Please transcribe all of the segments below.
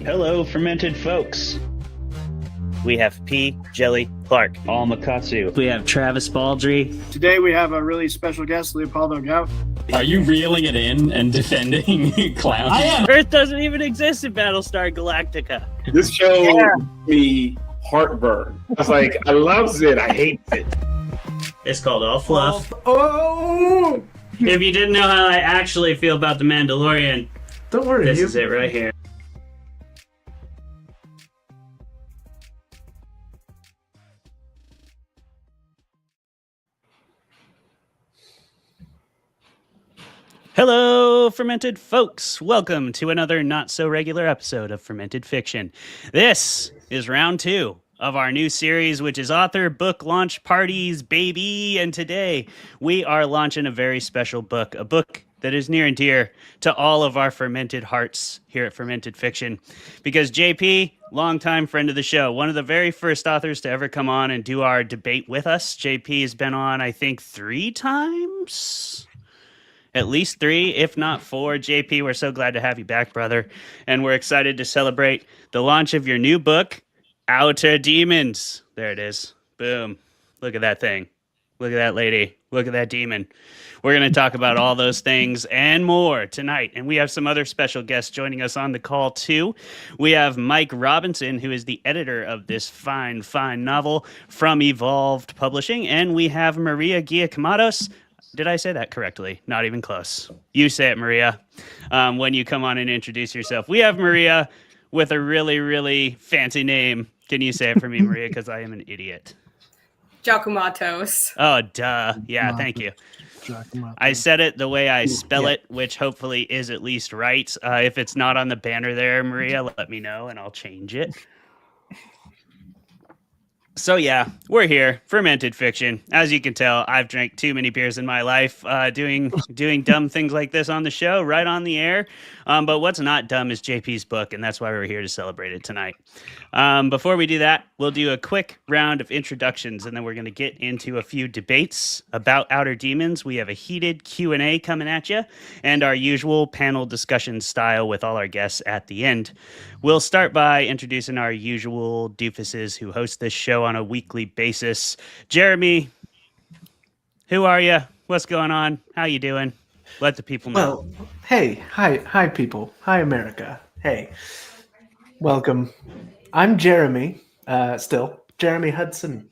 Hello, fermented folks. We have P. Jelly Clark. All Makatsu. We have Travis Baldry. Today we have a really special guest, Leopoldo Gout. Are you reeling it in and defending clowns? I am. Earth doesn't even exist in Battlestar Galactica. This show gave me heartburn. I was like, I loves it, I hate it. It's called All Fluff. Oh! If you didn't know how I actually feel about The Mandalorian, Don't worry, this is it right here. Hello, fermented folks. Welcome to another not-so-regular episode of Fermented Fiction. This is round 2 of our new series, which is Author Book Launch Parties, baby. And today, we are launching a very special book, a book that is near and dear to all of our fermented hearts here at Fermented Fiction. Because JP, longtime friend of the show, one of the very first authors to ever come on and do our debate with us. JP has been on, I think, 3 times? At least 3, if not 4. JP, we're so glad to have you back, brother. And we're excited to celebrate the launch of your new book, Outer Demons. There it is. Boom. Look at that thing. Look at that lady. Look at that demon. We're going to talk about all those things and more tonight. And we have some other special guests joining us on the call, too. We have Mike Robinson, who is the editor of this fine, fine novel from Evolved Publishing. And we have Maria Giacomatos. Did I say that correctly? Not even close. You say it, Maria, when you come on and introduce yourself. We have Maria with a really, really fancy name. Can you say it for me, Maria? Because I am an idiot. Giacomatos. Oh, duh. Yeah, thank you. I said it the way I spell it, which hopefully is at least right. If it's not on the banner there, Maria, let me know and I'll change it. So yeah, we're here, Fermented Fiction. As you can tell, I've drank too many beers in my life, doing dumb things like this on the show, right on the air. But what's not dumb is JP's book, and that's why we're here to celebrate it tonight. Before we do that, we'll do a quick round of introductions, and then we're going to get into a few debates about Outer Demons. We have a heated Q&A coming at you, and our usual panel discussion style with all our guests at the end. We'll start by introducing our usual doofuses who host this show on a weekly basis. Jeremy, who are you? What's going on? How you doing? Let the people know. Well, hey, hi people. Hi America. Hey. Welcome. I'm Jeremy, still. Jeremy Hudson,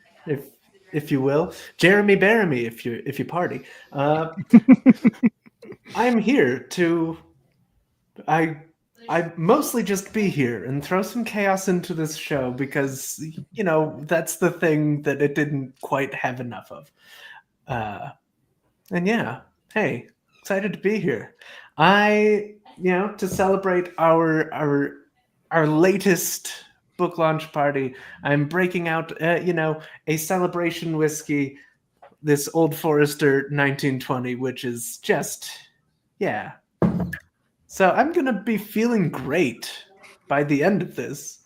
if you will. Jeremy Baramy if you party. I'm here to I mostly just be here and throw some chaos into this show because, you know, that's the thing that it didn't quite have enough of. And yeah, hey, excited to be here. To celebrate our latest book launch party, I'm breaking out, a celebration whiskey, this Old Forester 1920, which is just, yeah. So I'm going to be feeling great by the end of this.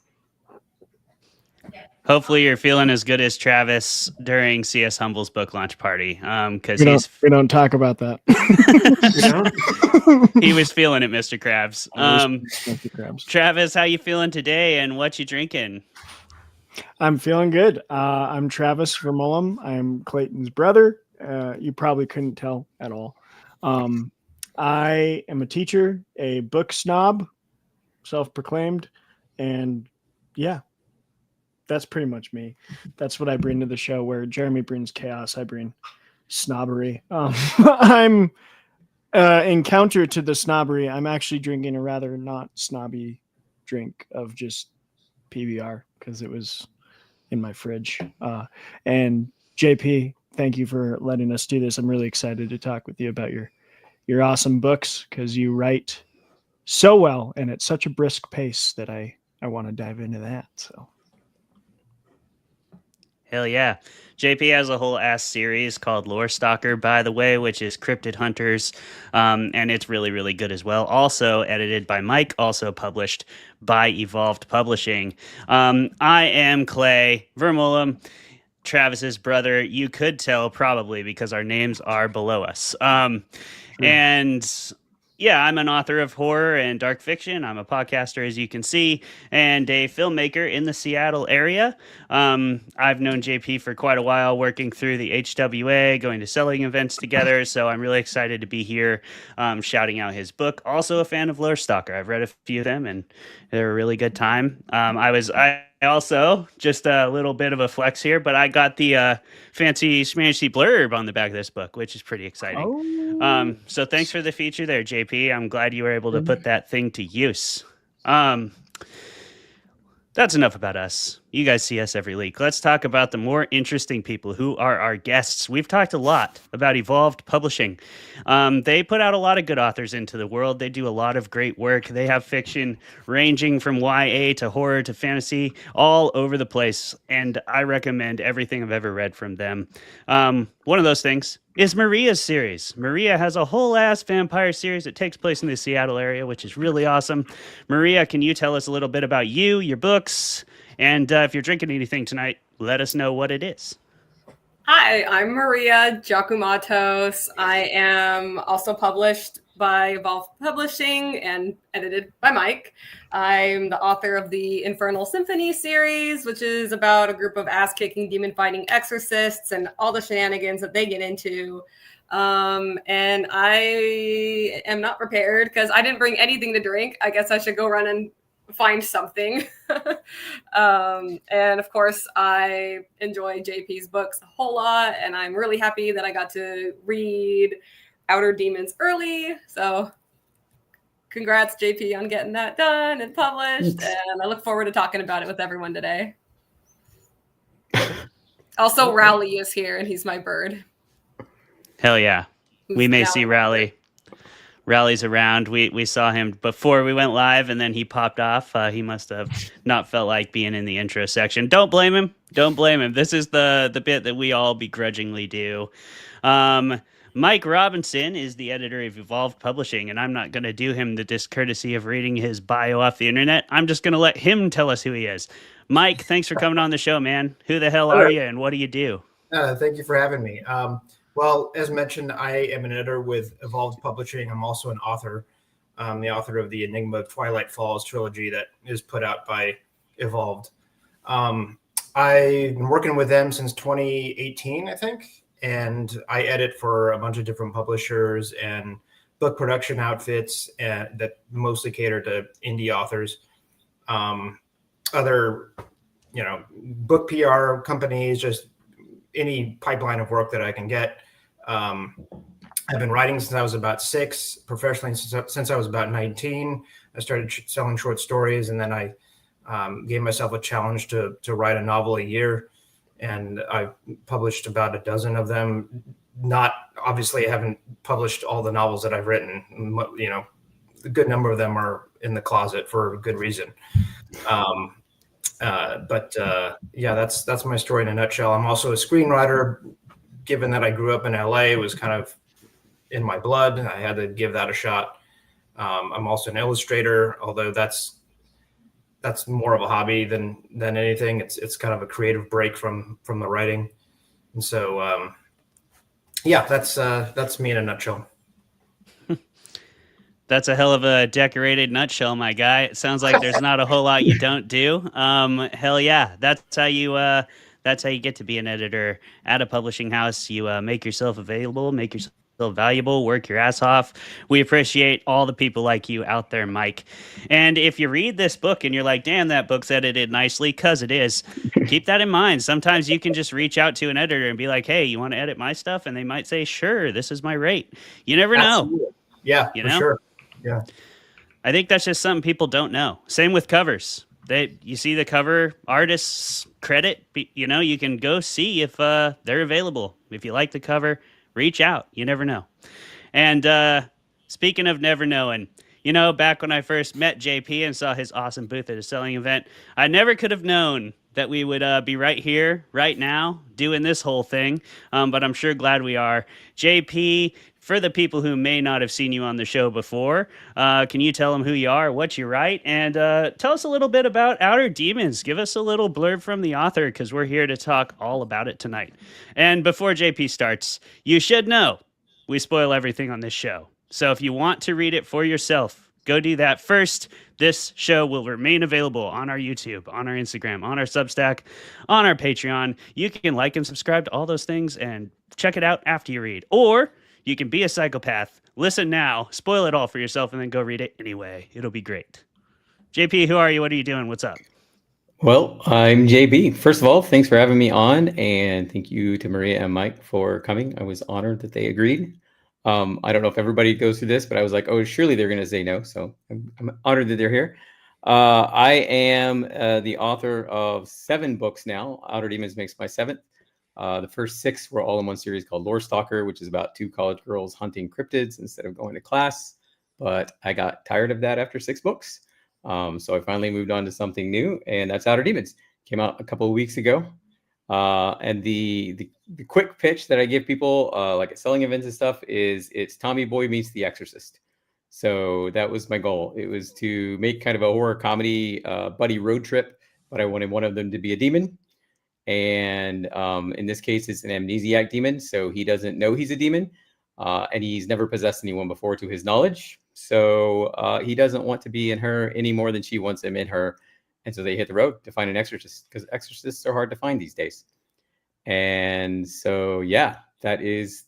Hopefully you're feeling as good as Travis during CS Humble's book launch party. Because we don't talk about that. He was feeling it, Mr. Krabs. Mr. Krabs. Travis, how you feeling today and what you drinking? I'm feeling good. I'm Travis Vermullen. I'm Clayton's brother. You probably couldn't tell at all. I am a teacher, a book snob, self-proclaimed, and yeah, that's pretty much me. That's what I bring to the show, where Jeremy brings chaos, I bring snobbery. I'm in counter to the snobbery, I'm actually drinking a rather not snobby drink of just PBR because it was in my fridge. And JP, thank you for letting us do this. I'm really excited to talk with you about your awesome books because you write so well and at such a brisk pace that I want to dive into that. So, hell yeah. JP has a whole ass series called Lore Stalker, by the way, which is Cryptid Hunters. And it's really, really good as well. Also edited by Mike, also published by Evolved Publishing. I am Clay Vermullen, Travis's brother. You could tell probably because our names are below us. And Yeah, I'm an author of horror and dark fiction. I'm a podcaster, as you can see, and a filmmaker in the Seattle area. I've known JP for quite a while, working through the HWA, going to selling events together. So I'm really excited to be here, shouting out his book. Also a fan of Lore Stalker. I've read a few of them, and they're a really good time. I also, just a little bit of a flex here, but I got the fancy schmancy blurb on the back of this book, which is pretty exciting. So thanks for the feature there, JP. I'm glad you were able to put that thing to use. That's enough about us. You guys see us every week. Let's talk about the more interesting people who are our guests. We've talked a lot about Evolved Publishing. They put out a lot of good authors into the world. They do a lot of great work. They have fiction ranging from YA to horror to fantasy all over the place. And I recommend everything I've ever read from them. One of those things is Maria's series. Maria has a whole ass vampire series that takes place in the Seattle area, which is really awesome. Maria, can you tell us a little bit about you, your books, and if you're drinking anything tonight, let us know what it is. Hi, I'm Maria Giacomatos. I am also published by Evolve Publishing and edited by Mike. I'm the author of the Infernal Symphony series, which is about a group of ass-kicking, demon-fighting exorcists and all the shenanigans that they get into. And I am not prepared because I didn't bring anything to drink. I guess I should go run and find something. And of course, I enjoy JP's books a whole lot, and I'm really happy that I got to read Outer Demons early. So congrats, JP, on getting that done and published. And I look forward to talking about it with everyone today. Also, Rowley is here, and he's my bird. Hell yeah. We may see Rowley. Rowley's around. We saw him before we went live, and then he popped off. He must have not felt like being in the intro section. Don't blame him. Don't blame him. This is the bit that we all begrudgingly do. Mike Robinson is the editor of Evolved Publishing, and I'm not going to do him the discourtesy of reading his bio off the internet. I'm just going to let him tell us who he is. Mike, thanks for coming on the show, man. Who the hell are you, and what do you do? Thank you for having me. Well, as mentioned, I am an editor with Evolved Publishing. I'm also an author, the author of the Enigma of Twilight Falls trilogy that is put out by Evolved. I've been working with them since 2018, I think, and I edit for a bunch of different publishers and book production outfits that mostly cater to indie authors. Other, book PR companies, just any pipeline of work that I can get. I've been writing since I was about 6, professionally since I was about 19. I started selling short stories, and then I gave myself a challenge to write a novel a year, and I published about a dozen of them. Obviously, I haven't published all the novels that I've written. A good number of them are in the closet for good reason. But that's my story in a nutshell. I'm also a screenwriter. Given that I grew up in LA, it was kind of in my blood. I had to give that a shot. I'm also an illustrator, although that's more of a hobby than anything. It's kind of a creative break from the writing. And so, that's me in a nutshell. That's a hell of a decorated nutshell, my guy. It sounds like there's not a whole lot you don't do. Hell yeah. That's how you get to be an editor at a publishing house. You make yourself available, make yourself valuable, work your ass off. We appreciate all the people like you out there, Mike. And if you read this book and you're like, damn, that book's edited nicely, because it is, keep that in mind. Sometimes you can just reach out to an editor and be like, hey, you want to edit my stuff? And they might say, sure, this is my rate. You never know. Absolutely. Yeah, for sure. Yeah. I think that's just something people don't know. Same with covers. You see the cover artist's credit, you can go see if they're available. If you like the cover, reach out. You never know. And speaking of never knowing, back when I first met JP and saw his awesome booth at a selling event, I never could have known that we would be right here, right now, doing this whole thing. But I'm sure glad we are. JP, for the people who may not have seen you on the show before, can you tell them who you are, what you write, and tell us a little bit about Outer Demons. Give us a little blurb from the author, because we're here to talk all about it tonight. And before JP starts, you should know we spoil everything on this show. So if you want to read it for yourself, go do that first. This show will remain available on our YouTube, on our Instagram, on our Substack, on our Patreon. You can like and subscribe to all those things and check it out after you read. Or you can be a psychopath, listen now, spoil it all for yourself, and then go read it anyway. It'll be great. JP, who are you? What are you doing? What's up? Well, I'm JB. First of all, thanks for having me on, and thank you to Maria and Mike for coming. I was honored that they agreed. I don't know if everybody goes through this, but I was like, oh, surely they're going to say no. So I'm honored that they're here. I am the author of 7 books now. Outer Demons makes my 7th. The first 6 were all in one series called Lore Stalker, which is about 2 college girls hunting cryptids instead of going to class. But I got tired of that after 6 books. So I finally moved on to something new, and that's Outer Demons. Came out a couple of weeks ago. And the quick pitch that I give people, like at selling events and stuff, is it's Tommy Boy meets The Exorcist. So that was my goal. It was to make kind of a horror comedy buddy road trip, but I wanted one of them to be a demon. And in this case, it's an amnesiac demon, so he doesn't know he's a demon, and he's never possessed anyone before to his knowledge. So he doesn't want to be in her any more than she wants him in her. And so they hit the road to find an exorcist, because exorcists are hard to find these days. And so, yeah, that is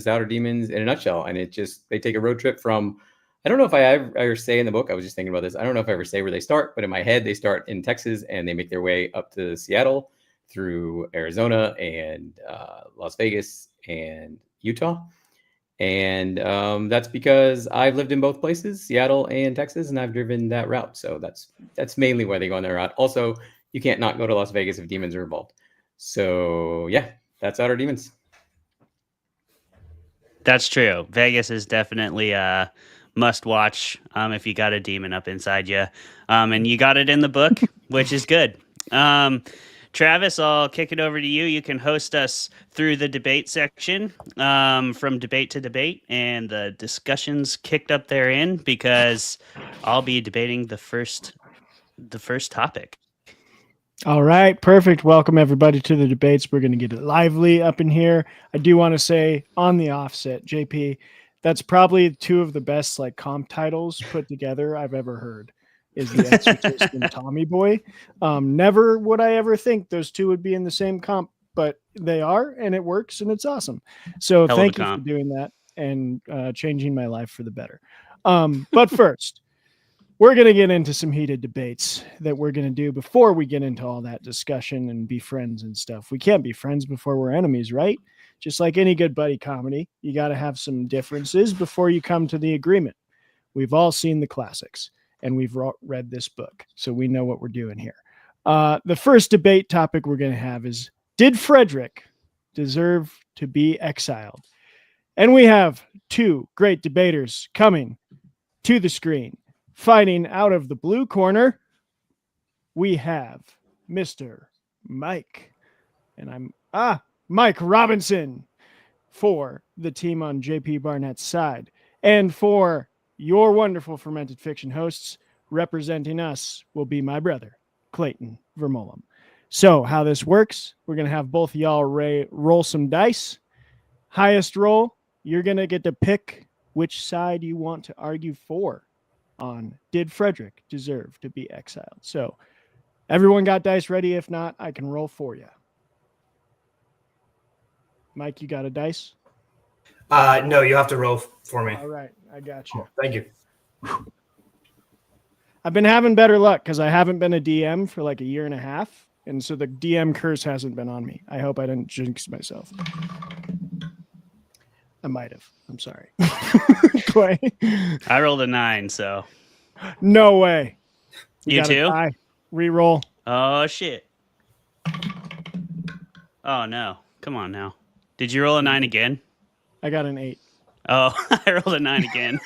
Outer Demons in a nutshell. And they take a road trip from, I don't know if I ever say in the book, I was just thinking about this. I don't know if I ever say where they start, but in my head, they start in Texas and they make their way up to Seattle through Arizona and Las Vegas and Utah. And that's because I've lived in both places, Seattle and Texas, and I've driven that route. So that's mainly why they go on that route. Also, you can't not go to Las Vegas if demons are involved. So yeah, that's Outer Demons. That's true. Vegas is definitely a must watch if you got a demon up inside you. And you got it in the book, which is good. Travis, I'll kick it over to you. You can host us through the debate section, from debate to debate, and the discussions kicked up therein, because I'll be debating the first topic. All right, perfect. Welcome everybody to the debates. We're going to get it lively up in here. I do want to say on the offset, JP, that's probably 2 of the best comp titles put together I've ever heard. Is The Exorcist and Tommy Boy. Never would I ever think those 2 would be in the same comp, but they are, and it works, and it's awesome. So thank you for doing that and changing my life for the better. But first, we're going to get into some heated debates that we're going to do before we get into all that discussion and be friends and stuff. We can't be friends before we're enemies, right? Just like any good buddy comedy, you got to have some differences before you come to the agreement. We've all seen the classics. And we've read this book, so we know what we're doing here. The first debate topic we're going to have is, did Frederick deserve to be exiled? And we have 2 great debaters coming to the screen. Fighting out of the blue corner, we have Mr. Mike. And Mike Robinson for the team on JP Barnett's side. And for your wonderful Fermented Fiction hosts, representing us will be my brother, Clayton Vermolum. So how this works, we're going to have both of y'all roll some dice. Highest roll, you're going to get to pick which side you want to argue for on did Frederick deserve to be exiled. So everyone got dice ready? If not, I can roll for you. Mike, you got a dice? No, you have to roll for me. All right, I got you. Thank you. I've been having better luck because I haven't been a DM for like a year and a half, and so the DM curse hasn't been on me. I hope I didn't jinx myself. I might have. I'm sorry. Clay. I rolled a 9, so. No way. You too? Reroll. Oh, shit. Oh, no. Come on now. Did you roll a 9 again? I got an 8. Oh, I rolled a 9 again.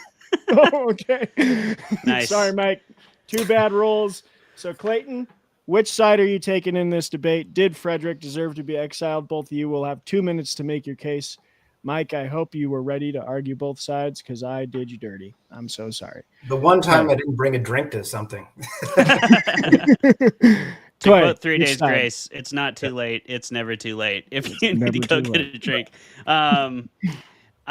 Oh, okay. Nice. Sorry, Mike. 2 bad rolls. So, Clayton, which side are you taking in this debate? Did Frederick deserve to be exiled? Both of you will have 2 minutes to make your case. Mike, I hope you were ready to argue both sides because I did you dirty. I'm so sorry. The one time I didn't bring a drink to something. To quote 3 Days Grace, it's not too late. It's never too late. If you need to go get a drink.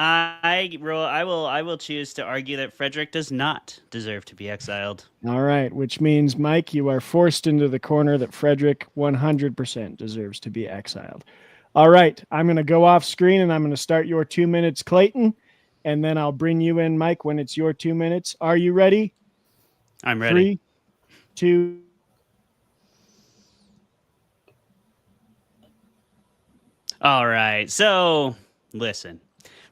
I will choose to argue that Frederick does not deserve to be exiled. All right, which means, Mike, you are forced into the corner that Frederick 100% deserves to be exiled. All right, I'm going to go off screen and I'm going to start your 2 minutes, Clayton, and then I'll bring you in, Mike, when it's your 2 minutes. Are you ready? I'm ready. 3, 2. All right, so listen.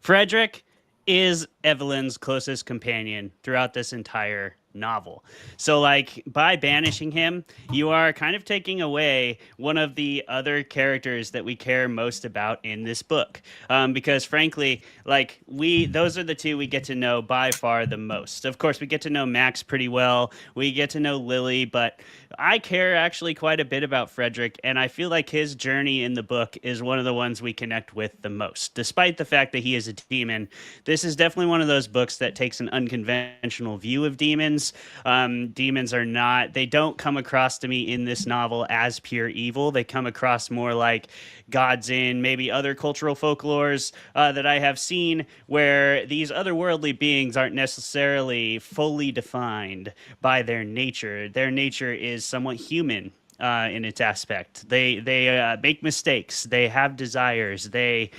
Frederick is Evelyn's closest companion throughout this entire novel. So, like, by banishing him, you are kind of taking away one of the other characters that we care most about in this book. Because, frankly, like, those are the two we get to know by far the most. Of course, we get to know Max pretty well. We get to know Lily, but I care actually quite a bit about Frederick, and I feel like his journey in the book is one of the ones we connect with the most. Despite the fact that he is a demon, this is definitely one of those books that takes an unconventional view of demons. Demons they don't come across to me in this novel as pure evil. They come across more like gods in maybe other cultural folklores that I have seen, where these otherworldly beings aren't necessarily fully defined by their nature. Their nature is somewhat human in its aspect. They make mistakes. They have desires. They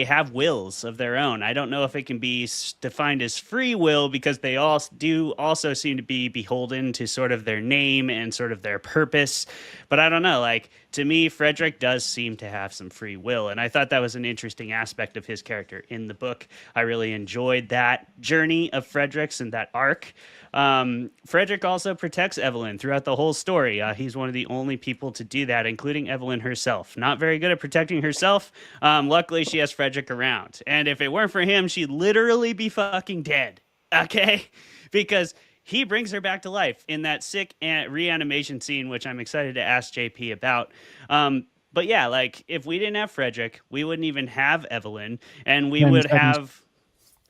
have wills of their own. I don't know if it can be defined as free will, because they all do also seem to be beholden to sort of their name and sort of their purpose. But I don't know, like, to me, Frederick does seem to have some free will, and I thought that was an interesting aspect of his character in the book. I really enjoyed that journey of Frederick's and that arc. Frederick also protects Evelyn throughout the whole story. He's one of the only people to do that, including Evelyn herself. Not very good at protecting herself. Luckily, she has Frederick around. And if it weren't for him, she'd literally be fucking dead. Okay? Because he brings her back to life in that sick reanimation scene, which I'm excited to ask JP about. But yeah, like, if we didn't have Frederick, we wouldn't even have Evelyn, and we would have...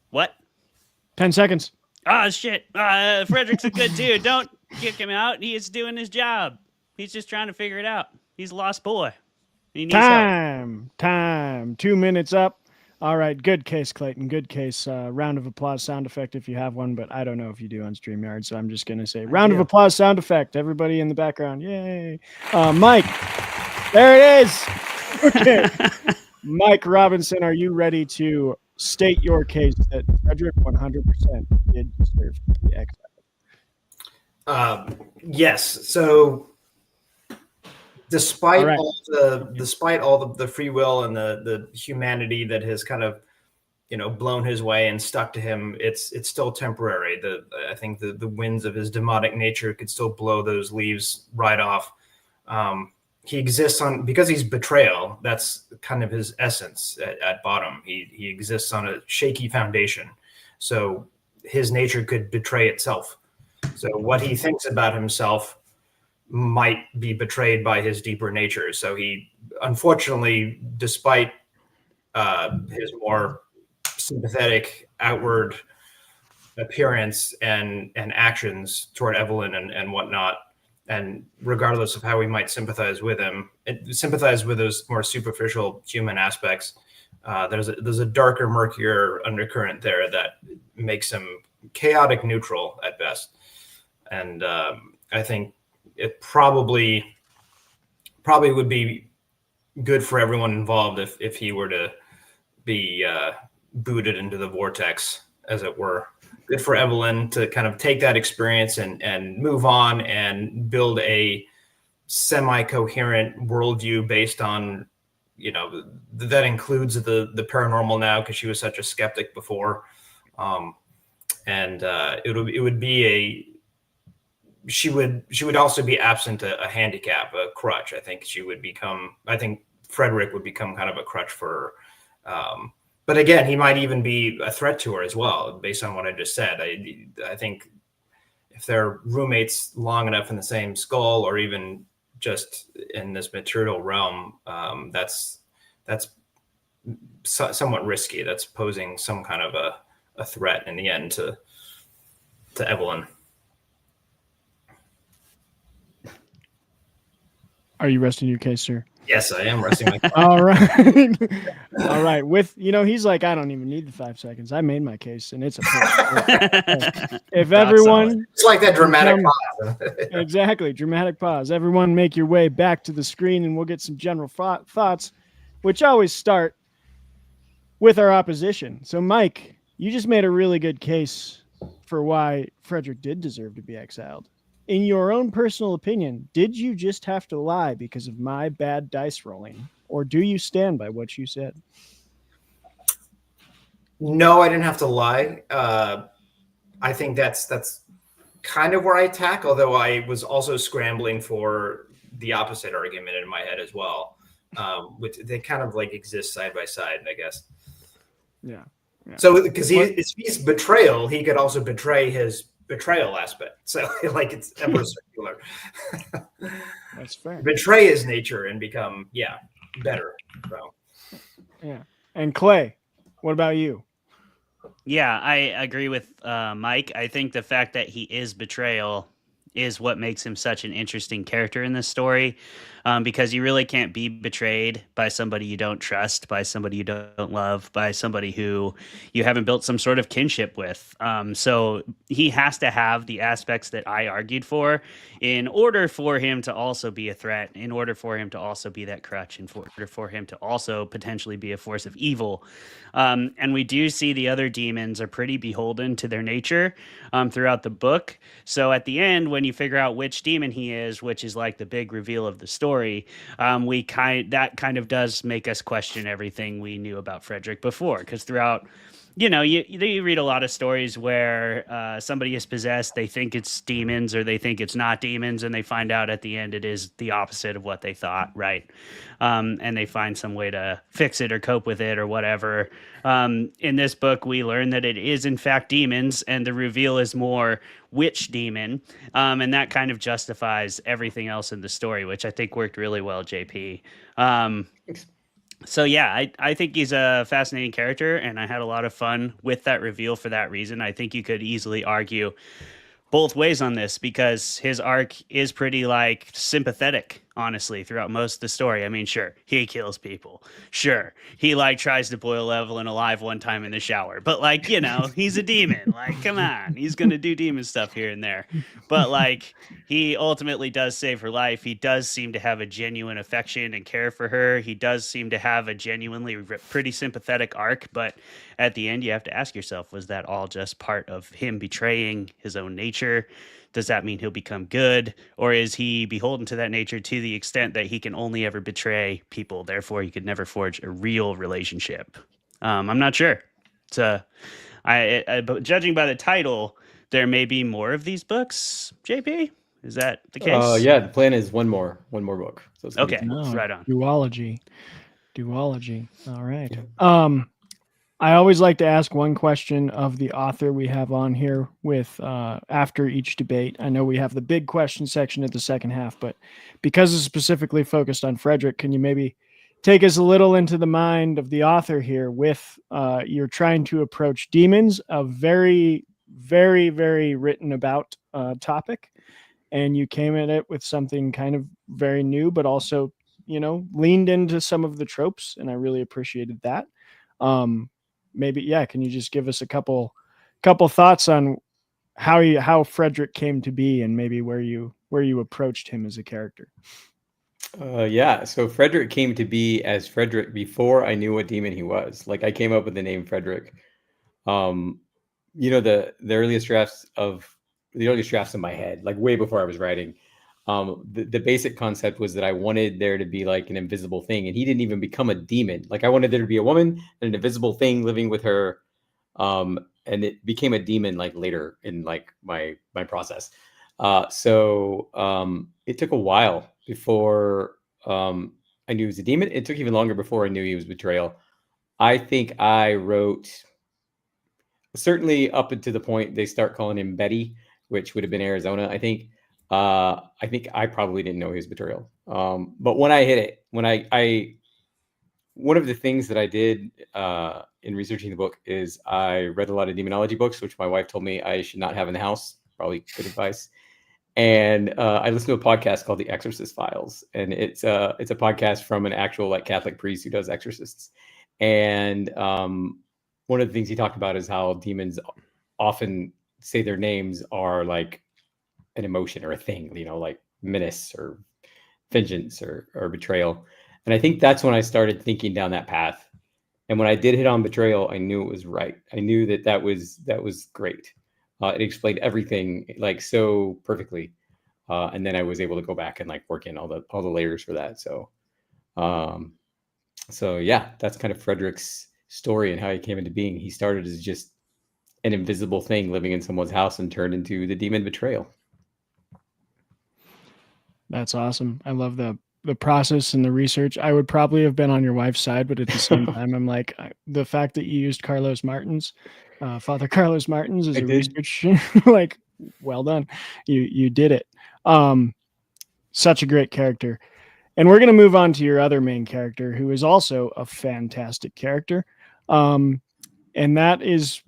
What? 10 seconds. Oh, shit. Frederick's a good dude. Don't kick him out. He is doing his job. He's just trying to figure it out. He's a lost boy. He needs help. Time. 2 minutes up. All right. Good case, Clayton. Good case. Round of applause sound effect if you have one, but I don't know if you do on StreamYard, so I'm just going to say round of applause sound effect. Everybody in the background. Yay. Mike. There it is. Okay. Mike Robinson, are you ready to state your case that Frederick 100% did deserve to be exiled? Yes. So, despite all the free will and the humanity that has kind of, blown his way and stuck to him, it's still temporary. I think the winds of his demonic nature could still blow those leaves right off. He exists because he's betrayal. That's kind of his essence at bottom. He exists on a shaky foundation. So his nature could betray itself. So what he thinks about himself might be betrayed by his deeper nature. So he, unfortunately, despite his more sympathetic outward appearance and actions toward Evelyn and whatnot, and regardless of how we might sympathize with him, sympathize with those more superficial human aspects, there's a darker, murkier undercurrent there that makes him chaotic neutral at best. And I think it probably would be good for everyone involved if he were to be booted into the vortex, as it were. Good for Evelyn to kind of take that experience and move on and build a semi-coherent worldview based on, that includes the paranormal now, because she was such a skeptic before. It would be she would also be absent a handicap, a crutch. I think Frederick would become kind of a crutch for her. But again, he might even be a threat to her as well, based on what I just said. I think if they're roommates long enough in the same skull, or even just in this material realm, that's somewhat risky. That's posing some kind of a threat in the end to Evelyn. Are you resting your case, sir? Yes, I am resting my. All right. All right. With, he's like, I don't even need the 5 seconds. I made my case and it's a perfect. If Rock everyone. It's like that dramatic pause. Exactly. Dramatic pause. Everyone make your way back to the screen and we'll get some general thoughts, which always start with our opposition. So, Mike, you just made a really good case for why Frederick did deserve to be exiled. In your own personal opinion, did you just have to lie because of my bad dice rolling, or do you stand by what you said? No, I didn't have to lie. I think that's kind of where I attack, although I was also scrambling for the opposite argument in my head as well. Which they kind of like exist side by side, I guess. Yeah. So because he's betrayal, he could also betray his betrayal aspect. So like it's ever circular. That's fair. Betray his nature and become better. So yeah. And Clay, what about you? Yeah, I agree with Mike. I think the fact that he is betrayal is what makes him such an interesting character in this story, because you really can't be betrayed by somebody you don't trust, by somebody you don't love, by somebody who you haven't built some sort of kinship with. So he has to have the aspects that I argued for in order for him to also be a threat, in order for him to also be that crutch, in order for him to also potentially be a force of evil. And we do see the other demons are pretty beholden to their nature throughout the book. So at the end, when you figure out which demon he is, which is like the big reveal of the story, that kind of does make us question everything we knew about Frederick before. Because throughout, you read a lot of stories where somebody is possessed, they think it's demons or they think it's not demons, and they find out at the end it is the opposite of what they thought, right? And they find some way to fix it or cope with it or whatever. In this book, we learn that it is in fact demons, and the reveal is more which demon, and that kind of justifies everything else in the story, which I think worked really well, JP. So yeah, I think he's a fascinating character, and I had a lot of fun with that reveal for that reason. I think you could easily argue both ways on this because his arc is pretty like sympathetic, honestly, throughout most of the story. I mean, sure, he kills people. Sure, he like tries to boil Evelyn alive one time in the shower, but like, he's a demon. Like, come on, he's going to do demon stuff here and there. But like, he ultimately does save her life. He does seem to have a genuine affection and care for her. He does seem to have a genuinely pretty sympathetic arc, but at the end, you have to ask yourself, was that all just part of him betraying his own nature? Does that mean he'll become good? Or is he beholden to that nature to the extent that he can only ever betray people? Therefore, he could never forge a real relationship. I'm not sure. But judging by the title, there may be more of these books, JP? Is that the case? Yeah, the plan is one more book. So it's okay, right on. Duology. All right. I always like to ask one question of the author we have on here with after each debate. I know we have the big question section at the second half, but because it's specifically focused on Frederick, can you maybe take us a little into the mind of the author here with you're trying to approach demons, a very, very, very written about topic, and you came at it with something kind of very new, but also, leaned into some of the tropes, and I really appreciated that. Maybe, can you just give us a couple thoughts on how Frederick came to be and maybe where you approached him as a character? So Frederick came to be as Frederick before I knew what demon he was. Like, I came up with the name Frederick. The earliest drafts in my head, like way before I was writing, the basic concept was that I wanted there to be like an invisible thing, and he didn't even become a demon. Like, I wanted there to be a woman and an invisible thing living with her, and it became a demon like later in like my process. It took a while before I knew he was a demon. It took even longer before I knew he was betrayal. I think I wrote certainly up until the point they start calling him Betty, which would have been Arizona, I think. I think I probably didn't know his betrayal. But when I hit it, one of the things that I did in researching the book is I read a lot of demonology books, which my wife told me I should not have in the house. Probably good advice. And I listened to a podcast called The Exorcist Files, and it's a podcast from an actual like Catholic priest who does exorcists. And one of the things he talked about is how demons often say their names are like an emotion or a thing, you know, like menace or vengeance or betrayal. And I think that's when I started thinking down that path. And when I did hit on betrayal, I knew it was right. I knew that was great. It explained everything like so perfectly. And then I was able to go back and like work in all the layers for that. So yeah, that's kind of Frederick's story and how he came into being. He started as just an invisible thing living in someone's house and turned into the demon betrayal. That's awesome. I love the process and the research. I would probably have been on your wife's side, but at the same time, I'm like, the fact that you used Carlos Martins, Father Carlos Martins as a research, like, well done. You did it. Such a great character. And we're going to move on to your other main character, who is also a fantastic character. And that is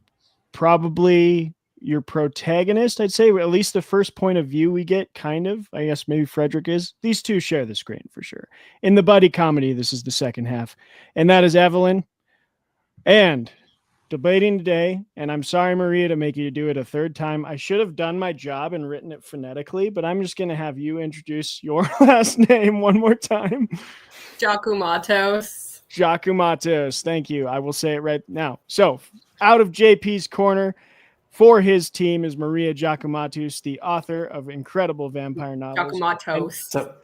probably your protagonist, I'd say, at least the first point of view we get, kind of. I guess maybe Frederick is. These two share the screen for sure. In the buddy comedy, this is the second half. And that is Evelyn. And debating today, and I'm sorry, Maria, to make you do it a third time. I should have done my job and written it phonetically, but I'm just going to have you introduce your last name one more time. Giacomatos. Giacomatos. Thank you. I will say it right now. So out of JP's corner, for his team is Maria Giacomatos, the author of incredible vampire novels.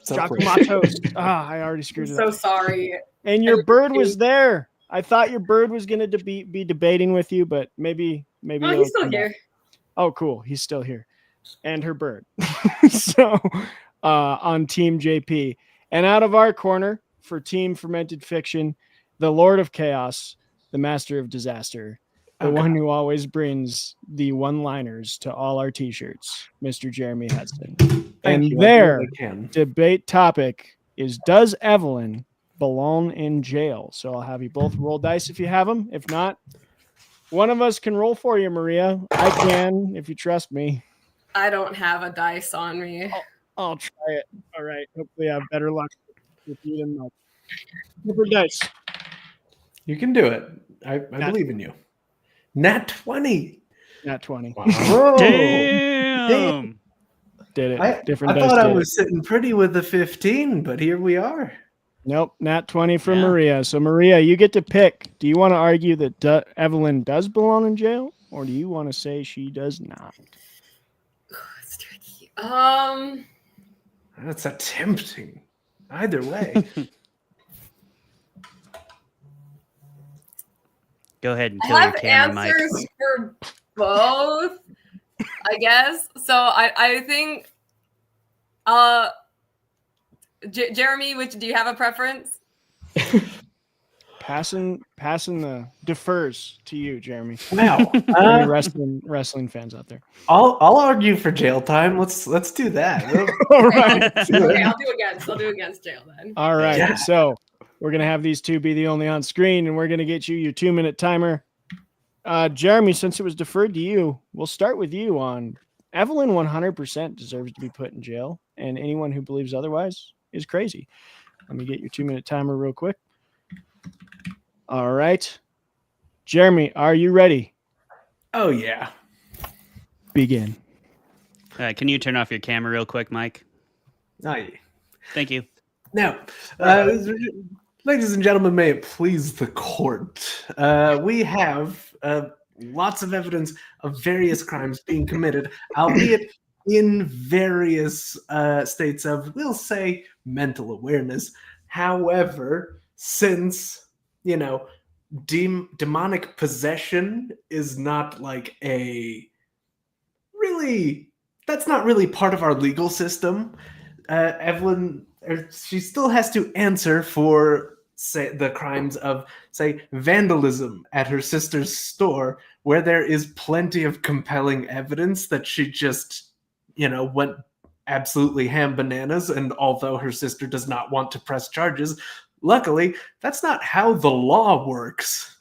Giacomatos. I already screwed it up. So sorry. And your bird was there. I thought your bird was going to be debating with you, but maybe. Oh, he's still here. Oh, cool. He's still here. And her bird. So on Team JP. And out of our corner for Team Fermented Fiction, the Lord of Chaos, the Master of Disaster, the one who always brings the one-liners to all our t-shirts, Mr. Jeremy Hudson. And their debate topic is, does Evelyn belong in jail? So I'll have you both roll dice if you have them. If not, one of us can roll for you, Maria. I can, if you trust me. I don't have a dice on me. I'll try it. All right. Hopefully I have better luck with you than Mike. Flipper dice. You can do it. I believe in you. Nat 20. Nat 20. Wow. Damn. Did it. I thought I was sitting pretty with the 15, but here we are. Nope. Nat 20 for Maria. So, Maria, you get to pick. Do you want to argue that Evelyn does belong in jail, or do you want to say she does not? It's tricky. That's tempting. Either way. Go ahead and I kill your have camera, Mike. answers for both, I guess. So I think, Jeremy, do you have a preference? Passing the defers to you, Jeremy. Wow. Any wrestling fans out there. I'll argue for jail time. Let's do that. All right. Okay, I'll do against jail then. All right. Yeah. So we're going to have these two be the only on screen, and we're going to get you your 2-minute timer. Jeremy, since it was deferred to you, we'll start with you on Evelyn 100% deserves to be put in jail, and anyone who believes otherwise is crazy. Let me get your 2-minute timer real quick. All right. Jeremy, are you ready? Oh, yeah. Begin. Can you turn off your camera real quick, Mike? Oh, yeah. Thank you. Now, ladies and gentlemen, may it please the court. We have lots of evidence of various crimes being committed, albeit in various states of, we'll say, mental awareness. However, since, demonic possession is not like that's not really part of our legal system, Evelyn, she still has to answer for, say, the crimes of, say, vandalism at her sister's store, where there is plenty of compelling evidence that she just, went absolutely ham bananas. And although her sister does not want to press charges, luckily, that's not how the law works.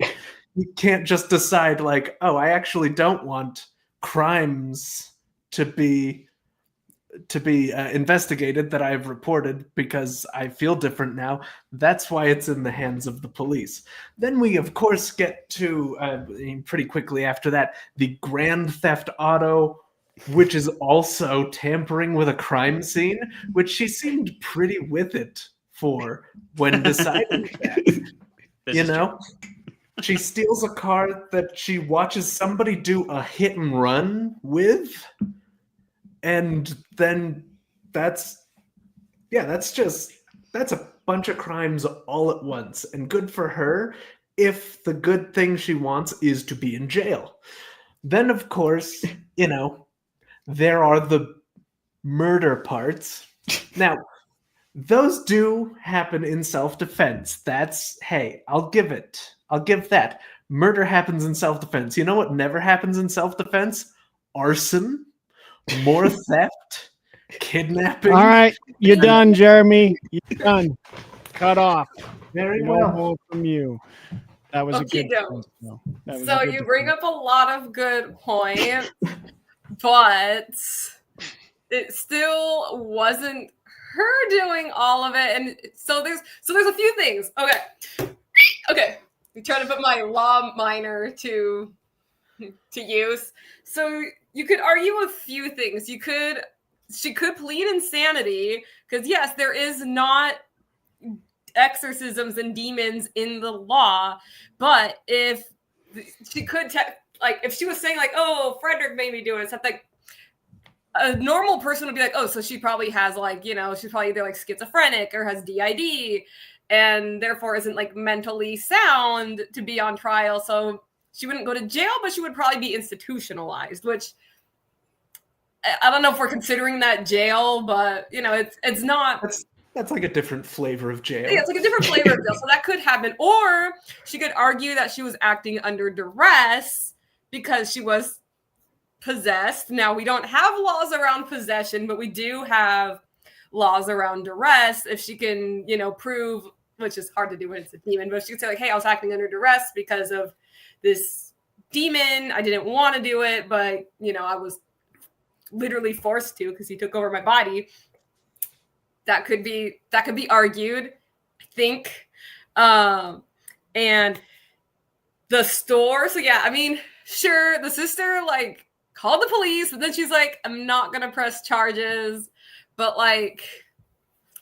You can't just decide like, oh, I actually don't want crimes to be investigated that I've reported because I feel different now. That's why it's in the hands of the police. Then we, of course, get to pretty quickly after that the grand theft auto, which is also tampering with a crime scene, which she seemed pretty with it for when deciding that. You know, she steals a car that she watches somebody do a hit and run with. And then that's a bunch of crimes all at once, and good for her if the good thing she wants is to be in jail. Then, of course, there are the murder parts. Now, those do happen in self-defense. Hey, I'll give that. Murder happens in self-defense. You know what never happens in self-defense? Arson. More theft, kidnapping. All right, you're done, Jeremy. You're done. Cut off. Very no well. more from you. That was a good point. So you bring up a lot of good points, but it still wasn't her doing all of it. And so there's a few things. Okay. We try to put my law minor to use. So you could argue a few things. She could plead insanity because yes, there is not exorcisms and demons in the law, but if she could if she was saying like, oh, Frederick made me do it, something like a normal person would be like, oh, so she probably has she's probably either like schizophrenic or has DID and therefore isn't like mentally sound to be on trial. So she wouldn't go to jail, but she would probably be institutionalized, which I don't know if we're considering that jail, but it's not. That's like a different flavor of jail. Yeah, it's like a different flavor of jail. So that could happen. Or she could argue that she was acting under duress because she was possessed. Now, we don't have laws around possession, but we do have laws around duress. If she can, prove, which is hard to do when it's a demon, but if she could say like, hey, I was acting under duress because of this demon. I didn't want to do it, but, I was literally forced to because he took over my body. That could be argued, I think. And the store. So yeah, I mean, sure, the sister called the police, but then she's like, I'm not gonna press charges. But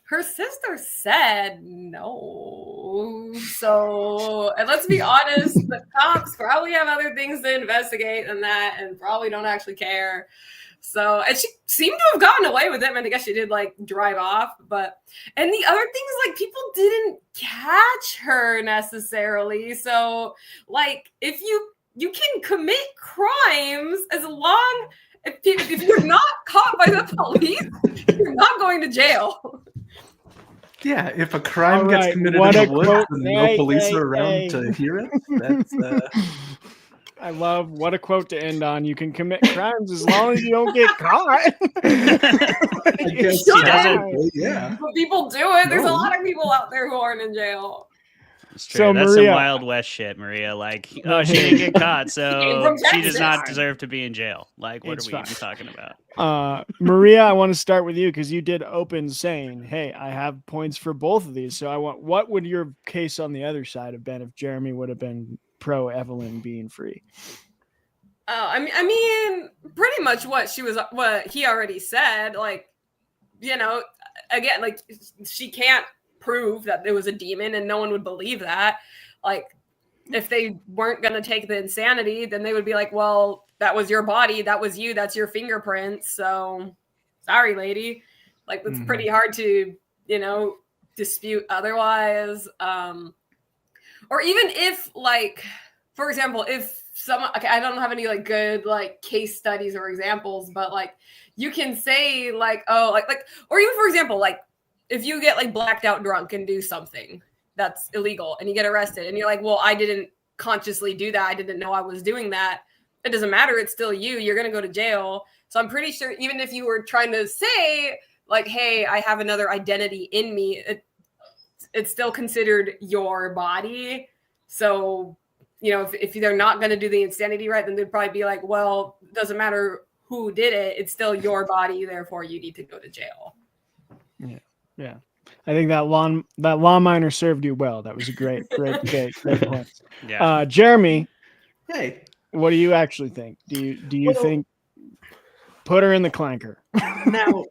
her sister said no. So, and let's be honest, the cops probably have other things to investigate than that and probably don't actually care. So, and she seemed to have gotten away with it. I guess she did drive off, and the other thing is people didn't catch her necessarily. So if you can commit crimes as long if you're not caught by the police, you're not going to jail. Yeah, if a crime gets committed in the woods and no police are around to hear it, that's I love what a quote to end on. You can commit crimes as long as you don't get caught. Yeah. But people do it. There's a lot of people out there who aren't in jail. It's true. That's Maria, some Wild West shit, Maria. She didn't get caught, so she does not deserve to be in jail. What are we even talking about? Maria, I want to start with you because you did open saying, hey, I have points for both of these. So what would your case on the other side have been if Jeremy would have been pro Evelyn being free? Oh, I mean, pretty much what he already said. Again, she can't prove that there was a demon, and no one would believe that. If they weren't going to take the insanity, then they would be like, well, that was your body, that was you, that's your fingerprints. So, sorry, lady. It's pretty hard to, dispute otherwise. Or even if, for example, if someone, I don't have any good case studies or examples, but you can say or even for example, if you get blacked out drunk and do something that's illegal and you get arrested and you're like, well, I didn't consciously do that. I didn't know I was doing that. It doesn't matter. It's still you. You're going to go to jail. So I'm pretty sure even if you were trying to say hey, I have another identity in me, it's still considered your body. So, if they're not going to do the insanity right, then they'd probably be like, well, it doesn't matter who did it. It's still your body, therefore you need to go to jail. Yeah. I think that law miner served you well. That was a great point. Yeah. Jeremy, Hey, what do you actually think? Do you think put her in the clanker? now,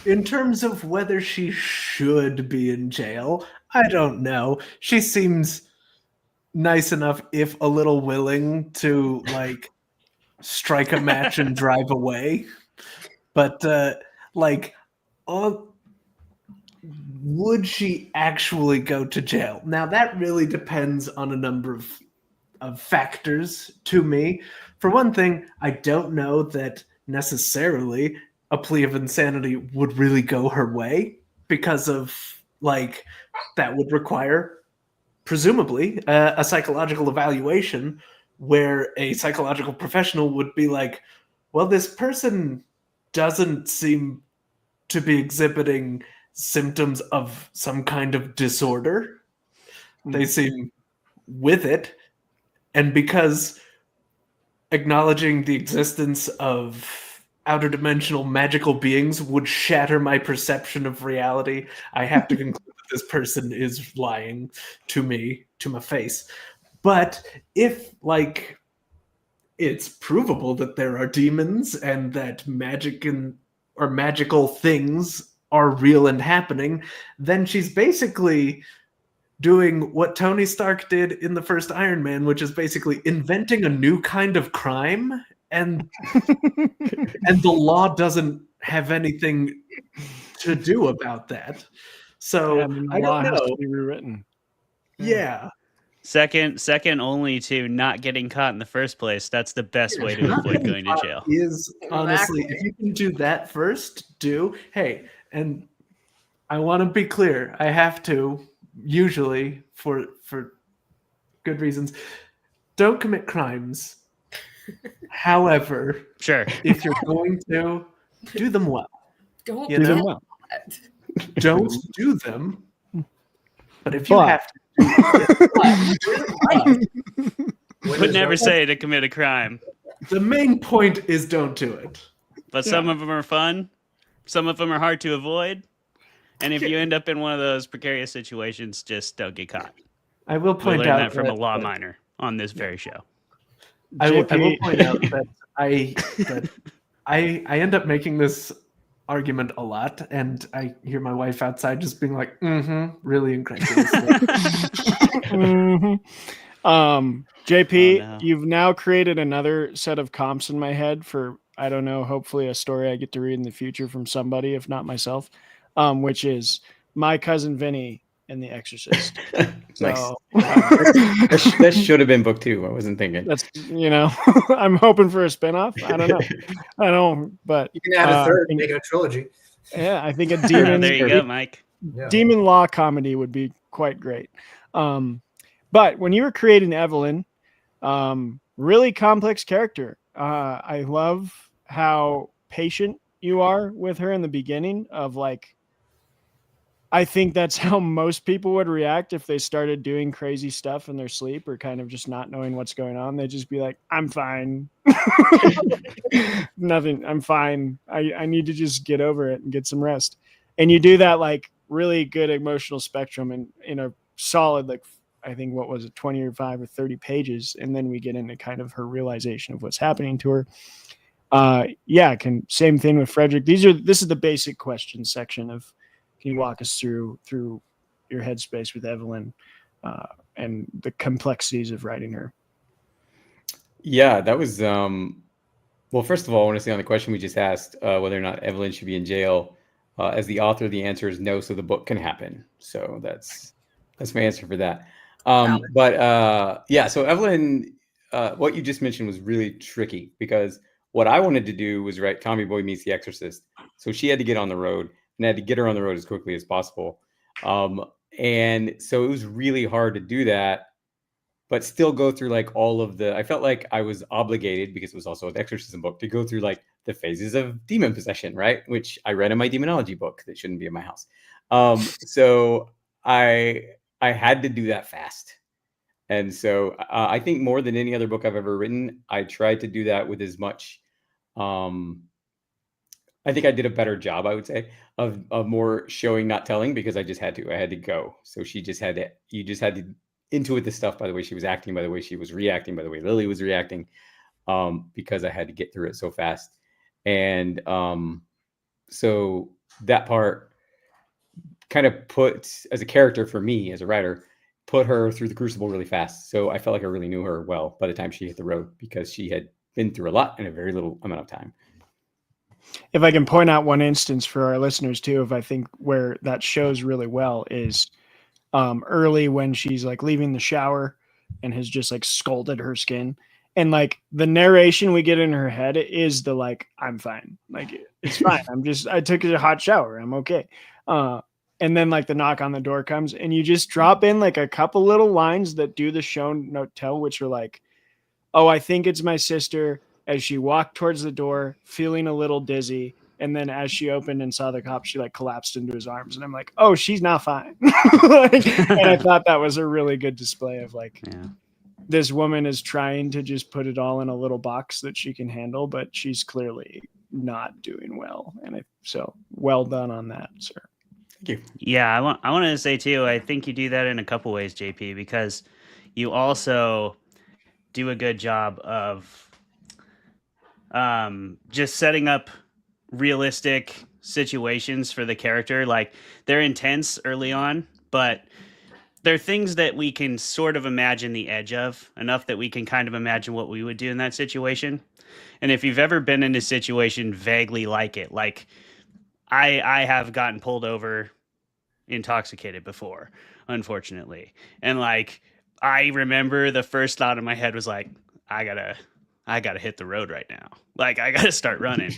in terms of whether she should be in jail, I don't know. She seems nice enough, if a little willing, to like strike a match and drive away. But would she actually go to jail? Now that really depends on a number of factors to me. For one thing, I don't know that necessarily a plea of insanity would really go her way, because of like that would require presumably a psychological evaluation where a psychological professional would be like, well, this person doesn't seem to be exhibiting symptoms of some kind of disorder. They seem with it. And because acknowledging the existence of outer dimensional magical beings would shatter my perception of reality, I have to conclude that this person is lying to me, to my face. But if, like, it's provable that there are demons and that magic or magical things are real and happening, then she's basically doing what Tony Stark did in the first Iron Man, which is basically inventing a new kind of crime, and and the law doesn't have anything to do about that. So I law don't has know. to be rewritten. Yeah. Second only to not getting caught in the first place. That's the best way to avoid going to jail. Is honestly, if you can do that first, do. Hey, and I want to be clear. I have to, usually for good reasons, don't commit crimes. However, sure, if you're going to, do them well. Don't You do know? them well. Don't do them. But if you But- have to, would never say to commit a crime. the main point is don't do it. But some of them are fun. Some of them are hard to avoid. And if you end up in one of those precarious situations, just don't get caught. I will We point learned out that from a law that- miner on this very show. I will JP. point out that I end up making this argument a lot, and I hear my wife outside just being like, really incredulous. Mhm. JP, Oh, no. you've now created another set of comps in my head for, I don't know, hopefully a story I get to read in the future from somebody, if not myself, which is My Cousin Vinny and The Exorcist. Nice. So That should have been book 2. I wasn't thinking. that's, I'm hoping for a spinoff. I don't know. I don't, but You can add a third I and think- make it a trilogy. yeah, I think a Oh, demon. there you go, Mike. Yeah. Demon law comedy would be quite great. But when you were creating Evelyn, really complex character. I love how patient you are with her in the beginning of like, I think that's how most people would react if they started doing crazy stuff in their sleep or kind of just not knowing what's going on. They'd just be like, I'm fine. Nothing. I'm fine. I need to just get over it and get some rest. And you do that like really good emotional spectrum and in a solid, like, I think what was it, 25 or 30 pages. And then we get into kind of her realization of what's happening to her. Same thing with Frederick. This is the basic question section of, can you walk us through your headspace with Evelyn and the complexities of writing her? Yeah, that was well, first of all, I want to say on the question we just asked, whether or not Evelyn should be in jail. As the author, the answer is no, so the book can happen. So that's my answer for that. So Evelyn, what you just mentioned was really tricky because what I wanted to do was write Tommy Boy Meets the Exorcist. So she had to get on the road and I had to get her on the road as quickly as possible. And so it was really hard to do that, but still go through like all of I felt like I was obligated, because it was also an exorcism book, to go through like the phases of demon possession, right? Which I read in my demonology book that shouldn't be in my house. So I had to do that fast. And so I think more than any other book I've ever written, I tried to do that with as much I think I did a better job, I would say, of more showing, not telling, because I had to go. So you just had to intuit the stuff by the way she was acting, by the way she was reacting, by the way Lily was reacting, because I had to get through it so fast. And so that part kind of put, as a character for me, as a writer, put her through the crucible really fast. So I felt like I really knew her well by the time she hit the road, because she had been through a lot in a very little amount of time. If I can point out one instance for our listeners too, if I think where that shows really well is early when she's like leaving the shower and has just like scalded her skin. And like the narration we get in her head is the like, I'm fine. Like, it's fine. I took a hot shower. I'm okay. And then like the knock on the door comes and you just drop in like a couple little lines that do the show note tell, which are like, oh, I think it's my sister, as she walked towards the door, feeling a little dizzy. And then as she opened and saw the cop, she like collapsed into his arms. And I'm like, oh, she's not fine. And I thought that was a really good display of like, this woman is trying to just put it all in a little box that she can handle, but she's clearly not doing well. And so well done on that, sir. Thank you. Yeah, I wanted to say too, I think you do that in a couple ways, JP, because you also do a good job of just setting up realistic situations for the character. Like, they're intense early on, but they're things that we can sort of imagine the edge of, enough that we can kind of imagine what we would do in that situation. And if you've ever been in a situation vaguely like it, like I have gotten pulled over intoxicated before, unfortunately. And like, I remember the first thought in my head was like, I gotta hit the road right now. Like, I gotta start running.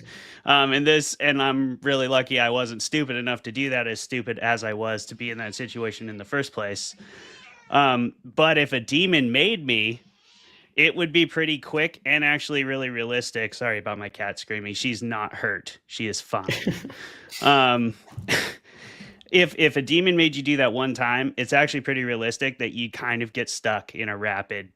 And I'm really lucky I wasn't stupid enough to do that, as stupid as I was to be in that situation in the first place. But if a demon made me, it would be pretty quick and actually really realistic. Sorry about my cat screaming. She's not hurt. She is fine. If a demon made you do that one time, it's actually pretty realistic that you kind of get stuck in a rapid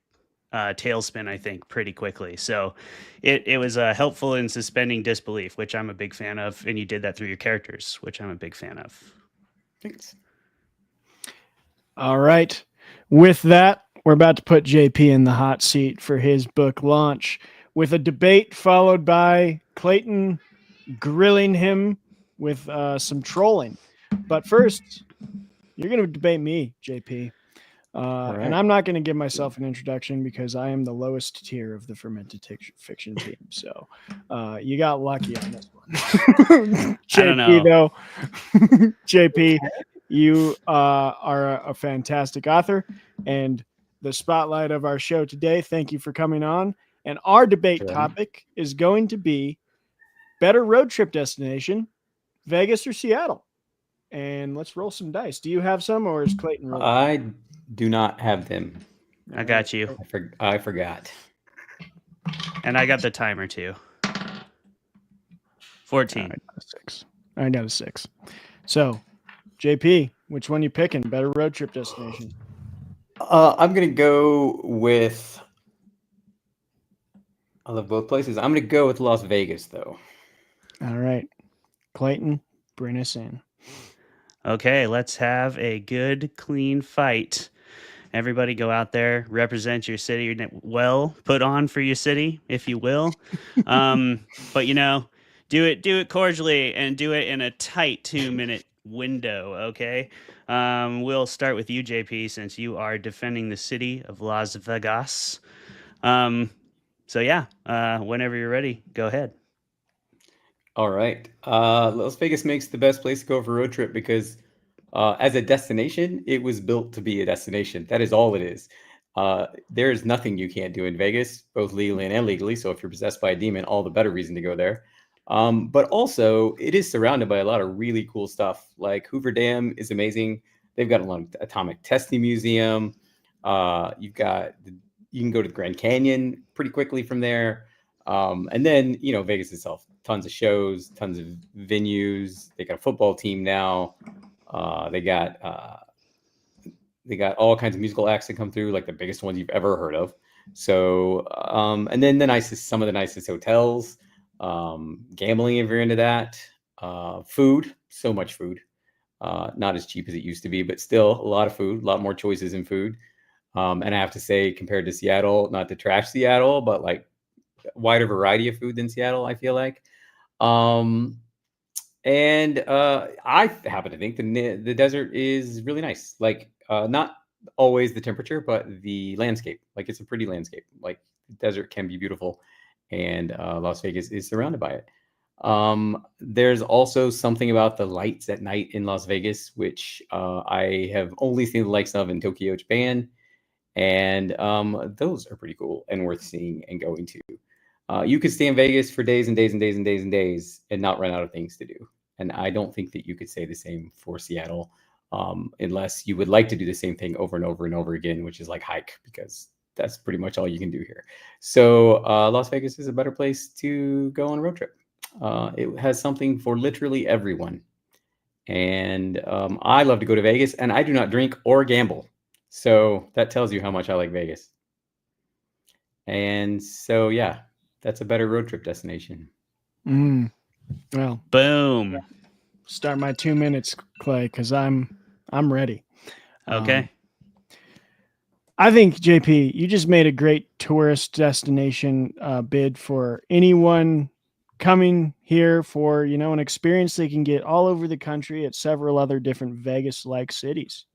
tailspin, I think, pretty quickly. So it was helpful in suspending disbelief, which I'm a big fan of. And you did that through your characters, which I'm a big fan of. Thanks. All right. With that, we're about to put JP in the hot seat for his book launch, with a debate followed by Clayton grilling him with some trolling. But first, you're going to debate me, JP. Right. And I'm not going to give myself an introduction because I am the lowest tier of the fermented fiction team. So you got lucky on this one. JP, though, JP, you are a fantastic author and the spotlight of our show today. Thank you for coming on. And our debate topic is going to be better road trip destination, Vegas or Seattle. And let's roll some dice. Do you have some, or is Clayton rolling? I do not have them. I got you. I forgot. And I got the timer too. 14. I got a 6. So, JP, which one you picking? Better road trip destination? I'm going to go with... I love both places. I'm going to go with Las Vegas, though. All right. Clayton, bring us in. Okay, let's have a good, clean fight. Everybody go out there, represent your city well, put on for your city, if you will. But, do it cordially and do it in a tight 2-minute window, okay? We'll start with you, JP, since you are defending the city of Las Vegas. Whenever you're ready, go ahead. All right. Las Vegas makes the best place to go for a road trip because as a destination, it was built to be a destination. That is all it is. There is nothing you can't do in Vegas, both legally and illegally. So if you're possessed by a demon, all the better reason to go there. But also, it is surrounded by a lot of really cool stuff. Like Hoover Dam is amazing. They've got a lot of atomic testing museum. You can go to the Grand Canyon pretty quickly from there. And then, Vegas itself, tons of shows, tons of venues. They got a football team now. They got all kinds of musical acts that come through, like the biggest ones you've ever heard of. So, and then some of the nicest hotels. Gambling, if you're into that. Food, so much food. Not as cheap as it used to be, but still a lot of food, a lot more choices in food. And I have to say, compared to Seattle, not to trash Seattle, but like wider variety of food than Seattle, I feel like. And I happen to think the desert is really nice. Like not always the temperature, but the landscape. Like it's a pretty landscape. Like the desert can be beautiful, and Las Vegas is surrounded by it. There's also something about the lights at night in Las Vegas, which I have only seen the likes of in Tokyo, Japan. And those are pretty cool and worth seeing and going to. You could stay in Vegas for days and days and days and days and days and not run out of things to do. And I don't think that you could say the same for Seattle, unless you would like to do the same thing over and over and over again, which is like hike, because that's pretty much all you can do here. So Las Vegas is a better place to go on a road trip. It has something for literally everyone. And I love to go to Vegas, and I do not drink or gamble. So that tells you how much I like Vegas. And so, yeah, that's a better road trip destination. Well, Boom. Start my 2 minutes, Clay, because I'm ready. Okay. I think, JP, you just made a great tourist destination bid for anyone coming here for, an experience they can get all over the country at several other different Vegas-like cities,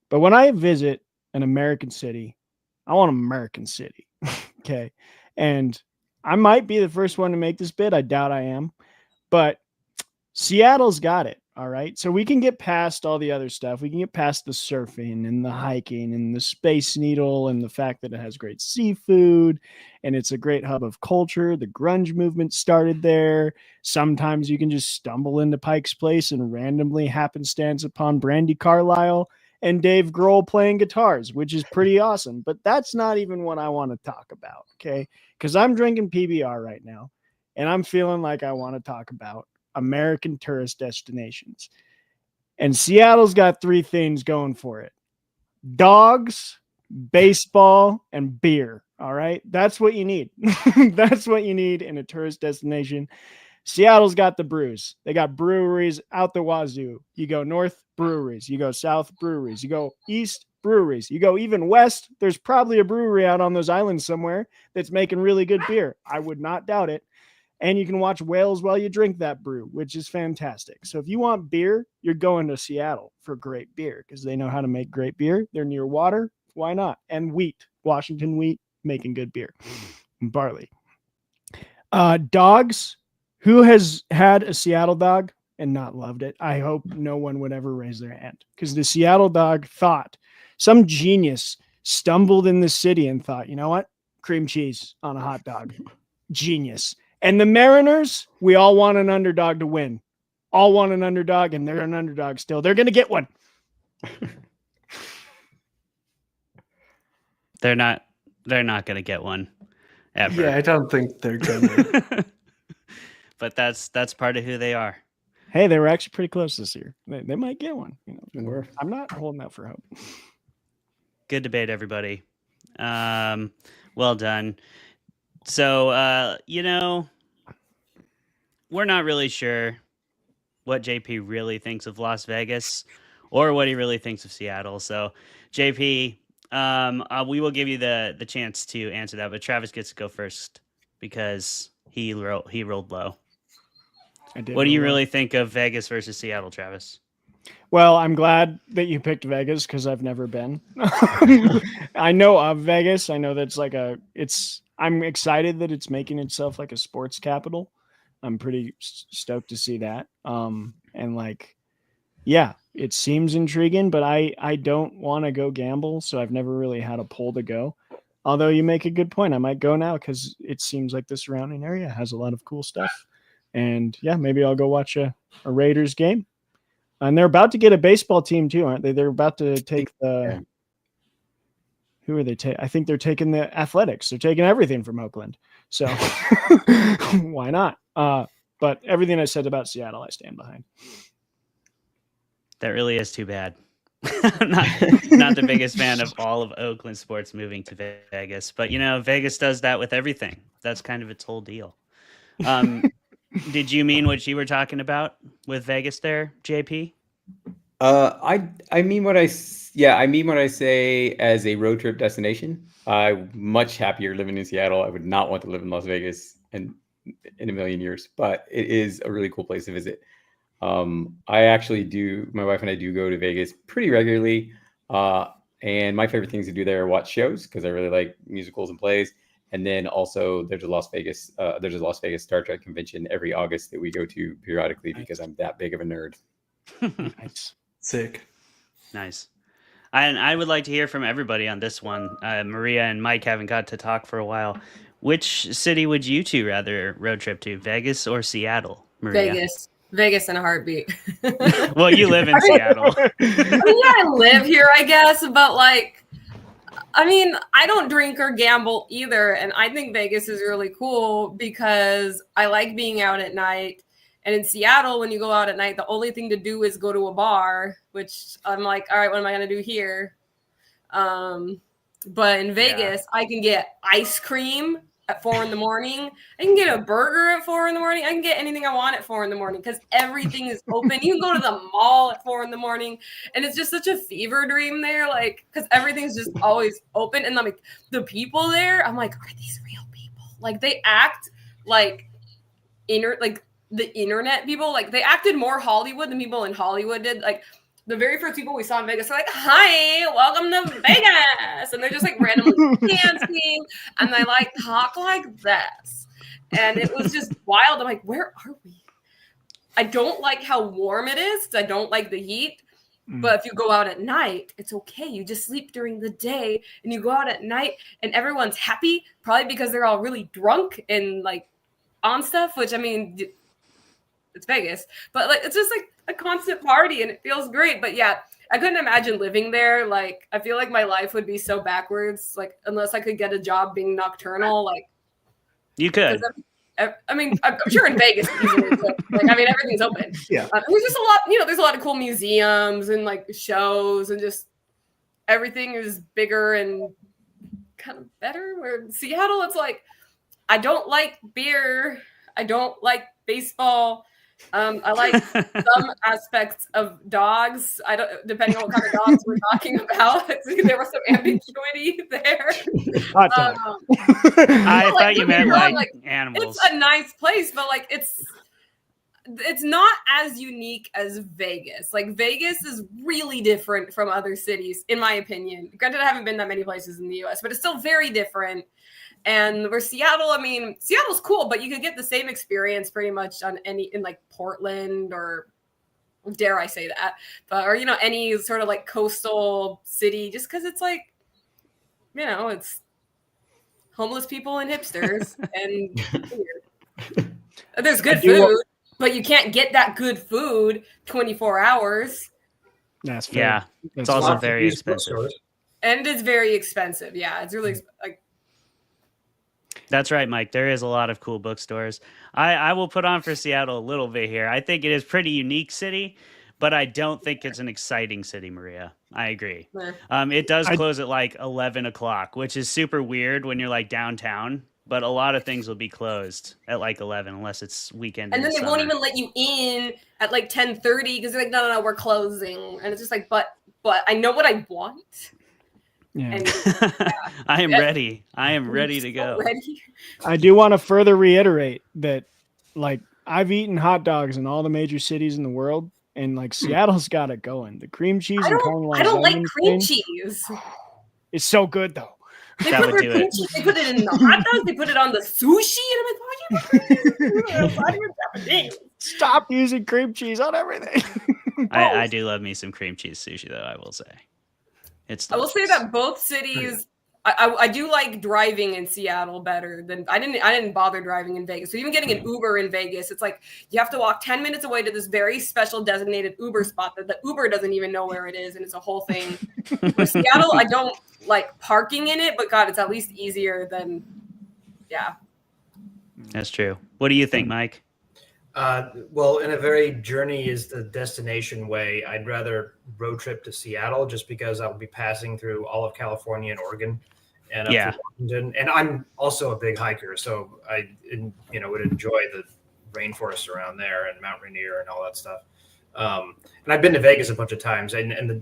But when I visit an American city, I want an American city. Okay. And I might be the first one to make this bid. I doubt I am, but Seattle's got it. All right. So we can get past all the other stuff. We can get past the surfing and the hiking and the Space Needle and the fact that it has great seafood and it's a great hub of culture. The grunge movement started there. Sometimes you can just stumble into Pike's Place and randomly happenstance upon Brandy Carlisle and Dave Grohl playing guitars, which is pretty awesome. But that's not even what I want to talk about. Okay. Because I'm drinking PBR right now and I'm feeling like I want to talk about American tourist destinations. And Seattle's got 3 things going for it: dogs, baseball, and beer. All right. That's what you need. That's what you need in a tourist destination. Seattle's got the brews. They got breweries out the wazoo. You go north, breweries. You go south, breweries. You go east, breweries. You go even west, there's probably a brewery out on those islands somewhere that's making really good beer. I would not doubt it. And you can watch whales while you drink that brew, which is fantastic. So if you want beer, you're going to Seattle for great beer because they know how to make great beer. They're near water. Why not? And wheat, Washington wheat, making good beer. Barley. Dogs. Who has had a Seattle dog and not loved it? I hope no one would ever raise their hand, because the Seattle dog thought, some genius stumbled in the city and thought, you know what? Cream cheese on a hot dog. Genius. And the Mariners, we all want an underdog to win. All want an underdog, and they're an underdog still. They're going to get one. They're not going to get one ever. Yeah, I don't think they're going to. But that's part of who they are. Hey, they were actually pretty close this year. They might get one. I'm not holding out for hope. Good debate, everybody. Well done. So, we're not really sure what JP really thinks of Las Vegas or what he really thinks of Seattle. So, JP, we will give you the chance to answer that, but Travis gets to go first because he rolled low. What do you really think of Vegas versus Seattle, Travis? Well, I'm glad that you picked Vegas because I've never been. I know of Vegas. I know that's I'm excited that it's making itself like a sports capital. I'm pretty stoked to see that. It seems intriguing, but I don't want to go gamble, so I've never really had a pull to go. Although you make a good point. I might go now because it seems like the surrounding area has a lot of cool stuff. And yeah, maybe I'll go watch a Raiders game. And they're about to get a baseball team too, aren't they? They're about to take the... Who are they taking? I think they're taking the Athletics. They're taking everything from Oakland. So why not? But everything I said about Seattle, I stand behind. That really is too bad. not the biggest fan of all of Oakland sports moving to Vegas. But, Vegas does that with everything. That's kind of its whole deal. Did you mean what you were talking about with Vegas there, JP? I mean what I say as a road trip destination. I'm much happier living in Seattle. I would not want to live in Las Vegas in a million years, but it is a really cool place to visit. I actually do. My wife and I do go to Vegas pretty regularly, and my favorite things to do there are watch shows because I really like musicals and plays. And then also there's a Las Vegas Star Trek convention every August that we go to periodically because I'm that big of a nerd. Nice. Sick. Nice. And I would like to hear from everybody on this one. Maria and Mike haven't got to talk for a while. Which city would you two rather road trip to, Vegas or Seattle, Maria? Vegas in a heartbeat. Well, you live in Seattle. I mean, yeah, I live here, I guess, but like, I mean, I don't drink or gamble either. And I think Vegas is really cool because I like being out at night. And in Seattle, when you go out at night, the only thing to do is go to a bar, which I'm like, all right, what am I going to do here? But in Vegas, I can get ice cream at 4 a.m. I can get a burger at 4 a.m. I can get anything I want at 4 a.m. because everything is open. You can go to the mall at 4 a.m. and it's just such a fever dream there, like because everything's just always open. And like the people there, I'm like, are these real people? Like they act like the internet people. Like they acted more Hollywood than people in Hollywood did. Like the very first people we saw in Vegas are like, hi, welcome to Vegas. And they're just like randomly dancing. And they like talk like this. And it was just wild. I'm like, where are we? I don't like how warm it is because I don't like the heat. But if you go out at night, it's okay. You just sleep during the day and you go out at night and everyone's happy, probably because they're all really drunk and like on stuff, which I mean, it's Vegas, but like it's just like a constant party and it feels great. But yeah, I couldn't imagine living there. Like I feel like my life would be so backwards, like unless I could get a job being nocturnal. Like you could. I mean, I'm sure in Vegas, easily, like I mean, everything's open. Yeah, there's just a lot. There's a lot of cool museums and like shows, and just everything is bigger and kind of better. Where in Seattle, it's like I don't like beer. I don't like baseball. I like some aspects of dogs. I don't, depending on what kind of dogs we're talking about. There was some ambiguity there. Hot dog. I thought you meant like animals. It's a nice place, but like it's not as unique as Vegas. Like Vegas is really different from other cities, in my opinion. Granted, I haven't been that many places in the US, but it's still very different. And where Seattle, I mean, Seattle's cool, but you could get the same experience pretty much in like Portland or dare I say that, but or any sort of like coastal city, just because it's like, it's homeless people and hipsters and weird. There's good food, but you can't get that good food 24 hours. That's fair. Yeah, it's also very expensive. And it's very expensive. Yeah, it's really like. That's right, Mike. There is a lot of cool bookstores. I will put on for Seattle a little bit here. I think it is pretty unique city, but I don't think it's an exciting city, Maria. I agree. It does close at like 11 o'clock, which is super weird when you're like downtown, but a lot of things will be closed at like 11 unless it's weekend. And then they won't even let you in at like 10:30 because they're like, no, we're closing. And it's just like, but I know what I want. Yeah. And, I am ready. I am ready to go. Ready. I do want to further reiterate that, like, I've eaten hot dogs in all the major cities in the world, and like Seattle's got it going. The cream cheese and caramelized I don't like onion cream thing, cheese. It's so good though. They put their cream cheese. They put it in the hot dogs. They put it on the sushi, and I'm like, why do you Stop using cream cheese on everything. I do love me some cream cheese sushi, though. I will say. I will say that both cities, I do like driving in Seattle better than I didn't bother driving in Vegas. So even getting an Uber in Vegas, it's like you have to walk 10 minutes away to this very special designated Uber spot that the Uber doesn't even know where it is, and it's a whole thing. For Seattle, I don't like parking in it, but God, it's at least easier than, yeah. That's true. What do you think, Mike? Well, in a very journey is the destination way, I'd rather road trip to Seattle just because I'll be passing through all of California and Oregon. and up Yeah. through Washington. And I'm also a big hiker, so I would enjoy the rainforest around there and Mount Rainier and all that stuff. And I've been to Vegas a bunch of times, and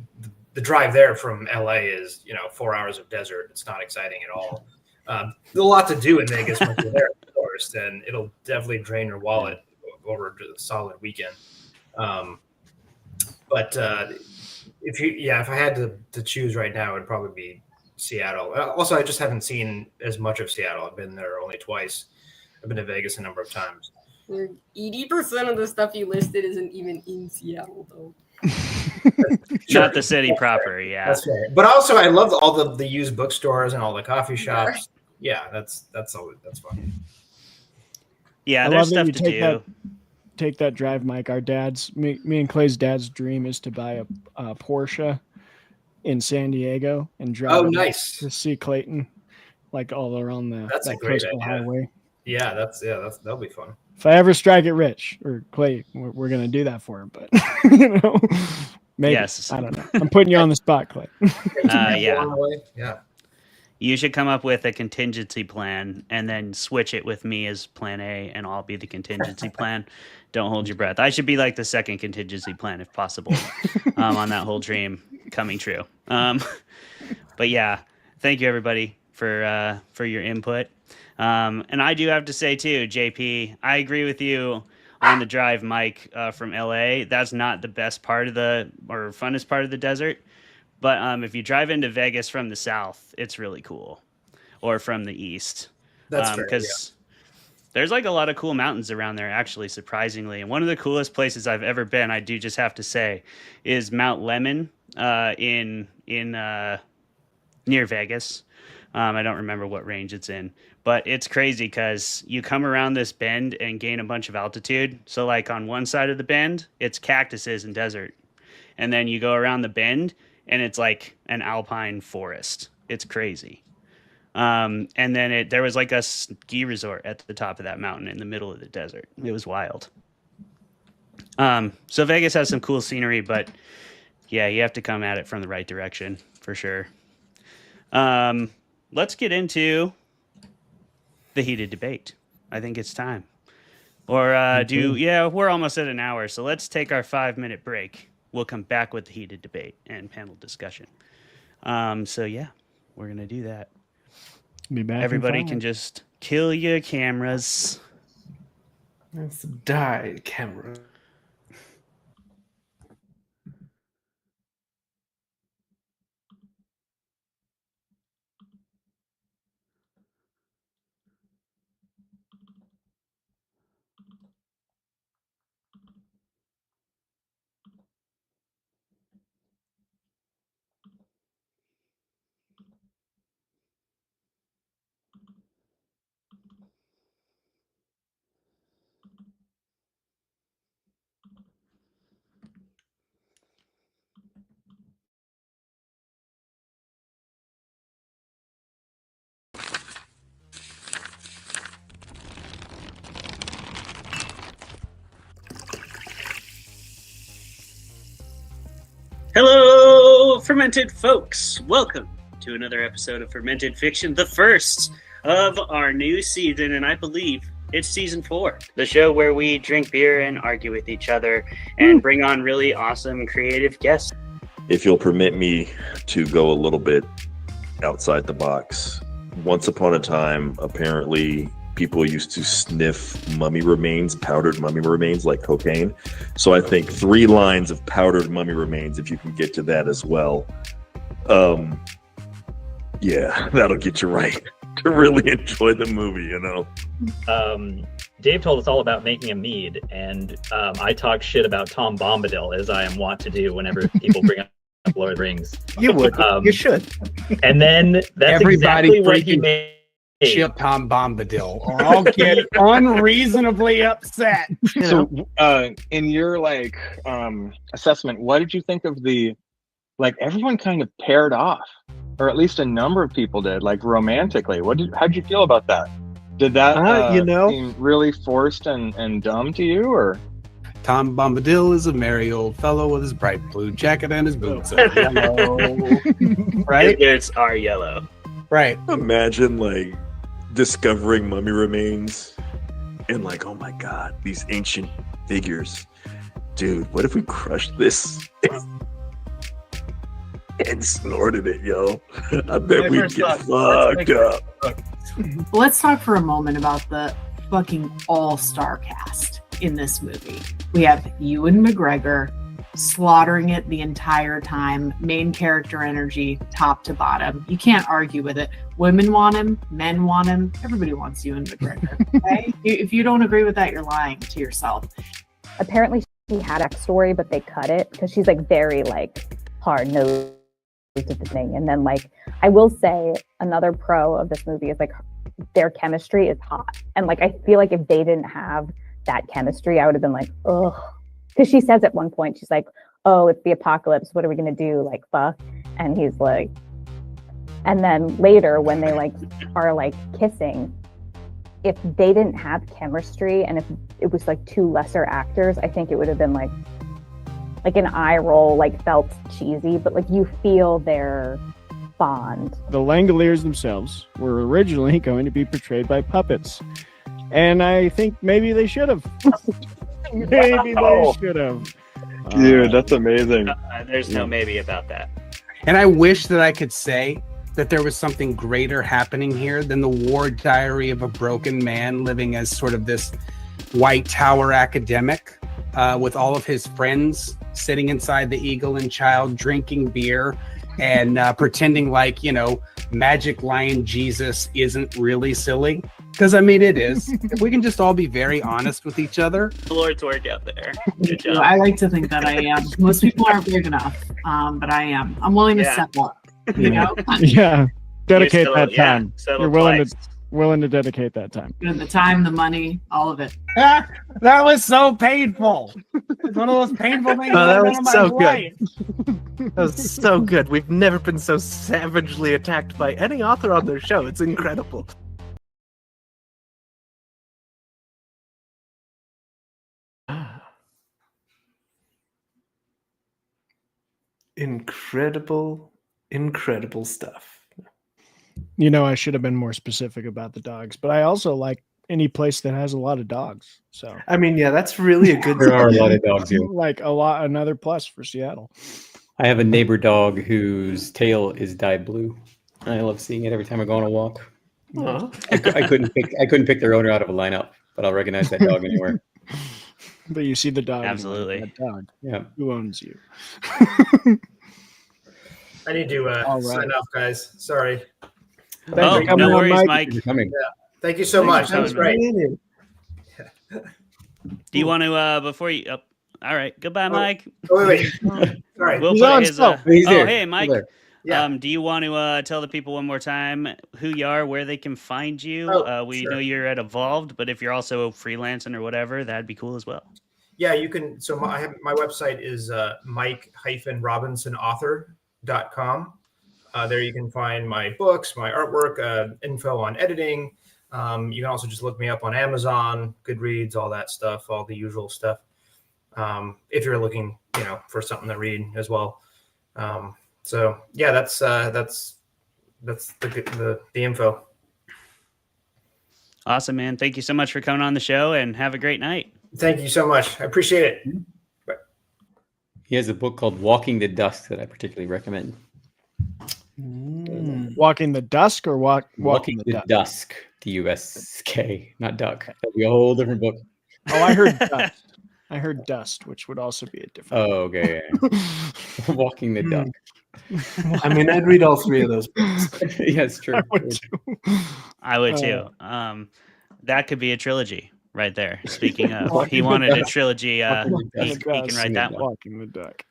the drive there from LA is 4 hours of desert. It's not exciting at all. There's a lot to do in Vegas once you're there, of course, and it'll definitely drain your wallet over a solid weekend. But if I had to choose right now, it'd probably be Seattle. Also, I just haven't seen as much of Seattle. I've been there only twice. I've been to Vegas a number of times. 80% of the stuff you listed isn't even in Seattle, though. Not the city proper, yeah. That's fair. But also, I love all the used bookstores and all the coffee shops. Yeah, that's fun. Yeah, I there's love that stuff you to do. take that drive, Mike. Me and Clay's dad's dream is to buy a Porsche in San Diego and drive. Oh, nice. To see Clayton, like all around That's a that great coastal idea. highway. Yeah, that'll be fun. If I ever strike it rich, or Clay, we're gonna do that for him. But maybe. Yes. I don't know. I'm putting you on the spot, Clay. Yeah. You should come up with a contingency plan and then switch it with me as plan A, and I'll be the contingency plan. Don't hold your breath. I should be like the second contingency plan if possible on that whole dream coming true. But yeah, thank you everybody for your input. And I do have to say too, JP, I agree with you on the drive, Mike, from LA. That's not the best part of or funnest part of the desert. But if you drive into Vegas from the south, it's really cool, or from the east. That's fair, because there's like a lot of cool mountains around there, actually, surprisingly. And one of the coolest places I've ever been, I do just have to say, is Mount Lemmon in near Vegas. I don't remember what range it's in, but it's crazy because you come around this bend and gain a bunch of altitude. So like on one side of the bend, it's cactuses and desert. And then you go around the bend and it's like an alpine forest. It's crazy. And then there was like a ski resort at the top of that mountain in the middle of the desert. It was wild. So Vegas has some cool scenery, but yeah, you have to come at it from the right direction for sure. Let's get into the heated debate. I think it's time. Or we're almost at an hour, so let's take our 5-minute break. We'll come back with the heated debate and panel discussion. So yeah, we're going to do that. Be back. Everybody can just kill your cameras. Let's die, camera. Hello, fermented folks. Welcome to another episode of Fermented Fiction, the first of our new season, and I believe it's season 4. The show where we drink beer and argue with each other and bring on really awesome creative guests. If you'll permit me to go a little bit outside the box. Once upon a time, apparently, people used to sniff mummy remains, powdered mummy remains like cocaine. So I think 3 lines of powdered mummy remains, if you can get to that as well. Yeah, that'll get you right to really enjoy the movie, you know? Dave told us all about making a mead, and I talk shit about Tom Bombadil, as I am wont to do whenever people bring up Lord of the Rings. You would. You should. And then that's Everybody exactly what he freaking made. Ship Tom Bombadil, or I'll get unreasonably upset. So, in your assessment, what did you think of everyone kind of paired off, or at least a number of people did, romantically? How did you feel about that? Did that seem really forced and dumb to you, or? Tom Bombadil is a merry old fellow with his bright blue jacket and his boots are yellow. Right? It's our yellow. Right. Imagine like discovering mummy remains and like, oh my god, these ancient figures. Dude, what if we crushed this and snorted it, yo? I bet we'd get fucked up. Let's talk for a moment about the fucking all-star cast in this movie. We have Ewan McGregor slaughtering it the entire time, main character energy, top to bottom. You can't argue with it. Women want him, men want him, everybody wants Ewan McGregor. Okay? If you don't agree with that, you're lying to yourself. Apparently she had a backstory, but they cut it because she's like very like hard nosed at the thing. And then like I will say another pro of this movie is like their chemistry is hot. And like I feel like if they didn't have that chemistry, I would have been like, ugh. Because she says at one point, she's like, oh, it's the apocalypse. What are we going to do? Like, fuck. And he's like, and then later when they like are like kissing, if they didn't have chemistry and if it was like two lesser actors, I think it would have been like an eye roll, like felt cheesy, but like you feel their bond. The Langoliers themselves were originally going to be portrayed by puppets. And I think maybe they should have. Maybe they should have. Dude, that's amazing. There's no maybe about that. And I wish that I could say that there was something greater happening here than the war diary of a broken man living as sort of this White Tower academic with all of his friends sitting inside the Eagle and Child drinking beer and pretending like, you know, Magic Lion Jesus isn't really silly. Because, I mean, it is. If we can just all be very honest with each other. The Lord's work out there. Good job. I like to think that I am. Most people aren't brave enough, but I am. I'm willing to step up, you know? Yeah. Dedicate that time. settled You're willing twice. to willing to dedicate that time. The time, the money, all of it. Ah, that was so painful. It's one of those painful things. Oh, that I've was done in my so life. good. That was so good. We've never been so savagely attacked by any author on their show. It's incredible. Incredible stuff. You know, I should have been more specific about the dogs, but I also like any place that has a lot of dogs. So I mean, yeah, that's really a good. There are a lot of dogs here. like another plus for Seattle. I have a neighbor dog whose tail is dyed blue. I love seeing it every time I go on a walk. I couldn't pick their owner out of a lineup, but I'll recognize that dog anywhere. But you see the dog. Absolutely. That dog. Yeah. Who owns you? I need to sign off, guys. Sorry. Oh, no worries, Mike. Yeah. Thank you so much. That was great. Do you want to, before you... Oh, all right. Goodbye, Mike. Oh, wait. Sorry. We'll He's put on his, still. He's there. hey, Mike. He's there. Yeah. Do you want to tell the people one more time who you are, where they can find you? We Sure. know you're at Evolved, but if you're also freelancing or whatever, that'd be cool as well. Yeah, you can. So my website is mike-robinsonauthor.com. There you can find my books, my artwork, info on editing. You can also just look me up on Amazon, Goodreads, all that stuff, all the usual stuff. If you're looking, for something to read as well. So yeah, that's the info. Awesome, man. Thank you so much for coming on the show, and have a great night. Thank you so much. I appreciate it. He has a book called Walking the Dusk that I particularly recommend. Walking the Dusk or Walking the Dusk. D-U-S-K, not duck. That'd be a whole different book. Oh, I heard Dust. I heard Dust, which would also be a different. Oh, okay. Yeah. Walking the Duck. I mean, I'd read all three of those books. Yeah, it's true. I would too. That could be a trilogy right there. Speaking of, he wanted a trilogy. He can write that one. Walking the Duck.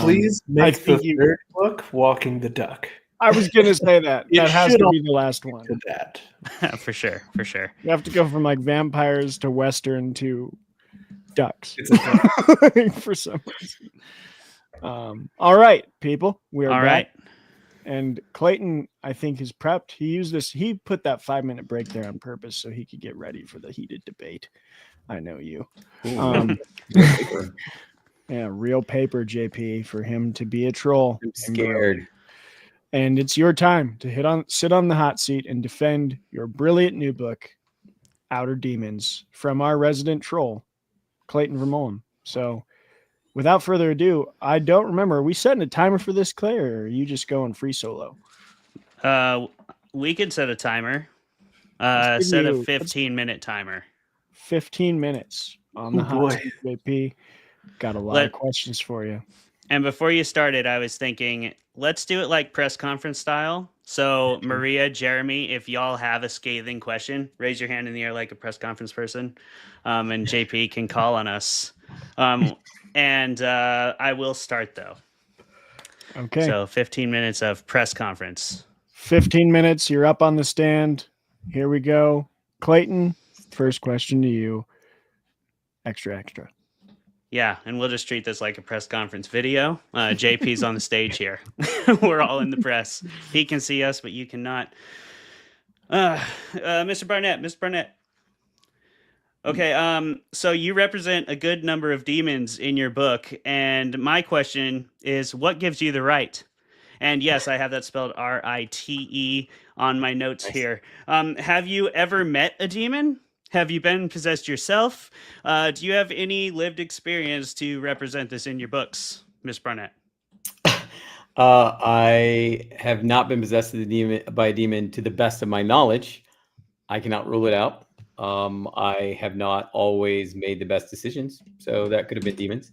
Please make the third book Walking the Duck. I was going to say that. That has to be the last one. To that. For sure. You have to go from like vampires to Western to ducks. For some reason. All right, people. We are all back. right. And Clayton, I think, is prepped. He put that 5-minute break there on purpose so he could get ready for the heated debate. I know you. Yeah, real paper, JP, for him to be a troll. I'm scared. and it's your time to sit on the hot seat and defend your brilliant new book, Outer Demons, from our resident troll, Clayton Vermollen. So, without further ado, I don't remember. Are we setting a timer for this, Clay, or are you just going free solo? We could set a timer. Let's Set a give you- 15-minute timer. 15 minutes on the Oh, hot boy. seat, JP. Got a lot of questions for you. And before you started, I was thinking, let's do it like press conference style. So, Maria, Jeremy, if y'all have a scathing question, raise your hand in the air like a press conference person, and JP can call on us. And I will start, though. Okay. So, 15 minutes of press conference. 15 minutes. You're up on the stand. Here we go. Clayton, first question to you. Extra. Yeah, and we'll just treat this like a press conference video. JP's on the stage here. We're all in the press. He can see us, but you cannot. Mr. Barnett. Okay, so you represent a good number of demons in your book, and my question is, what gives you the right? And yes, I have that spelled R-I-T-E on my notes here. Have you ever met a demon? Have you been possessed yourself? Do you have any lived experience to represent this in your books, Miss Barnett? I have not been possessed by a demon to the best of my knowledge. I cannot rule it out. I have not always made the best decisions, so that could have been demons.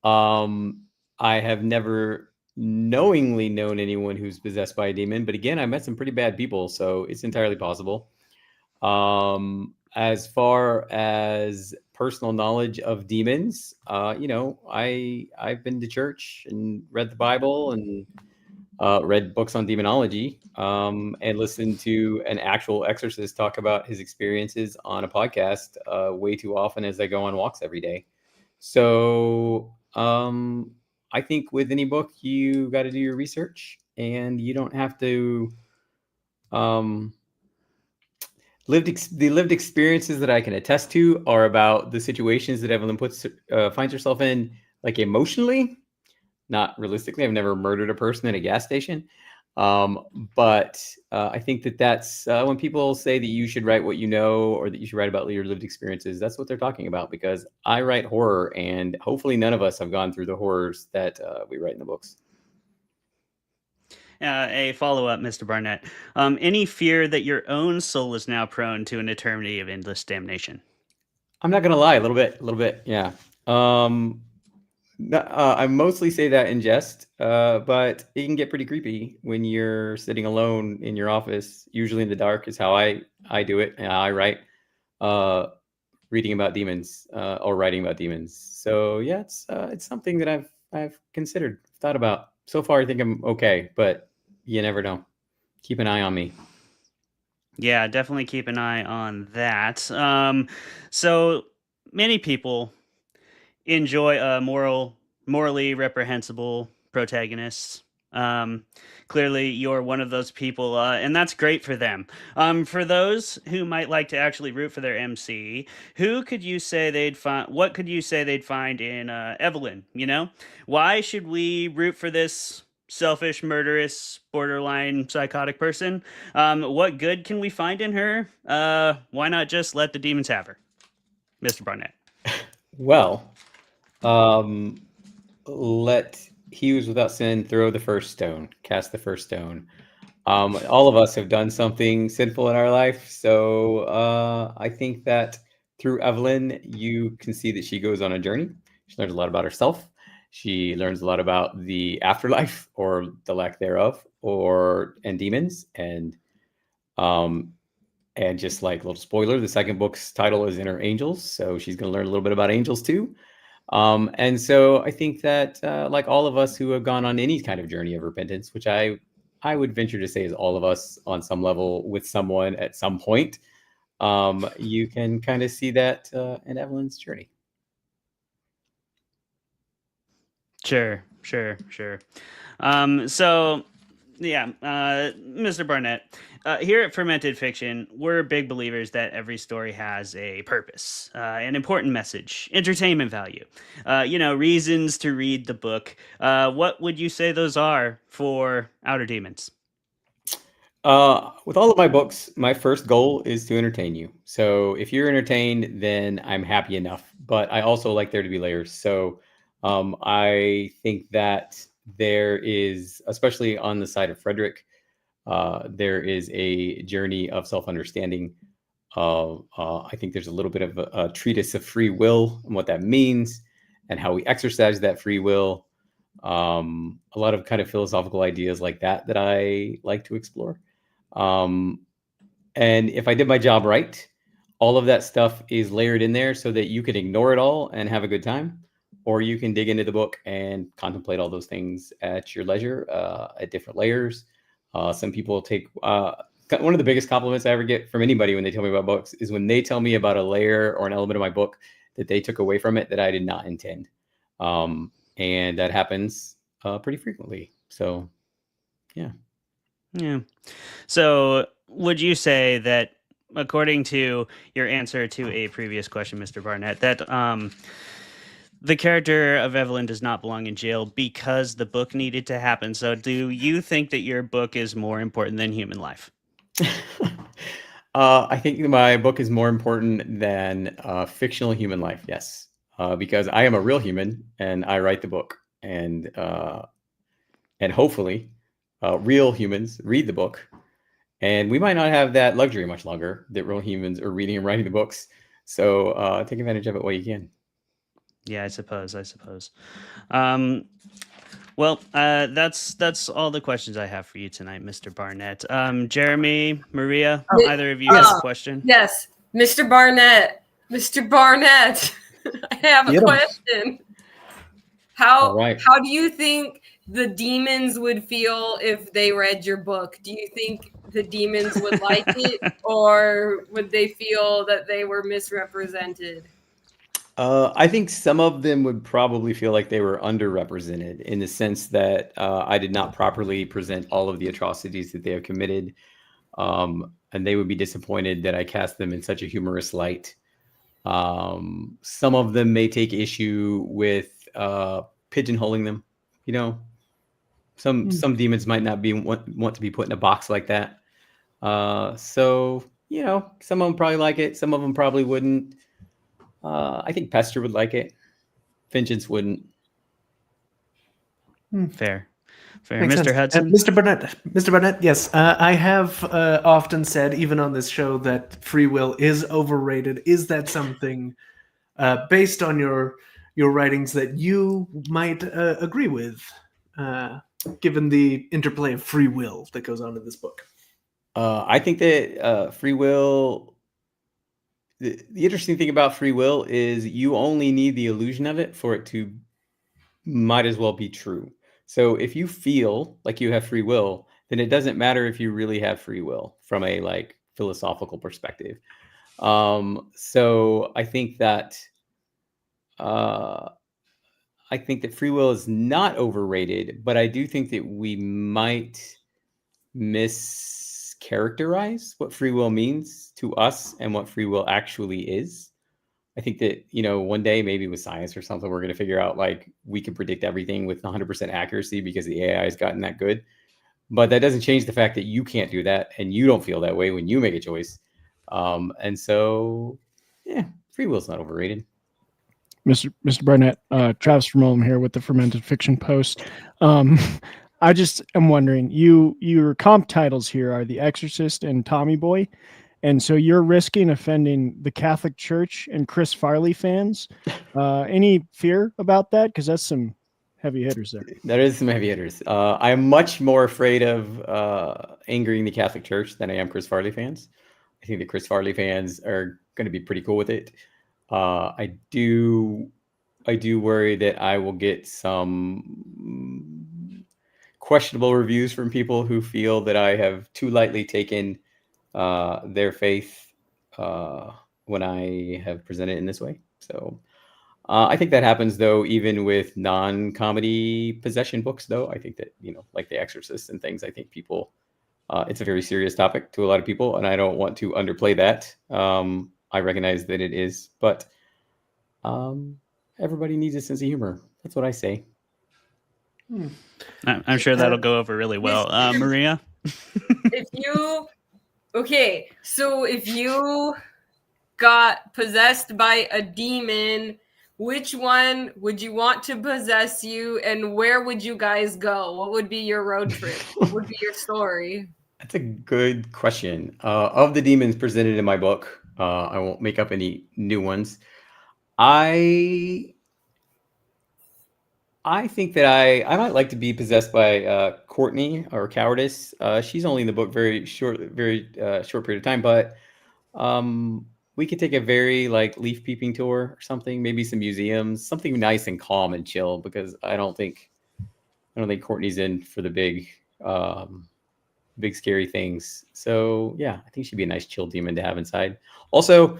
I have never knowingly known anyone who's possessed by a demon, but again, I met some pretty bad people, so it's entirely possible. As far as personal knowledge of demons, I've been to church and read the Bible and read books on demonology, and listened to an actual exorcist talk about his experiences on a podcast way too often as I go on walks every day. So I think with any book, you got to do your research, and you don't have to. The lived experiences that I can attest to are about the situations that Evelyn finds herself in, like emotionally, not realistically. I've never murdered a person at a gas station. But I think that's when people say that you should write what you know, or that you should write about your lived experiences, that's what they're talking about, because I write horror, and hopefully none of us have gone through the horrors that we write in the books. A follow-up, Mr. Barnett. Any fear that your own soul is now prone to an eternity of endless damnation? I'm not gonna lie, a little bit, yeah. I mostly say that in jest, but it can get pretty creepy when you're sitting alone in your office, usually in the dark is how I do it, and I write, reading about demons, or writing about demons. So yeah, it's something that I've considered, thought about. So far, I think I'm okay, but you never know. Keep an eye on me. Yeah, definitely keep an eye on that. So many people enjoy morally reprehensible protagonists. Clearly, you're one of those people, and that's great for them. For those who might like to actually root for their MC, what could you say they'd find in Evelyn? Why should we root for this selfish, murderous, borderline psychotic person? What good can we find in her? Why not just let the demons have her, Mr. Barnett? Well, let he who's without sin throw the first stone, cast the first stone. All of us have done something sinful in our life, so I think that through Evelyn, you can see that she goes on a journey. She learns a lot about herself. She learns a lot about the afterlife, or the lack thereof, and demons, and just like, little spoiler, the second book's title is Inner Angels, so she's going to learn a little bit about angels too. And so I think that, like all of us who have gone on any kind of journey of repentance, which I would venture to say is all of us on some level with someone at some point, you can kind of see that in Evelyn's journey. Sure. So Yeah, Mr. Barnett. Here at Fermented Fiction, we're big believers that every story has a purpose, an important message, entertainment value. Reasons to read the book. What would you say those are for Outer Demons? With all of my books, my first goal is to entertain you. So if you're entertained, then I'm happy enough. But I also like there to be layers. So I think that there is, especially on the side of Frederick, there is a journey of self-understanding. I think there's a little bit of a treatise of free will and what that means and how we exercise that free will. A lot of kind of philosophical ideas like that I like to explore. And if I did my job right, all of that stuff is layered in there so that you can ignore it all and have a good time, or you can dig into the book and contemplate all those things at your leisure, at different layers. Some people take one of the biggest compliments I ever get from anybody when they tell me about books is when they tell me about a layer or an element of my book that they took away from it that I did not intend. And that happens pretty frequently. So, yeah. Yeah. So, would you say that, according to your answer to a previous question, Mr. Barnett, that the character of Evelyn does not belong in jail because the book needed to happen? So, do you think that your book is more important than human life? I think my book is more important than fictional human life. Yes, because I am a real human and I write the book, and hopefully, real humans read the book. And we might not have that luxury much longer that real humans are reading and writing the books. So take advantage of it while you can. Yeah, I suppose. Well, that's all the questions I have for you tonight, Mr. Barnett. Jeremy, Maria, either of you have a question? Yes, Mr. Barnett. Mr. Barnett, I have a question. How do you think the demons would feel if they read your book? Do you think the demons would like it, or would they feel that they were misrepresented? I think some of them would probably feel like they were underrepresented in the sense that I did not properly present all of the atrocities that they have committed. And they would be disappointed that I cast them in such a humorous light. Some of them may take issue with pigeonholing them. Some demons might not want to be put in a box like that. So some of them probably like it. Some of them probably wouldn't. I think Pester would like it. Vengeance wouldn't. Fair. Makes Mr. sense. Hudson? Mr. Barnett, yes. I have often said, even on this show, that free will is overrated. Is that something, based on your writings, that you might agree with, given the interplay of free will that goes on in this book? I think that free will... The interesting thing about free will is you only need the illusion of it for it to might as well be true. So if you feel like you have free will, then it doesn't matter if you really have free will from a philosophical perspective. So I think that free will is not overrated, but I do think that we might mischaracterize what free will means to us and what free will actually is. I think that, one day, maybe with science or something, we're going to figure out we can predict everything with 100% accuracy because the AI has gotten that good. But that doesn't change the fact that you can't do that and you don't feel that way when you make a choice. And so, free will's not overrated. Mr. Barnett, Travis from Ulm here with the Fermented Fiction Post. I just am wondering, your comp titles here are The Exorcist and Tommy Boy. And so you're risking offending the Catholic Church and Chris Farley fans. Any fear about that? Because that's some heavy hitters there. That is some heavy hitters. I'm much more afraid of angering the Catholic Church than I am Chris Farley fans. I think the Chris Farley fans are going to be pretty cool with it. I do worry that I will get some questionable reviews from people who feel that I have too lightly taken their faith when I have presented in this way. So I think that happens though, even with non-comedy possession books. Though I think that like The Exorcist and things. I think people, it's a very serious topic to a lot of people, and I don't want to underplay that. I recognize that it is, but everybody needs a sense of humor. That's what I say. I'm sure that'll go over really well. Maria? If you got possessed by a demon, which one would you want to possess you, and where would you guys go? What would be your road trip? What would be your story? That's a good question. Of the demons presented in my book, I won't make up any new ones. I think that I might like to be possessed by Courtney or Cowardice. She's only in the book very short period of time, but we could take a very leaf peeping tour or something, maybe some museums, something nice and calm and chill, because I don't think Courtney's in for the big scary things. So yeah, I think she'd be a nice chill demon to have inside. Also,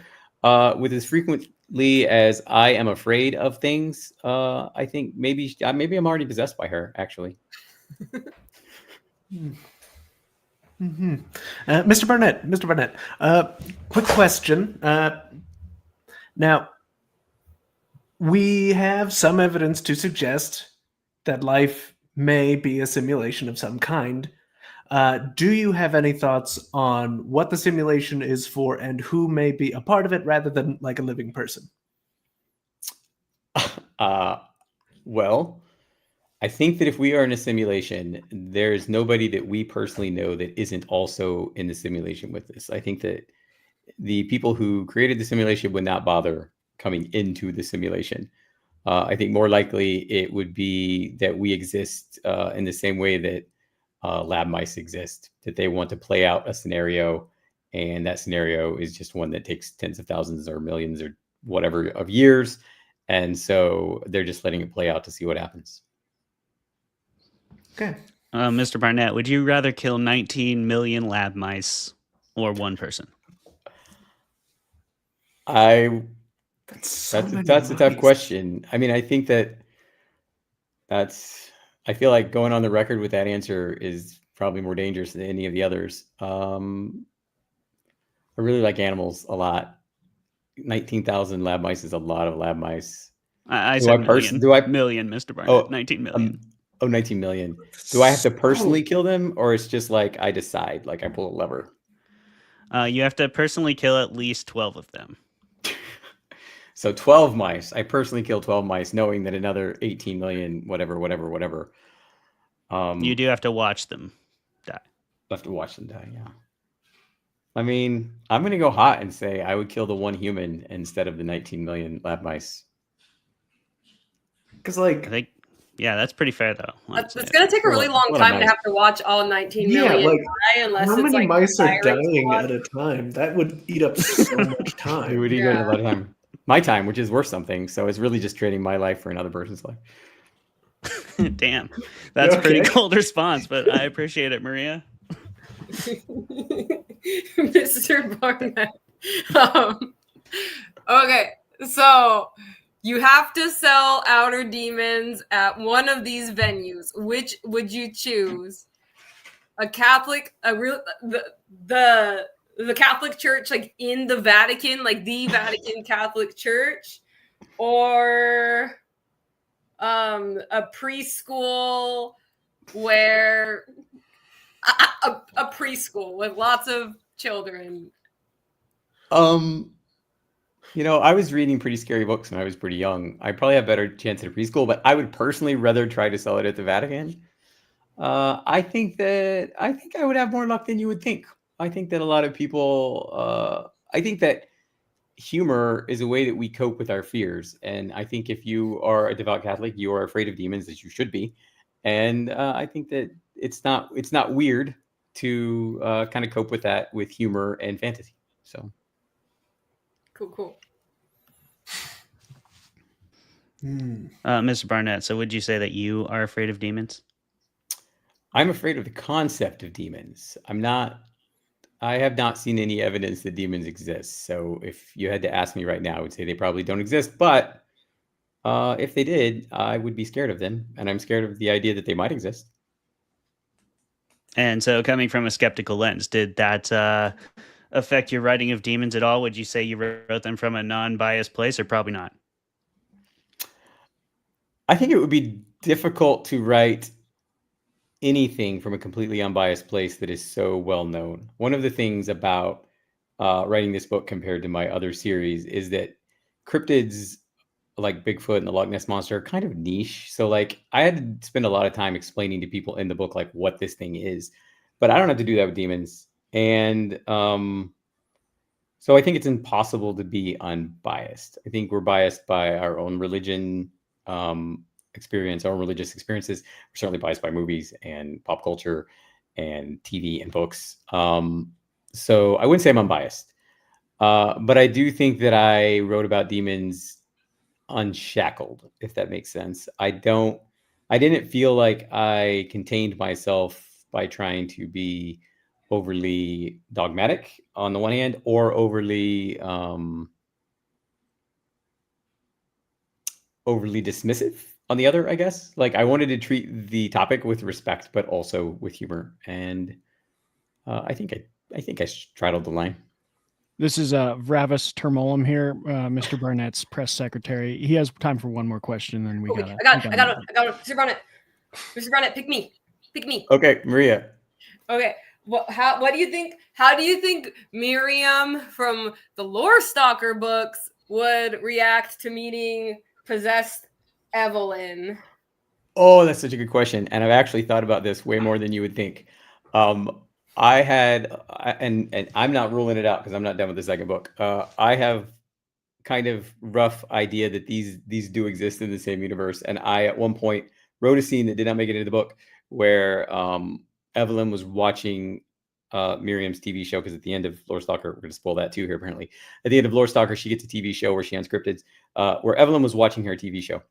with as frequently as I am afraid of things, I think maybe I'm already possessed by her, actually. Mr. Barnett, quick question. Now, we have some evidence to suggest that life may be a simulation of some kind. Do you have any thoughts on what the simulation is for and who may be a part of it rather than like a living person? Well, I think that if we are in a simulation, there's nobody that we personally know that isn't also in the simulation with us. I think that the people who created the simulation would not bother coming into the simulation. I think more likely it would be that we exist in the same way that lab mice exist, that they want to play out a scenario, and that scenario is just one that takes tens of thousands or millions or whatever of years. And so they're just letting it play out to see what happens. Okay. Mr. Barnett, would you rather kill 19 million lab mice or one person? That's a tough question. I mean, I think I feel like going on the record with that answer is probably more dangerous than any of the others. I really like animals a lot. 19,000 lab mice is a lot of lab mice. I said million, Mr. Barnett. 19 million. 19 million. Do I have to personally kill them, or it's just like I decide, like I pull a lever? You have to personally kill at least 12 of them. So 12 mice. I personally kill 12 mice, knowing that another 18 million, whatever. You do have to watch them die. Have to watch them die, yeah. I mean, I'm going to go hot and say I would kill the one human instead of the 19 million lab mice. Because, I think, yeah, that's pretty fair, though. It's going to take a really long time to have to watch all 19 million die, unless how it's many like mice are firing dying squad. at a time? That would eat up so much time. It would eat up a lot of time. My time, which is worth something. So it's really just trading my life for another person's life. Damn. That's a pretty cold response, but I appreciate it, Maria. Mr. Barnett. Okay, so you have to sell outer demons at one of these venues. Which would you choose? The Catholic Church, like in the Vatican, like the Vatican Catholic Church, or a preschool where a preschool with lots of children. I was reading pretty scary books when I was pretty young. I probably have a better chance at a preschool, but I would personally rather try to sell it at the Vatican. I think I would have more luck than you would think. I think that a lot of people, I think that humor is a way that we cope with our fears. And I think if you are a devout Catholic, you are afraid of demons, as you should be. And I think that it's not weird to kind of cope with that with humor and fantasy. So Cool. Mr. Barnett, so would you say that you are afraid of demons? I'm afraid of the concept of demons. I have not seen any evidence that demons exist. So if you had to ask me right now, I would say they probably don't exist. But If they did, I would be scared of them, and I'm scared of the idea that they might exist. And so, coming from a skeptical lens, did that affect your writing of demons at all? Would you say you wrote them from a non-biased place, or probably not? I think it would be difficult to write anything from a completely unbiased place that is so well known. One of the things about writing this book compared to my other series is that cryptids like Bigfoot and the Loch Ness Monster are kind of niche. So like I had to spend a lot of time explaining to people in the book like what this thing is, but I don't have to do that with demons. And so I think it's impossible to be unbiased. I think we're biased by our own religion experience, our own religious experiences. We're certainly biased by movies and pop culture and TV and books. So I wouldn't say I'm unbiased, but I do think that I wrote about demons unshackled, if that makes sense. I didn't feel like I contained myself by trying to be overly dogmatic on the one hand, or overly dismissive on the other, I guess. Like I wanted to treat the topic with respect, but also with humor. And I think I straddled the line. This is Vravis Termolum here, Mr. Barnett's press secretary. He has time for one more question, then we got it. I got it. Mr. Barnett. Mr. Barnett, pick me. Okay, Maria. Okay. What do you think? How do you think Miriam from the Lore Stalker books would react to meeting possessed Evelyn? Oh, that's such a good question. And I've actually thought about this way more than you would think. I had, and I'm not ruling it out because I'm not done with the second book. I have kind of rough idea that these do exist in the same universe. And I, at one point, wrote a scene that did not make it into the book where Evelyn was watching Miriam's TV show, because at the end of Lore Stalker, we're going to spoil that too here apparently. At the end of Lore Stalker, she gets a TV show where she unscripted, where Evelyn was watching her TV show.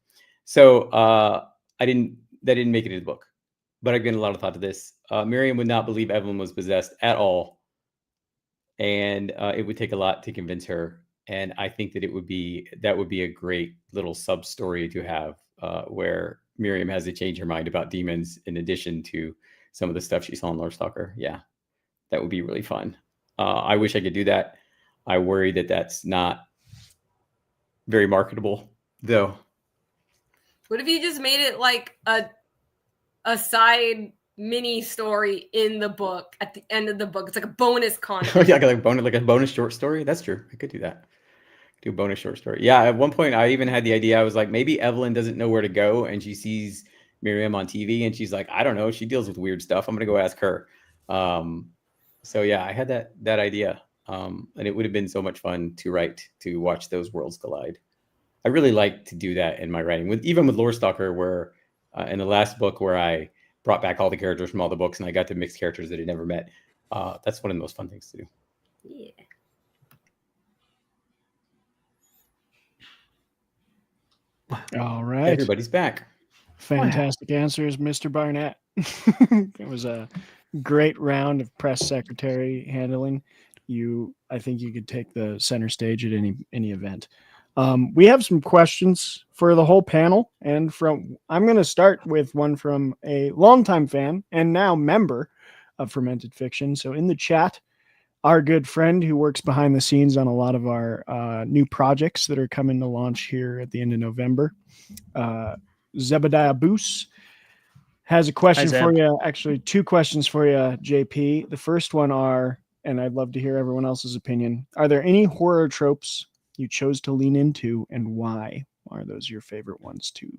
So that didn't make it into the book. But I've given a lot of thought to this. Miriam would not believe Evelyn was possessed at all. And it would take a lot to convince her. And I think that that would be a great little sub story to have where Miriam has to change her mind about demons in addition to some of the stuff she saw in Lore Stalker. Yeah, that would be really fun. I wish I could do that. I worry that that's not very marketable, though. What if you just made it like a side mini story in the book at the end of the book? It's like a bonus content. Yeah, like a bonus short story. That's true. I could do that. Do a bonus short story. Yeah, at one point I even had the idea. I was like, maybe Evelyn doesn't know where to go, and she sees Miriam on TV, and she's like, I don't know. She deals with weird stuff. I'm gonna go ask her. So yeah, I had that idea, and it would have been so much fun to watch those worlds collide. I really like to do that in my writing, even with Lore Stalker, where in the last book where I brought back all the characters from all the books and I got to mix characters that I'd never met. That's one of the most fun things to do. Yeah. All right. Everybody's back. Fantastic answers, Mr. Barnett. It was a great round of press secretary handling. I think you could take the center stage at any event. We have some questions for the whole panel, and I'm going to start with one from a longtime fan and now member of Fermented Fiction. So in the chat, our good friend who works behind the scenes on a lot of our new projects that are coming to launch here at the end of November, Zebediah Boos has a question for you. Actually, two questions for you, JP. The first one and I'd love to hear everyone else's opinion. Are there any horror tropes you chose to lean into, and why are those your favorite ones to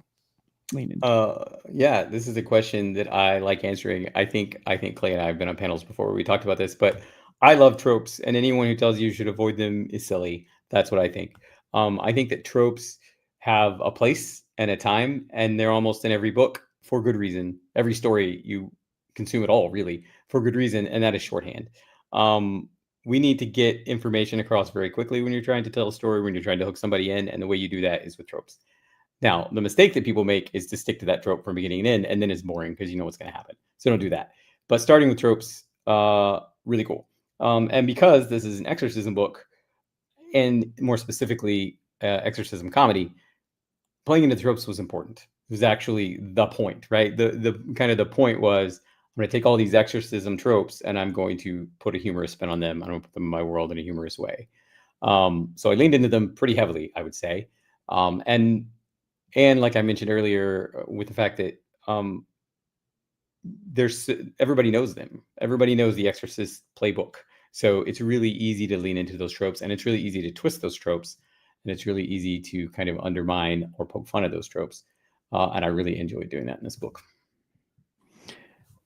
lean into? Yeah, this is a question that I like answering. I think Clay and I have been on panels before where we talked about this, but I love tropes, and anyone who tells you should avoid them is silly. That's what I think. I think that tropes have a place and a time, and they're almost in every book for good reason. Every story you consume it all, really, for good reason, and that is shorthand. We need to get information across very quickly when you're trying to tell a story, when you're trying to hook somebody in, and the way you do that is with tropes. Now, the mistake that people make is to stick to that trope from beginning to end, and then it's boring because you know what's going to happen. So don't do that. But starting with tropes, really cool. And because this is an exorcism book, and more specifically, exorcism comedy, playing into tropes was important. It was actually the point, right? The kind of the point was, I'm going to take all these exorcism tropes and I'm going to put a humorous spin on them. I'm going to put them in my world in a humorous way. So I leaned into them pretty heavily, I would say. And like I mentioned earlier, with the fact that there's everybody knows them. Everybody knows the Exorcist playbook. So it's really easy to lean into those tropes, and it's really easy to twist those tropes, and it's really easy to kind of undermine or poke fun at those tropes. And I really enjoyed doing that in this book.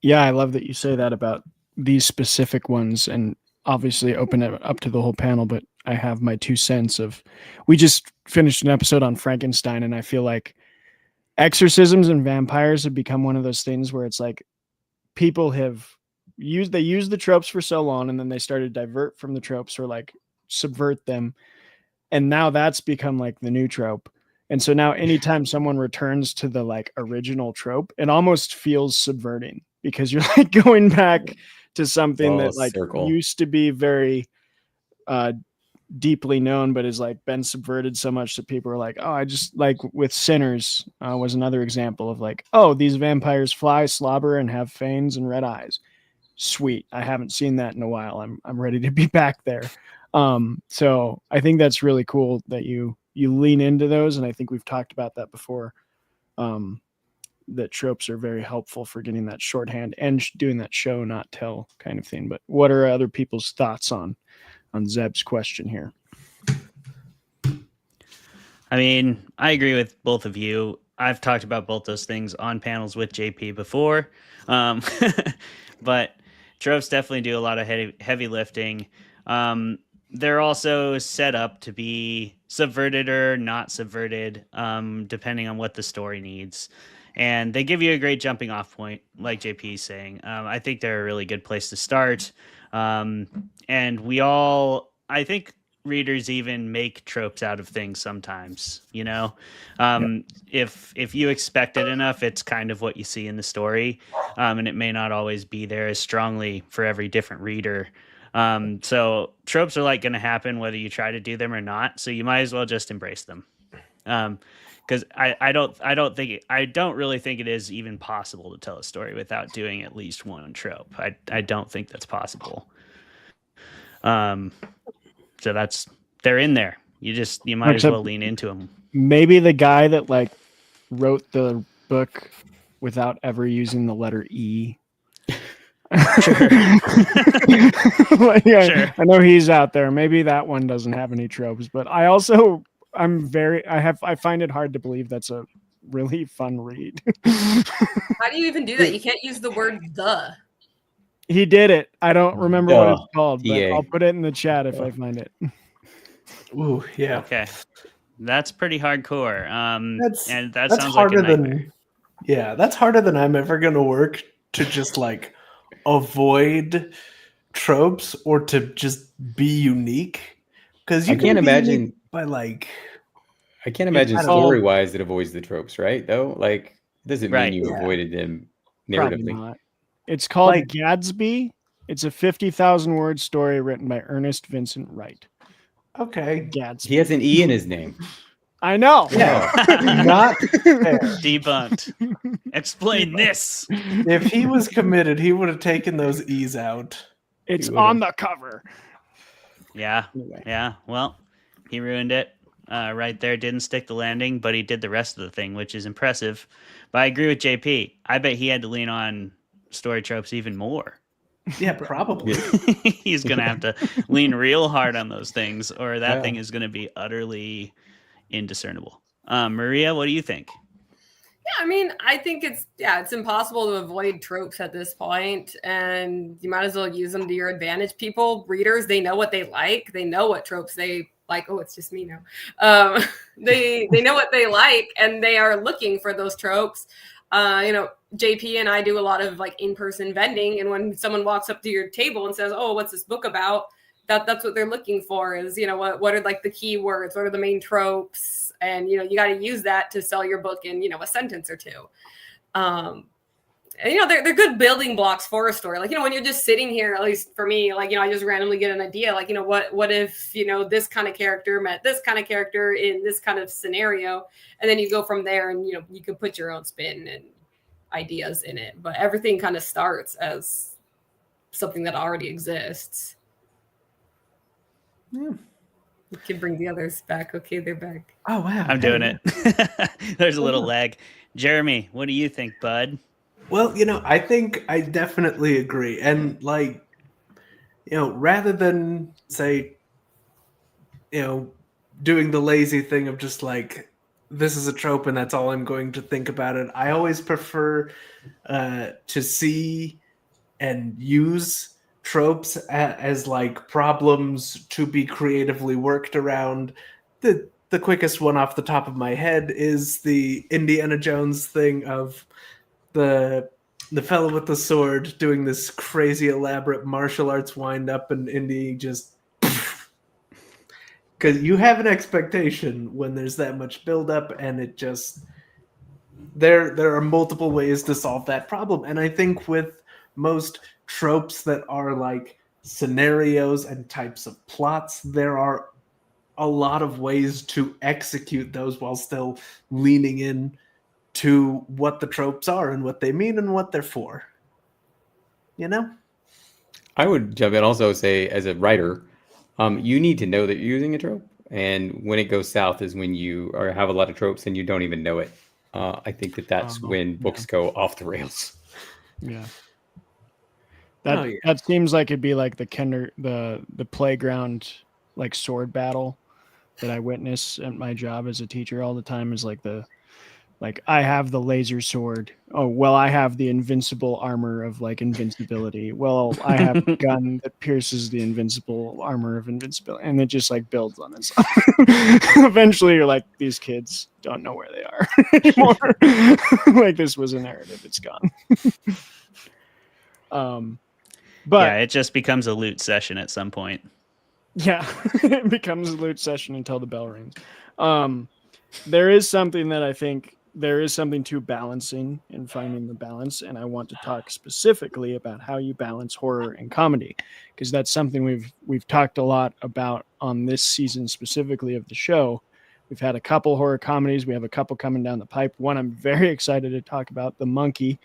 Yeah, I love that you say that about these specific ones, and obviously open it up to the whole panel, but I have my 2 cents of, we just finished an episode on Frankenstein, and I feel like exorcisms and vampires have become one of those things where it's like people have used the tropes for so long, and then they started to divert from the tropes or like subvert them. And now that's become like the new trope. And so now anytime someone returns to the like original trope, it almost feels subverting, because you're like going back to something that like used to be very deeply known, but has like been subverted so much that people are like, oh, I just like with Sinners was another example of like, oh, these vampires fly, slobber, and have fangs and red eyes. Sweet. I haven't seen that in a while. I'm ready to be back there. So I think that's really cool that you lean into those. And I think we've talked about that before. That tropes are very helpful for getting that shorthand and doing that show, not tell kind of thing. But what are other people's thoughts on Zeb's question here? I mean, I agree with both of you. I've talked about both those things on panels with JP before. But tropes definitely do a lot of heavy lifting. They're also set up to be subverted or not subverted, depending on what the story needs. And they give you a great jumping off point, like JP is saying. I think they're a really good place to start. And I think readers even make tropes out of things sometimes, you know? If you expect it enough, it's kind of what you see in the story. And it may not always be there as strongly for every different reader. So tropes are like going to happen whether you try to do them or not. So you might as well just embrace them. Because I don't really think it is even possible to tell a story without doing at least one trope. I don't think that's possible. So they're in there. You might as well lean into them. Maybe the guy that like wrote the book without ever using the letter E. Sure. Like, Sure. I know he's out there. Maybe that one doesn't have any tropes, but I find it hard to believe that's a really fun read. How do you even do that? You can't use the word the. He did it. I don't remember what it's called, but DA. I'll put it in the chat if I find it. Ooh, yeah. Okay. That's pretty hardcore. And that that's sounds like a harder nightmare. that's harder than I'm ever going to work to just like avoid tropes or to just be unique. Because you I can't can be imagine unique by like. I can't imagine I don't know. story-wise it avoids the tropes, right? Though, like, it doesn't Right. mean you Yeah. avoided them Probably narratively. not. It's called Like- Gadsby. It's a 50,000 word story written by Ernest Vincent Wright. Okay. Gadsby. He has an E in his name. I know. Yeah. Not fair. Debunked. Explain this. If he was committed, he would have taken those E's out. It's He would've. on the cover. Yeah. Anyway. Yeah. Well, he ruined it right there. Didn't stick the landing, but he did the rest of the thing, which is impressive. But I agree with JP. I bet he had to lean on story tropes even more. Yeah, probably. He's going to have to lean real hard on those things, or that Yeah. thing is going to be utterly indiscernible. Maria, what do you think? Yeah, I mean, I think it's impossible to avoid tropes at this point, and you might as well use them to your advantage. Readers, they know what they like. They know what tropes they like. Oh, it's just me now. They know what they like, and they are looking for those tropes. JP and I do a lot of like in-person vending, and when someone walks up to your table and says, "Oh, what's this book about?" That's what they're looking for. Is what are like the key words? What are the main tropes? And you got to use that to sell your book in a sentence or two. And, they're good building blocks for a story. Like, when you're just sitting here, at least for me, like, I just randomly get an idea. Like, what if, this kind of character met this kind of character in this kind of scenario? And then you go from there and, you can put your own spin and ideas in it. But everything kind of starts as something that already exists. Yeah. You can bring the others back. Okay, they're back. Oh, wow. I'm doing it. There's a little lag. Jeremy, what do you think, bud? Well, I think I definitely agree. And like, rather than say, doing the lazy thing of just like, this is a trope and that's all I'm going to think about it, I always prefer to see and use tropes as like problems to be creatively worked around. The quickest one off the top of my head is the Indiana Jones thing of the fellow with the sword doing this crazy elaborate martial arts wind up, and Indy just, because you have an expectation when there's that much build up, and it just there are multiple ways to solve that problem. And I think with most tropes that are like scenarios and types of plots, there are a lot of ways to execute those while still leaning in to what the tropes are and what they mean and what they're for. I would jump in also say, as a writer, you need to know that you're using a trope, and when it goes south is when you have a lot of tropes and you don't even know it. I think that's when books go off the rails. Yeah. That seems like it'd be like the playground like sword battle that I witness at my job as a teacher all the time, is like I have the laser sword. Oh, well, I have the invincible armor of like invincibility. Well, I have a gun that pierces the invincible armor of invincibility. And it just like builds on itself. Eventually you're like, these kids don't know where they are anymore. Like, this was a narrative. It's gone. But yeah, it just becomes a loot session at some point. Yeah, it becomes a loot session until the bell rings. There is something that I think there is something to balancing and finding the balance. And I want to talk specifically about how you balance horror and comedy, because that's something we've talked a lot about on this season specifically of the show. We've had a couple horror comedies. We have a couple coming down the pipe. One I'm very excited to talk about, The Monkey.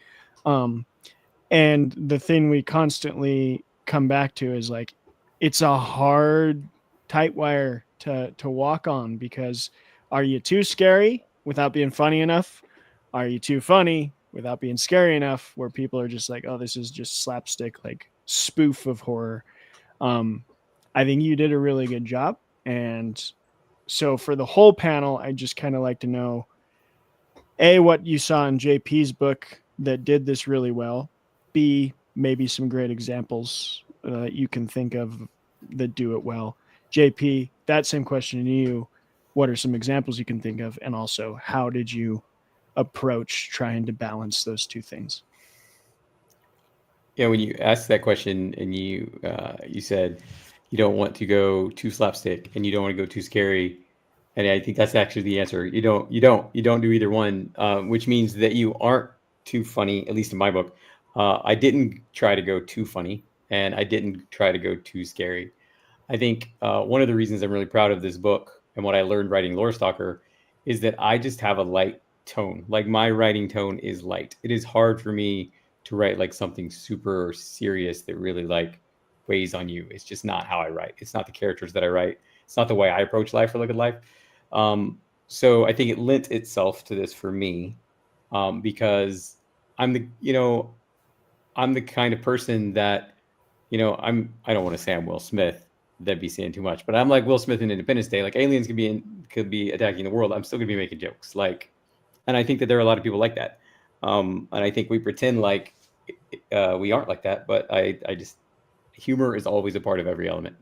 And the thing we constantly come back to is like, it's a hard tight wire to walk on, because are you too scary without being funny enough? Are you too funny without being scary enough, where people are just like, oh, this is just slapstick, like spoof of horror. I think you did a really good job. And so for the whole panel, I just kind of like to know, A, what you saw in JP's book that did this really well. B, maybe some great examples that you can think of that do it well. JP, that same question to you. What are some examples you can think of? And also, how did you approach trying to balance those two things? Yeah, when you asked that question and you said you don't want to go too slapstick and you don't want to go too scary, and I think that's actually the answer. You don't do either one, which means that you aren't too funny, at least in my book. I didn't try to go too funny, and I didn't try to go too scary. I think one of the reasons I'm really proud of this book and what I learned writing Lore Stalker is that I just have a light tone. Like, my writing tone is light. It is hard for me to write like something super serious that really like weighs on you. It's just not how I write. It's not the characters that I write. It's not the way I approach life or look at life. So I think it lent itself to this for me, because I'm the kind of person that, I don't want to say I'm Will Smith. That'd be saying too much, but I'm like Will Smith in Independence Day. Like, aliens could be attacking the world. I'm still gonna be making jokes. Like, and I think that there are a lot of people like that. And I think we pretend like we aren't like that, but I just, humor is always a part of every element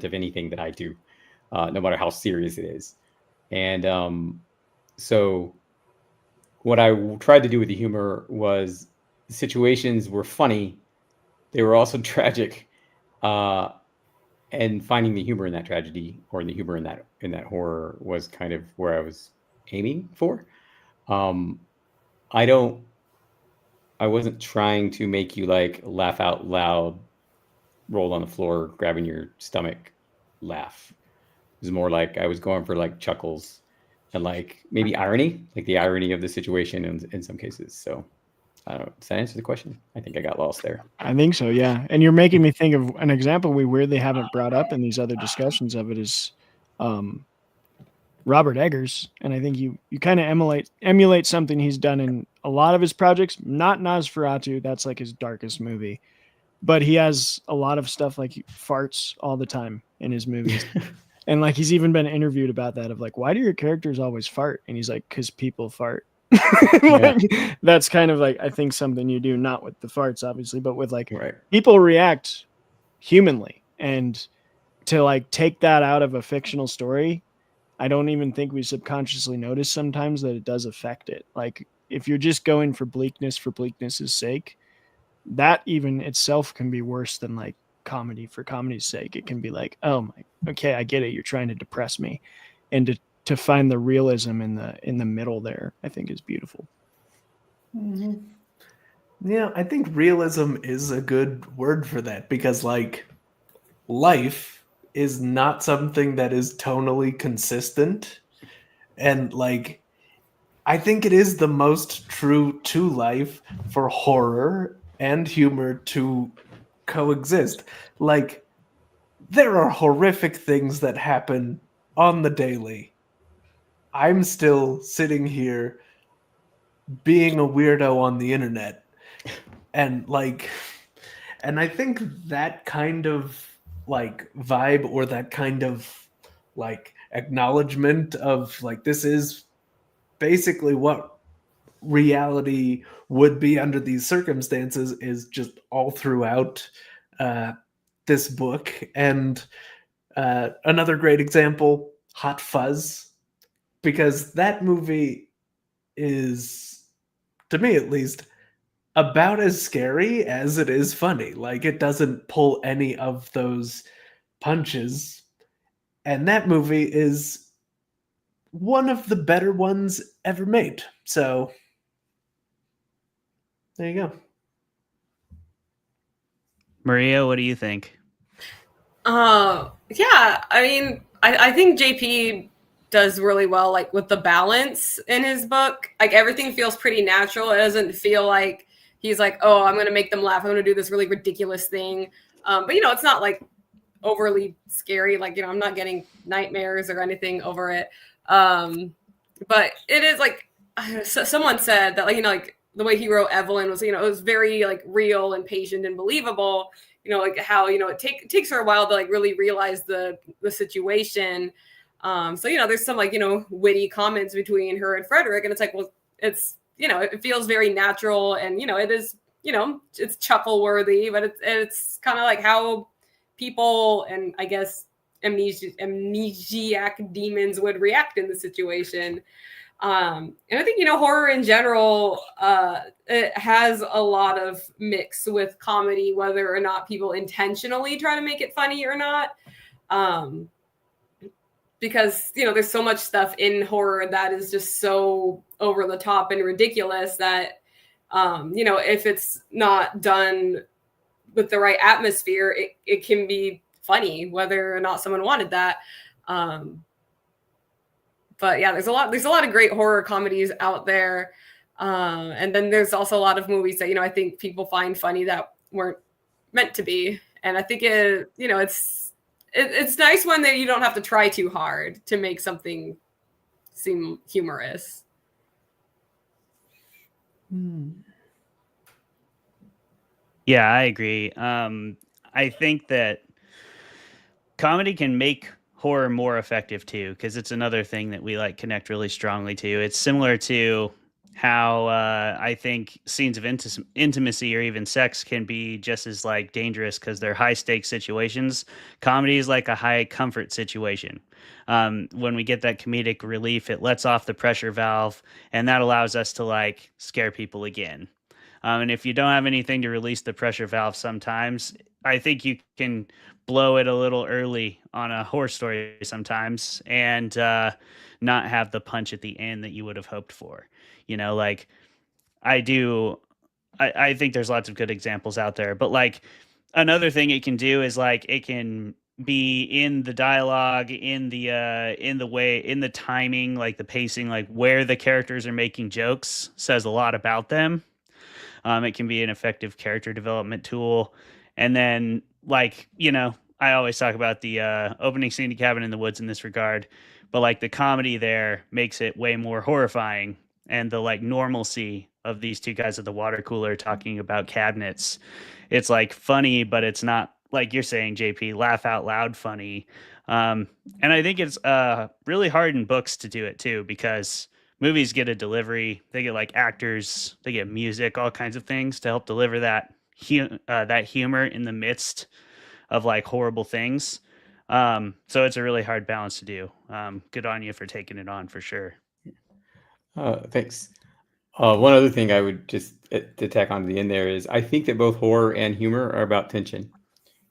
of anything that I do, no matter how serious it is. And so what I tried to do with the humor was, the situations were funny. They were also tragic. And finding the humor in that tragedy, or the humor in that horror, was kind of where I was aiming for. I don't I wasn't trying to make you like laugh out loud, roll on the floor, grabbing your stomach, laugh. It was more like I was going for like chuckles and like maybe irony, like the irony of the situation in some cases. So I don't know. Does that answer the question? I think I got lost there. I think so, yeah. And you're making me think of an example we weirdly haven't brought up in these other discussions of it is Robert Eggers. And I think you kind of emulate something he's done in a lot of his projects. Not Nosferatu, that's like his darkest movie. But he has a lot of stuff like he farts all the time in his movies. And like he's even been interviewed about that of like, why do your characters always fart? And he's like, because people fart. Like, that's kind of like I think something you do, not with the farts obviously, but with like people react humanly, and to like take that out of a fictional story, I don't even think we subconsciously notice sometimes that it does affect it. Like if you're just going for bleakness's sake, that even itself can be worse than like comedy for comedy's sake. It can be like, oh my, okay, I get it, you're trying to depress me, and to find the realism in the middle there, I think is beautiful. Mm-hmm. Yeah, I think realism is a good word for that, because like life is not something that is tonally consistent, and like I think it is the most true to life for horror and humor to coexist. Like there are horrific things that happen on the daily. I'm still sitting here being a weirdo on the internet. And I think that kind of like vibe, or that kind of like acknowledgement of like this is basically what reality would be under these circumstances, is just all throughout this book. And another great example, Hot Fuzz, because that movie is, to me at least, about as scary as it is funny. Like it doesn't pull any of those punches. And that movie is one of the better ones ever made. So there you go. Maria, what do you think? Yeah, I mean, I think JP does really well, like with the balance in his book. Like everything feels pretty natural. It doesn't feel like he's like, oh, I'm going to make them laugh. I'm going to do this really ridiculous thing. But, you know, it's not like overly scary. Like, you know, I'm not getting nightmares or anything over it. But it is like, someone said that, like, you know, like the way he wrote Evelyn was, you know, it was very like real and patient and believable. You know, like how, you know, it takes her a while to like really realize the situation. So, you know, there's some like, you know, witty comments between her and Frederick. And it's like, well, it's, you know, it feels very natural. And, you know, it is, you know, it's chuckle worthy, but it's kind of like how people and I guess amnesiac demons would react in the situation. And I think, you know, horror in general, it has a lot of mix with comedy, whether or not people intentionally try to make it funny or not. Because, you know, there's so much stuff in horror that is just so over the top and ridiculous that, you know, if it's not done with the right atmosphere, it can be funny, whether or not someone wanted that. But yeah, there's a lot of great horror comedies out there. And then there's also a lot of movies that, you know, I think people find funny that weren't meant to be. And I think it, you know, it's nice when you don't have to try too hard to make something seem humorous. Yeah, I agree. I think that comedy can make horror more effective too, because it's another thing that we like connect really strongly to. It's similar to how I think scenes of intimacy or even sex can be just as like dangerous because they're high stakes situations. Comedy is like a high comfort situation. When we get that comedic relief, it lets off the pressure valve, and that allows us to like scare people again. And if you don't have anything to release the pressure valve, sometimes I think you can blow it a little early on a horror story sometimes, and not have the punch at the end that you would have hoped for. You know, like I do I think there's lots of good examples out there, but like another thing it can do is like it can be in the dialogue, in the way, in the timing, like the pacing, like where the characters are making jokes says a lot about them. It can be an effective character development tool. And then, like, I always talk about the opening scene to Cabin in the Woods in this regard, but like the comedy there makes it way more horrifying. And the like normalcy of these two guys at the water cooler talking about cabinets, it's like funny, but it's not like you're saying, JP, laugh out loud funny. And I think it's really hard in books to do it too, because movies get a delivery, they get like actors, they get music, all kinds of things to help deliver that that humor in the midst of like horrible things. So it's a really hard balance to do. Good on you for taking it on for sure. Thanks. One other thing I would just to tack on to the end there is I think that both horror and humor are about tension.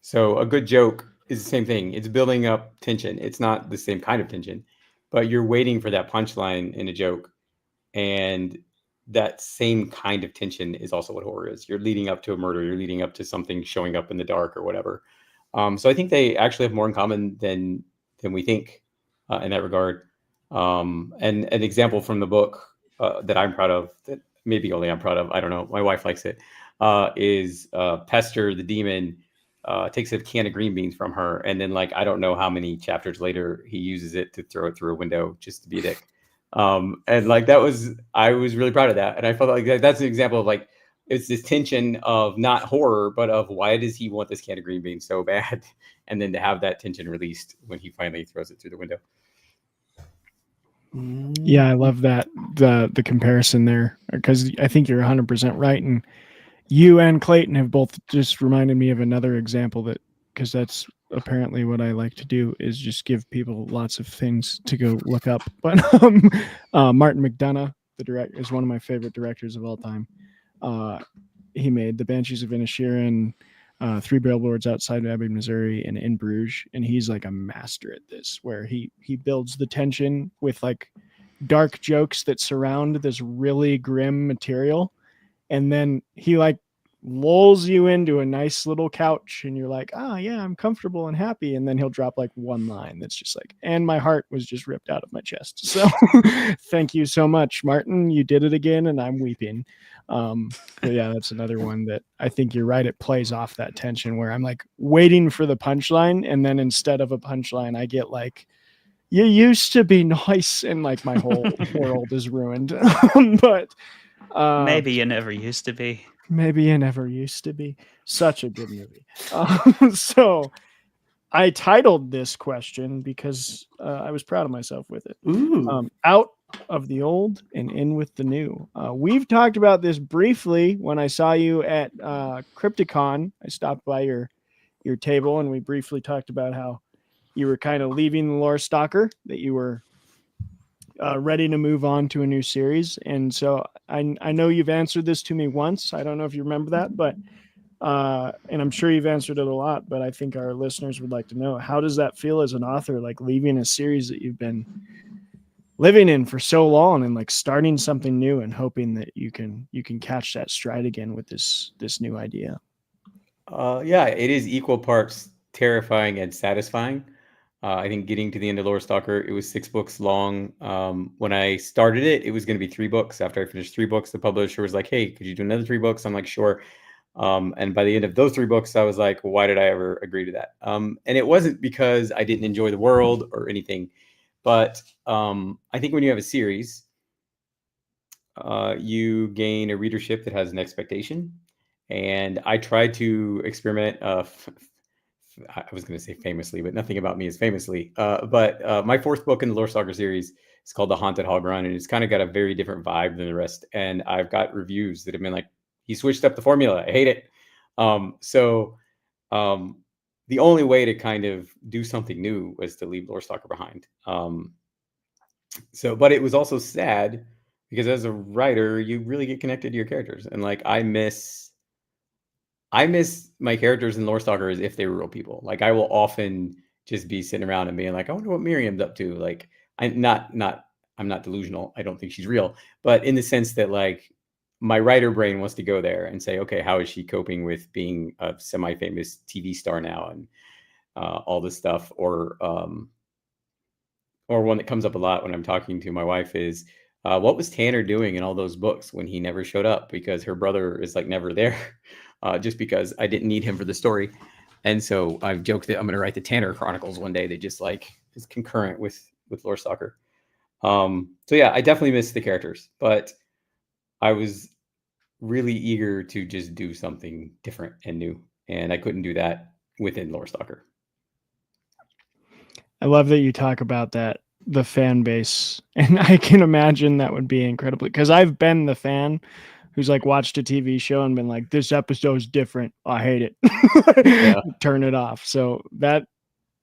So a good joke is the same thing. It's building up tension. It's not the same kind of tension, but you're waiting for that punchline in a joke. And that same kind of tension is also what horror is. You're leading up to a murder. You're leading up to something showing up in the dark or whatever. So I think they actually have more in common than we think in that regard. And an example from the book that I'm proud of, that maybe only I'm proud of, I don't know, my wife likes it, is Pester the demon takes a can of green beans from her, and then like I don't know how many chapters later he uses it to throw it through a window just to be a dick. And like I was really proud of that, and I felt like that's an example of like it's this tension of not horror, but of why does he want this can of green beans so bad, and then to have that tension released when he finally throws it through the window. Yeah, I love that the comparison there, because I think you're 100% right, and you and Clayton have both just reminded me of another example, that because that's apparently what I like to do, is just give people lots of things to go look up. But Martin McDonagh, the director, is one of my favorite directors of all time. He made The Banshees of Inisherin, Three Billboards Outside of Ebbing, Missouri, and In Bruges, and he's like a master at this, where he builds the tension with like dark jokes that surround this really grim material, and then he like lulls you into a nice little couch, and you're like, yeah, I'm comfortable and happy, and then he'll drop like one line that's just like, and my heart was just ripped out of my chest. So thank you so much, Martin, you did it again, and I'm weeping. But yeah, that's another one that I think you're right, it plays off that tension where I'm like waiting for the punchline, and then instead of a punchline I get like, you used to be nice, and like my whole world is ruined. But maybe you never used to be. Maybe you never used to be. Such a good movie. So I titled this question because I was proud of myself with it. Out of the old and in with the new. We've talked about this briefly when I saw you at Crypticon. I stopped by your table, and we briefly talked about how you were kind of leaving the lore stalker, that you were ready to move on to a new series. And so I know you've answered this to me once. I don't know if you remember that, but and I'm sure you've answered it a lot, but I think our listeners would like to know, how does that feel as an author, like leaving a series that you've been living in for so long and like starting something new and hoping that you can catch that stride again with this new idea? Yeah, it is equal parts terrifying and satisfying. I think getting to the end of Lore Stalker, it was 6 books long. When I started it, it was going to be 3 books. After I finished 3 books, the publisher was like, hey, could you do another 3 books? I'm like, sure. And by the end of those 3 books, I was like, well, why did I ever agree to that? And it wasn't because I didn't enjoy the world or anything, but I think when you have a series, you gain a readership that has an expectation. And I tried to experiment. I was going to say famously, but nothing about me is famously. But my 4th book in the Lore Stalker series is called The Haunted Hog Run, and it's kind of got a very different vibe than the rest. And I've got reviews that have been like, he switched up the formula. I hate it. So the only way to kind of do something new was to leave Lore Stalker behind. But it was also sad because as a writer, you really get connected to your characters, and like I miss my characters in Lore Stalker as if they were real people. Like I will often just be sitting around and being like, I wonder what Miriam's up to. Like I'm not delusional. I don't think she's real, but in the sense that like my writer brain wants to go there and say, okay, how is she coping with being a semi-famous TV star now and all this stuff? Or one that comes up a lot when I'm talking to my wife is, what was Tanner doing in all those books when he never showed up? Because her brother is like never there, just because I didn't need him for the story. And so I've joked that I'm going to write the Tanner Chronicles one day that just like is concurrent with Lore Stalker. So yeah, I definitely miss the characters, but I was really eager to just do something different and new, and I couldn't do that within Lore Stalker. I love that you talk about that, the fan base, and I can imagine that would be incredibly, because I've been the fan who's like watched a TV show and been like, this episode's different, I hate it. Yeah. Turn it off. So that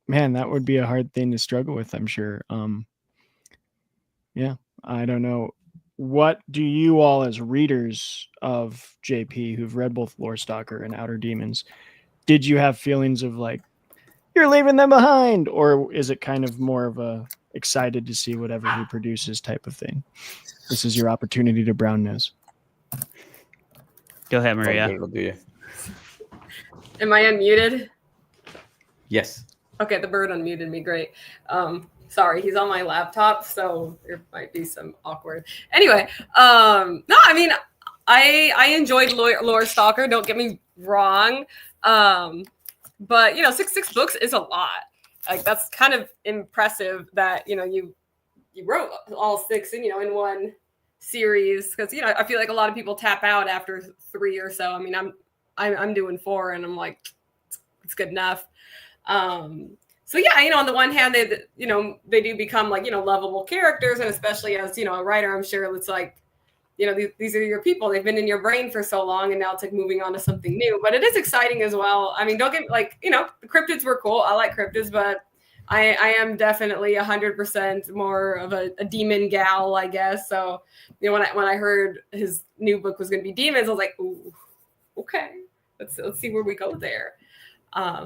would be a hard thing to struggle with, I'm sure. Yeah, I don't know. What do you all, as readers of JP who've read both Lore Stalker and Outer Demons, did you have feelings of like, you're leaving them behind, or is it kind of more of a excited to see whatever he produces type of thing? This is your opportunity to brown nose. Go ahead, Maria. It'll do you. Am I unmuted? Yes. Okay, the bird unmuted me. Great. Sorry, he's on my laptop, so there might be some awkward. Anyway, no, I mean, I enjoyed Lore Stalker. Don't get me wrong, but you know, six books is a lot. Like that's kind of impressive that you wrote all six in in one series, because I feel like a lot of people tap out after 3 or so. I mean, I'm doing 4, and I'm like, it's good enough. So yeah, on the one hand, they do become like lovable characters, and especially as a writer, I'm sure it's like these are your people. They've been in your brain for so long, and now it's like moving on to something new. But it is exciting as well. I mean, don't get like the cryptids were cool. I like cryptids, but I am definitely 100% more of a demon gal, I guess. So when I heard his new book was going to be demons, I was like, ooh, okay, let's see where we go there. I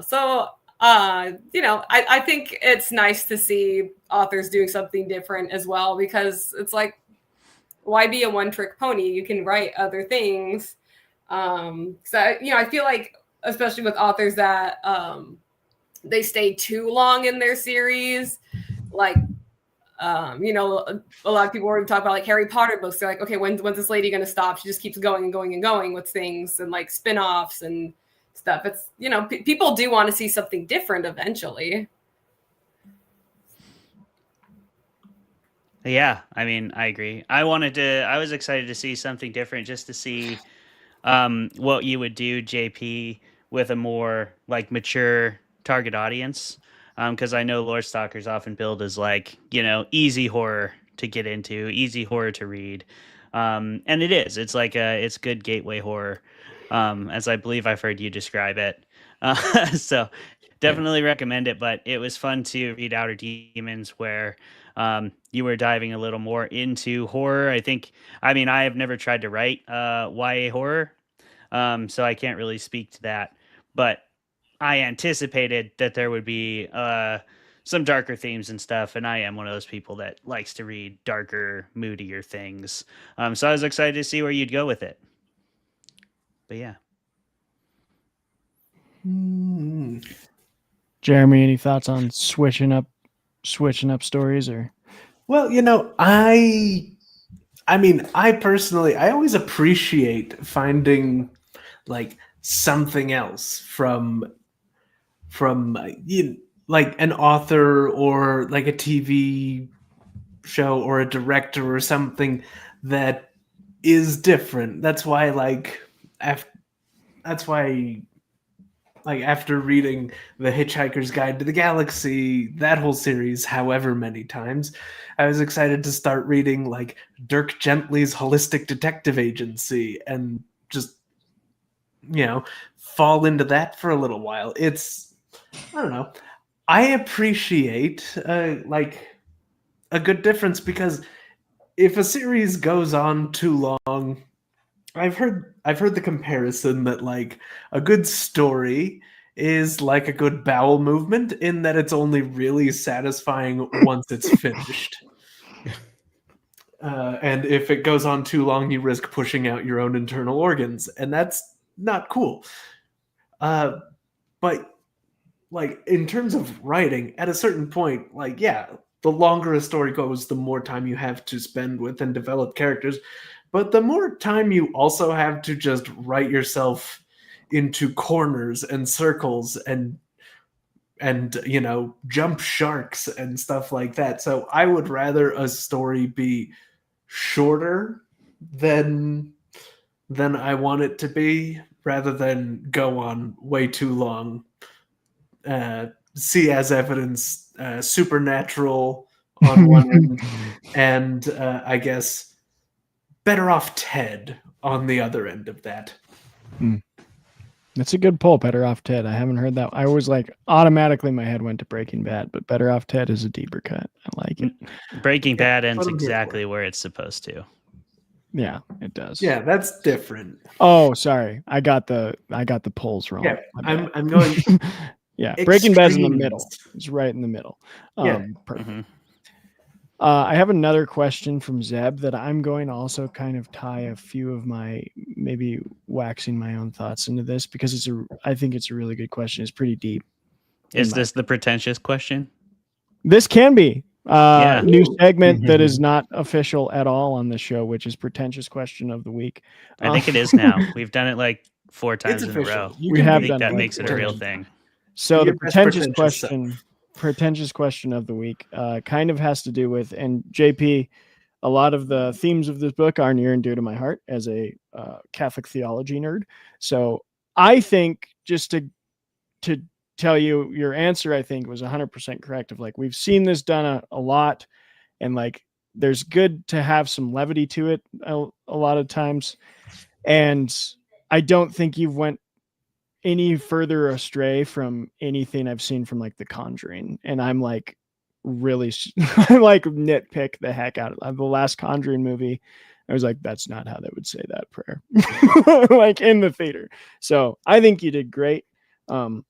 think it's nice to see authors doing something different as well, because it's like, why be a one-trick pony? You can write other things. I feel like, especially with authors that they stay too long in their series, like a lot of people were talking about like Harry Potter books. They're like, okay, when's this lady going to stop? She just keeps going and going and going with things and like spin-offs and stuff. It's people do want to see something different eventually. Yeah, I mean, I agree. I was excited to see something different, just to see what you would do, JP, with a more like mature target audience. Because I know Lore Stalkers often billed as like, easy horror to get into, easy horror to read. And it is. It's like it's good gateway horror, as I believe I've heard you describe it. So definitely recommend it. But it was fun to read Outer Demons, where you were diving a little more into horror. I have never tried to write YA horror, so I can't really speak to that. But I anticipated that there would be some darker themes and stuff, and I am one of those people that likes to read darker, moodier things. So I was excited to see where you'd go with it. But yeah. Jeremy, any thoughts on switching up stories? Or well, I personally, I always appreciate finding like something else from like an author or like a TV show or a director or something that is different. That's why after reading The Hitchhiker's Guide to the Galaxy, that whole series, however many times, I was excited to start reading like Dirk Gently's Holistic Detective Agency and just, fall into that for a little while. I don't know. I appreciate like a good difference, because if a series goes on too long, I've heard the comparison that like a good story is like a good bowel movement, in that it's only really satisfying once it's finished. And if it goes on too long, you risk pushing out your own internal organs, and that's not cool. But like in terms of writing, at a certain point, like the longer a story goes, the more time you have to spend with and develop characters, but the more time you also have to just write yourself into corners and circles and jump sharks and stuff like that. So I would rather a story be shorter than I want it to be, rather than go on way too long. See as evidence Supernatural on one end, and I guess Better Off Ted on the other end of that. That's a good pull, Better Off Ted. I haven't heard that. I was like, automatically my head went to Breaking Bad, but Better Off Ted is a deeper cut. I like it. Breaking Bad ends exactly where it's supposed to. Yeah, it does. Yeah, that's different. Oh, sorry. I got the polls wrong. Yeah, I'm going. Yeah, Breaking Bad's in the middle. It's right in the middle. Yeah. Perfect. I have another question from Zeb that I'm going to also kind of tie a few of my, maybe waxing my own thoughts into this, because I think it's a really good question. It's pretty deep. Is this the pretentious question? This can be new segment that is not official at all on the show, which is pretentious question of the week. I think it is now. We've done it like 4 times in a row. We have done that makes it a real thing. So the pretentious question of the week kind of has to do with, and JP, a lot of the themes of this book are near and dear to my heart as a Catholic theology nerd. So I think, just to tell you your answer, I think was 100% correct. Of like, we've seen this done a lot, and like there's good to have some levity to it a lot of times. And I don't think you've went any further astray from anything I've seen from like The Conjuring. And I'm like really I like nitpick the heck out of the last Conjuring movie. I was like, that's not how they would say that prayer like in the theater. So I think you did great. I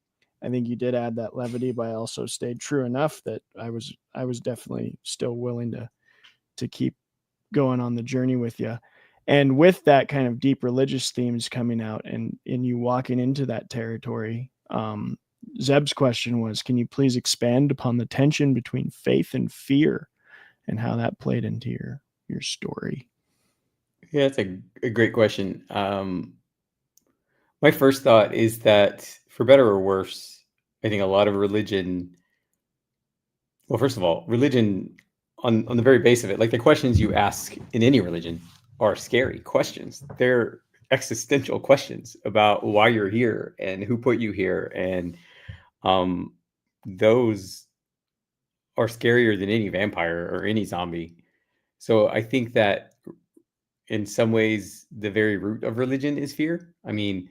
think you did add that levity, but I also stayed true enough that I was definitely still willing to keep going on the journey with you. And with that kind of deep religious themes coming out and you walking into that territory, Zeb's question was, can you please expand upon the tension between faith and fear and how that played into your story? Yeah, that's a great question. My first thought is that, for better or worse, I think a lot of religion, well, first of all, religion on the very base of it, like the questions you ask in any religion are scary questions. They're existential questions about why you're here and who put you here. And those are scarier than any vampire or any zombie. So I think that in some ways, the very root of religion is fear. I mean,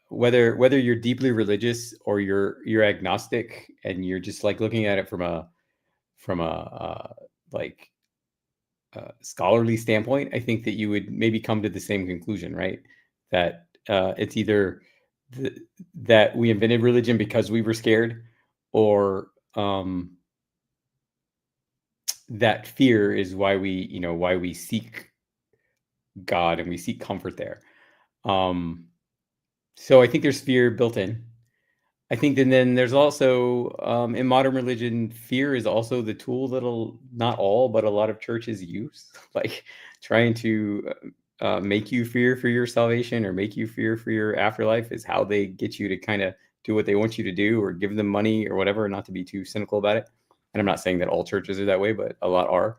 whether you're deeply religious or you're agnostic and you're just like looking at it from a scholarly standpoint, I think that you would maybe come to the same conclusion, right? That it's either that we invented religion because we were scared, or that fear is why we seek God and we seek comfort there. So I think there's fear built in. I think that then there's also, in modern religion, fear is also the tool that'll, not all, but a lot of churches use, like trying to make you fear for your salvation or make you fear for your afterlife is how they get you to kind of do what they want you to do or give them money or whatever, not to be too cynical about it. And I'm not saying that all churches are that way, but a lot are.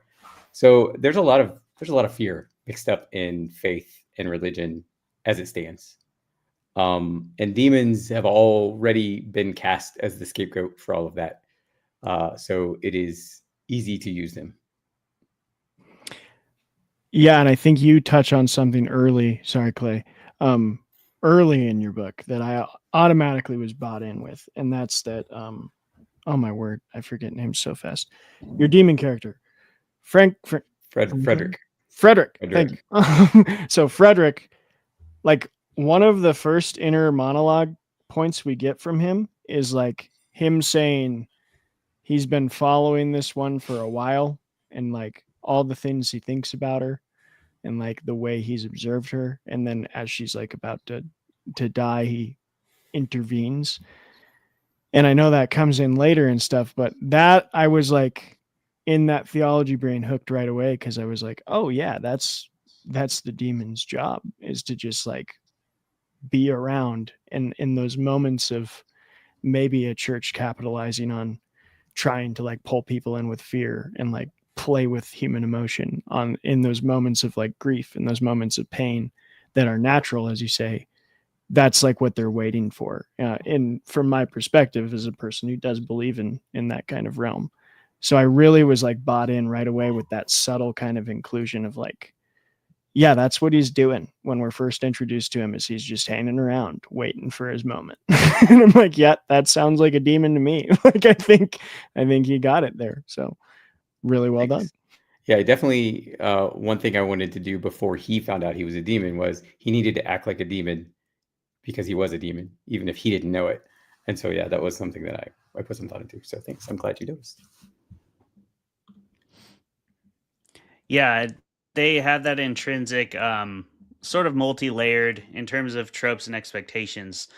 So there's a lot of fear mixed up in faith and religion as it stands. And demons have already been cast as the scapegoat for all of that. So it is easy to use them. Yeah, and I think you touch on something early. Sorry, Clay. Early in your book that I automatically was bought in with, and that's that. Oh my word, I forget names so fast. Your demon character, Frederick. Thank you. So Frederick, like, one of the first inner monologue points we get from him is like him saying he's been following this one for a while and like all the things he thinks about her and like the way he's observed her. And then as she's like about to die, he intervenes. And I know that comes in later and stuff, but that I was like in that theology brain hooked right away, because I was like, oh yeah, that's the demon's job, is to just like be around. And in those moments of maybe a church capitalizing on trying to like pull people in with fear and like play with human emotion on in those moments of like grief and those moments of pain that are natural, as you say, that's like what they're waiting for. And from my perspective as a person who does believe in that kind of realm. So I really was like bought in right away with that subtle kind of inclusion of like, yeah, that's what he's doing when we're first introduced to him, is he's just hanging around waiting for his moment. And I'm like, yeah, that sounds like a demon to me. Like, I think he got it there. So really well done. Yeah, definitely. One thing I wanted to do before he found out he was a demon was he needed to act like a demon, because he was a demon, even if he didn't know it. And so, yeah, that was something that I put some thought into. So thanks. I'm glad you noticed. Yeah, they have that intrinsic, sort of multi-layered in terms of tropes and expectations,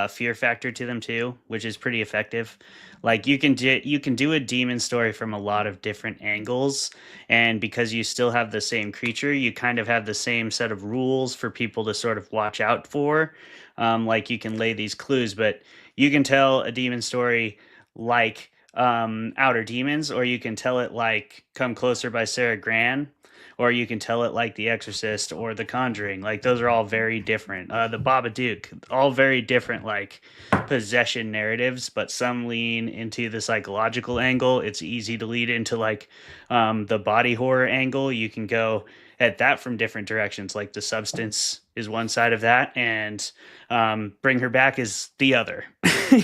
fear factor to them too, which is pretty effective. Like you can do a demon story from a lot of different angles, and because you still have the same creature, you kind of have the same set of rules for people to sort of watch out for. Like you can lay these clues, but you can tell a demon story like Outer Demons, or you can tell it like Come Closer by Sarah Gran, or you can tell it like The Exorcist or The Conjuring. Like those are all very different. The Babadook, all very different like possession narratives, but some lean into the psychological angle. It's easy to lead into like the body horror angle. You can go at that from different directions. Like The Substance is one side of that, and Bring Her Back is the other.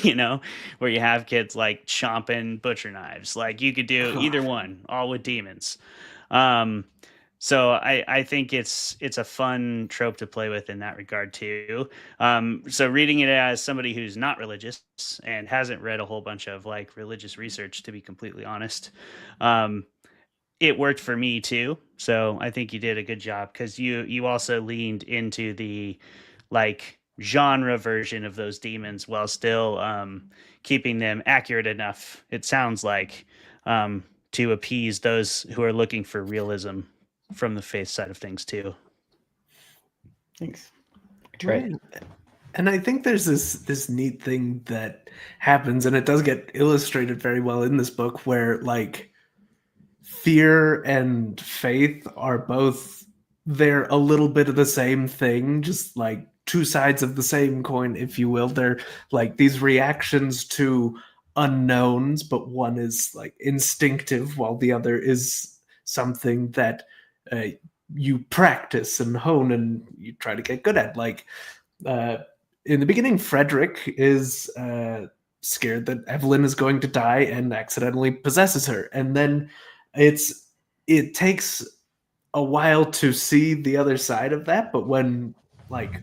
You know, where you have kids like chomping butcher knives. Like you could do either one, all with demons. So I think it's a fun trope to play with in that regard too. So reading it as somebody who's not religious and hasn't read a whole bunch of like religious research, to be completely honest, it worked for me too. So I think you did a good job, because you also leaned into the like genre version of those demons while still keeping them accurate enough, it sounds like, to appease those who are looking for realism from the faith side of things too. Thanks. Right. And I think there's this neat thing that happens, and it does get illustrated very well in this book, where like fear and faith are both, they're a little bit of the same thing, just like two sides of the same coin, if you will. They're like these reactions to unknowns, but one is like instinctive while the other is something that you practice and hone and you try to get good at. Like in the beginning, Frederick is scared that Evelyn is going to die and accidentally possesses her, and then it takes a while to see the other side of that. But when like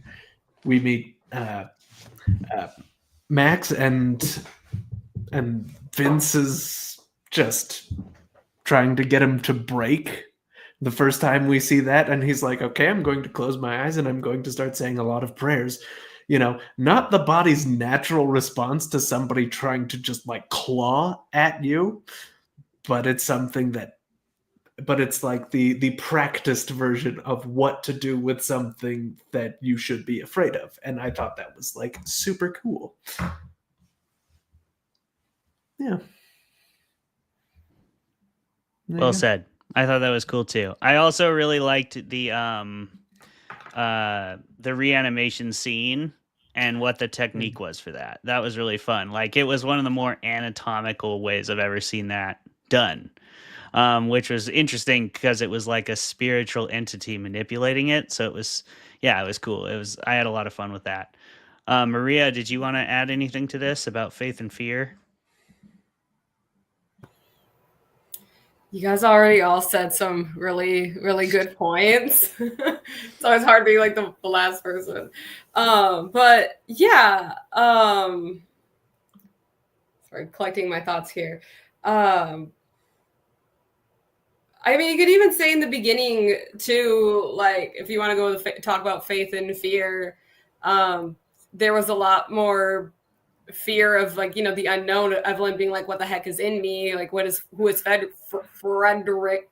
we meet Max and Vince is just trying to get him to break the first time we see that, and he's like, okay, I'm going to close my eyes and I'm going to start saying a lot of prayers. You know, not the body's natural response to somebody trying to just like claw at you, but it's something that, but it's like the practiced version of what to do with something that you should be afraid of. And I thought that was like super cool. Yeah. Well said. I thought that was cool too. I also really liked the reanimation scene and what the technique was for that. That was really fun. Like it was one of the more anatomical ways I've ever seen that done. Which was interesting because it was like a spiritual entity manipulating it. So it was cool. I had a lot of fun with that. Maria, did you want to add anything to this about faith and fear? You guys already all said some really, really good points. It's always hard to be like the last person. But yeah, sorry, collecting my thoughts here. I mean, you could even say in the beginning too, like if you want to go talk about faith and fear, there was a lot more fear of like, the unknown. Evelyn being like, "What the heck is in me? Like, who is Frederick?"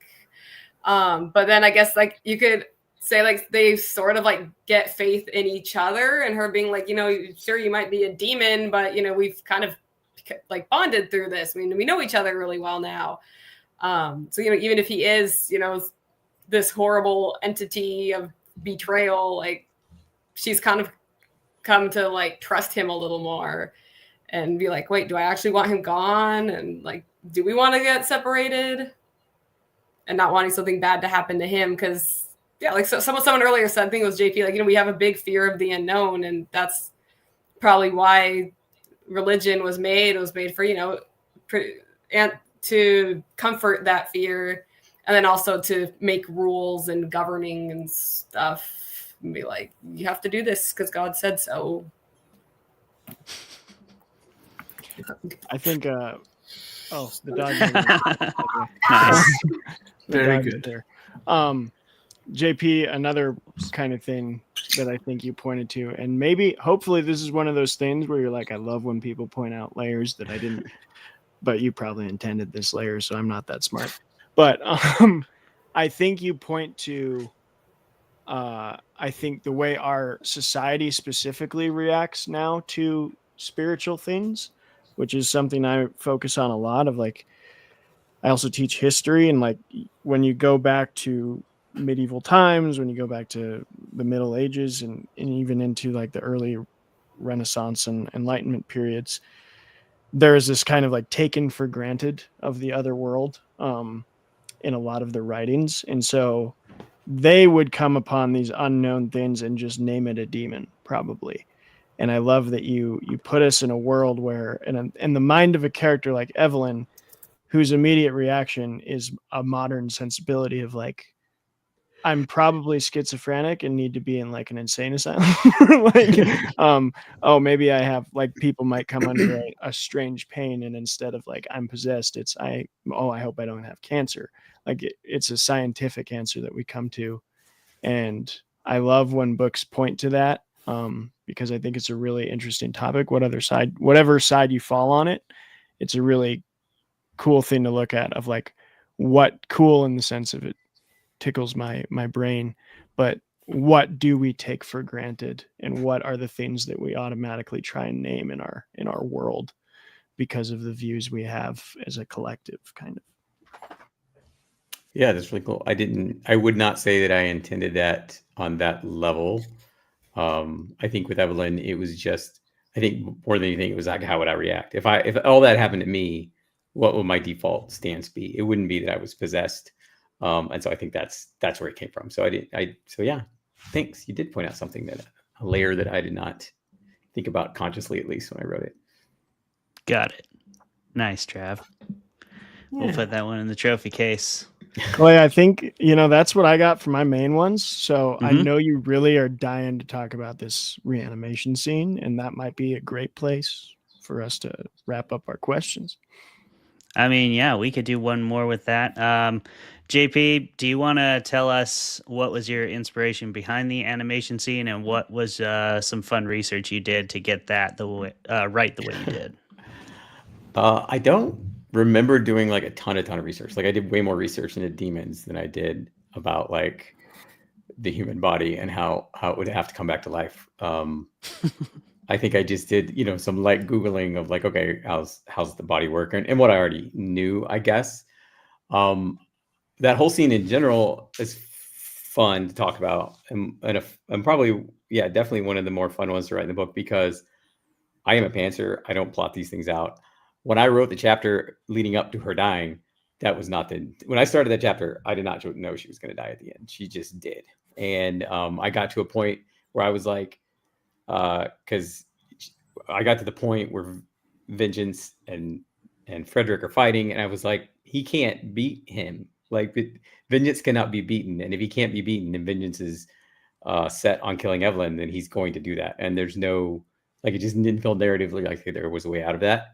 But then I guess like you could say like they sort of like get faith in each other, and her being like, sure you might be a demon, but we've kind of like bonded through this. I mean, we know each other really well now. So even if he is this horrible entity of betrayal, like she's kind of come to like trust him a little more and be like, wait, do I actually want him gone? And like, do we want to get separated? And not wanting something bad to happen to him, because like someone earlier said, I think it was JP, like we have a big fear of the unknown, and that's probably why religion was made. It was made for and to comfort that fear, and then also to make rules and governing and stuff, and be like, you have to do this because God said so. I think the dog. Nice. Very good. There. JP, another kind of thing that I think you pointed to, and hopefully this is one of those things where you're like, I love when people point out layers that I didn't, but you probably intended this layer, so I'm not that smart. But I think you point to, I think the way our society specifically reacts now to spiritual things, which is something I focus on a lot of. Like, I also teach history, and like when you go back to medieval times, when you go back to the Middle Ages, and even into like the early Renaissance and Enlightenment periods, there is this kind of like taken for granted of the other world in a lot of the writings. And so they would come upon these unknown things and just name it a demon, probably. And I love that you put us in a world where in the mind of a character like Evelyn, whose immediate reaction is a modern sensibility of like, I'm probably schizophrenic and need to be in like an insane asylum. Like, oh, maybe I have, like, people might come under a strange pain, and instead of like I'm possessed, it's I hope I don't have cancer. Like it's a scientific answer that we come to, and I love when books point to that, because I think it's a really interesting topic. Whatever side you fall on it, it's a really cool thing to look at, of like what cool in the sense of it tickles my brain, but what do we take for granted, and what are the things that we automatically try and name in our world because of the views we have as a collective, kind of. Yeah, that's really cool. I would not say that I intended that on that level. I think with Evelyn, it was just, I think more than anything, it was like, how would I react if all that happened to me? What would my default stance be? It wouldn't be that I was possessed. And so I think that's where it came from. So so yeah, thanks. You did point out something, a layer that I did not think about consciously, at least when I wrote it. Got it. Nice, Trav. We'll put that one in the trophy case. Clay, I think, that's what I got for my main ones. So I know you really are dying to talk about this reanimation scene, and that might be a great place for us to wrap up our questions. I mean, yeah, we could do one more with that. JP, do you want to tell us what was your inspiration behind the animation scene, and what was some fun research you did to get that right the way you did? I don't remember doing like a ton of research. Like I did way more research into demons than I did about like the human body and how it would have to come back to life. I think I just did, some light Googling of like, okay, how's the body work, and what I already knew, I guess. That whole scene in general is fun to talk about, and probably, yeah, definitely one of the more fun ones to write in the book, because I am a pantser. I don't plot these things out. When I wrote the chapter leading up to her dying, that was not when I started that chapter, I did not know she was going to die at the end. She just did. And I got to a point where I was like, because I got to the point where Vengeance and Frederick are fighting, and I was like, he can't beat him. Like Vengeance cannot be beaten, and if he can't be beaten, and Vengeance is set on killing Evelyn, then he's going to do that. And there's no, like, it just didn't feel narratively like there was a way out of that.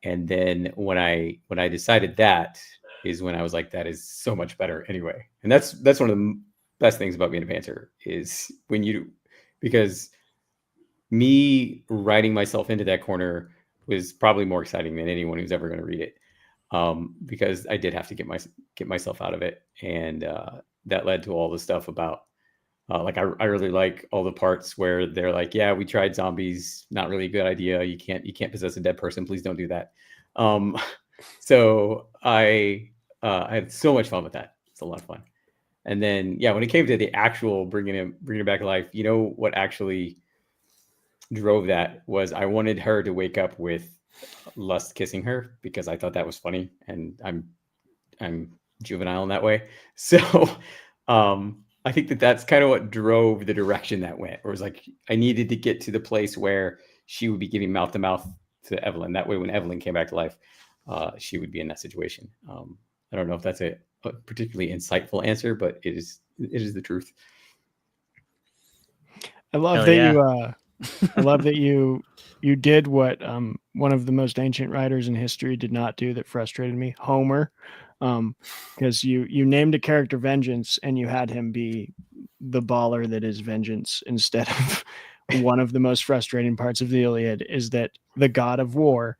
And then when I decided that, is when I was like, that is so much better anyway. And that's one of the best things about being a pantser is because me writing myself into that corner was probably more exciting than anyone who's ever going to read it. Because I did have to get myself out of it. And that led to all the stuff about like I really like all the parts where they're like, yeah, we tried zombies, not really a good idea. You can't possess a dead person. Please don't do that. So I had so much fun with that. It's a lot of fun. And then when it came to the actual bringing it back to life, you know what actually drove that was I wanted her to wake up with Lust kissing her because I thought that was funny, and I'm juvenile in that way. So I think that's kind of what drove the direction that went. Or it was like I needed to get to the place where she would be giving mouth to mouth to Evelyn. That way, when Evelyn came back to life, she would be in that situation. I don't know if that's a particularly insightful answer, but it is the truth. I love that I love that you did what one of the most ancient writers in history did not do that frustrated me, Homer. Because you named a character Vengeance and you had him be the baller that is Vengeance instead of one of the most frustrating parts of the Iliad is that the god of war,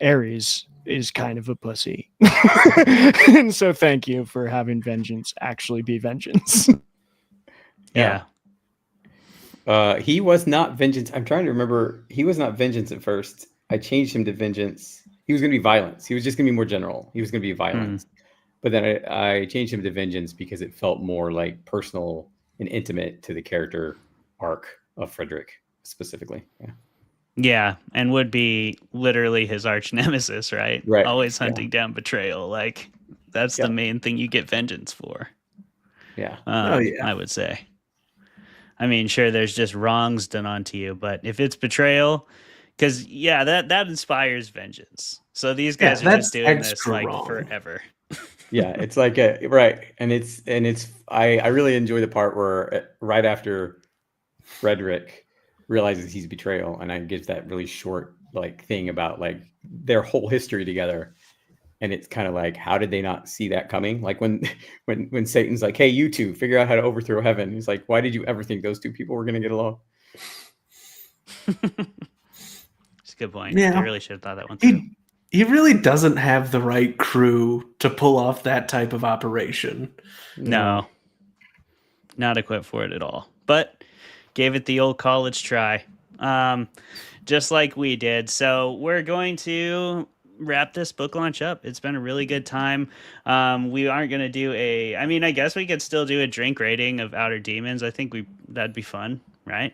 Ares, is kind of a pussy. And so thank you for having Vengeance actually be Vengeance. Yeah. He was not Vengeance. I'm trying to remember. He was not Vengeance at first. I changed him to Vengeance. He was going to be Violence. He was just going to be more general. He was going to be Violence. But then I changed him to Vengeance because it felt more like personal and intimate to the character arc of Frederick specifically. Yeah. Yeah, and would be literally his arch nemesis, right? Right. Always hunting down betrayal. Like that's the main thing you get vengeance for. Yeah. I would say. I mean, sure, there's just wrongs done onto you, but if it's betrayal, because that inspires vengeance. So these guys are just doing this like forever. Yeah, it's like right, and it's I really enjoy the part where right after Frederick realizes he's betrayal, and I gives that really short like thing about like their whole history together, and it's kind of like how did they not see that coming? Like when Satan's like, hey, you two, figure out how to overthrow heaven. He's like, why did you ever think those two people were going to get along? It's a good point. Yeah. I really should have thought that one through. He really doesn't have the right crew to pull off that type of operation. No, not equipped for it at all. But gave it the old college try, just like we did. So we're going to wrap this book launch up. It's been a really good time. We aren't going to do I guess we could still do a drink rating of Outer Demons. I think that'd be fun, right?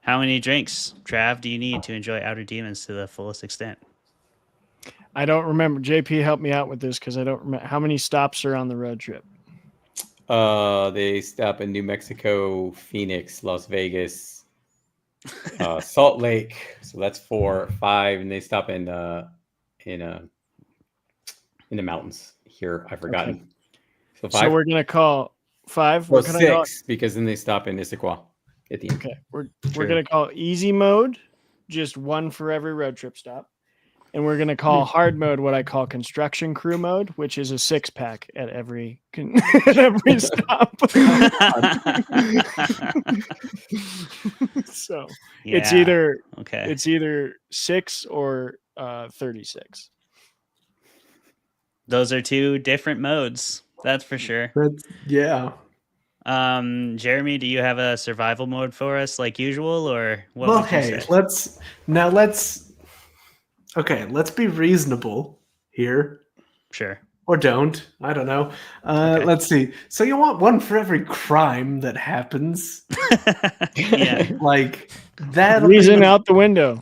How many drinks, Trav, do you need to enjoy Outer Demons to the fullest extent? I don't remember. JP, help me out with this because I don't remember. How many stops are on the road trip? They stop in New Mexico, Phoenix, Las Vegas, Salt Lake. So that's 4, 5, and they stop in the mountains here. I've forgotten. Okay. So 5. So we're gonna call 5. Well, 6 because then they stop in Issaquah at the end. Okay, we're gonna call easy mode, just one for every road trip stop. And we're going to call hard mode what I call construction crew mode, which is a 6-pack at every stop. So it's either 6 or 36. Those are 2 different modes. That's for sure. Yeah. Jeremy, do you have a survival mode for us like usual, or what? Well, hey, let's be reasonable here. Sure. Or don't. I don't know. Let's see. So you want one for every crime that happens. Yeah. Like that. Reason out the window.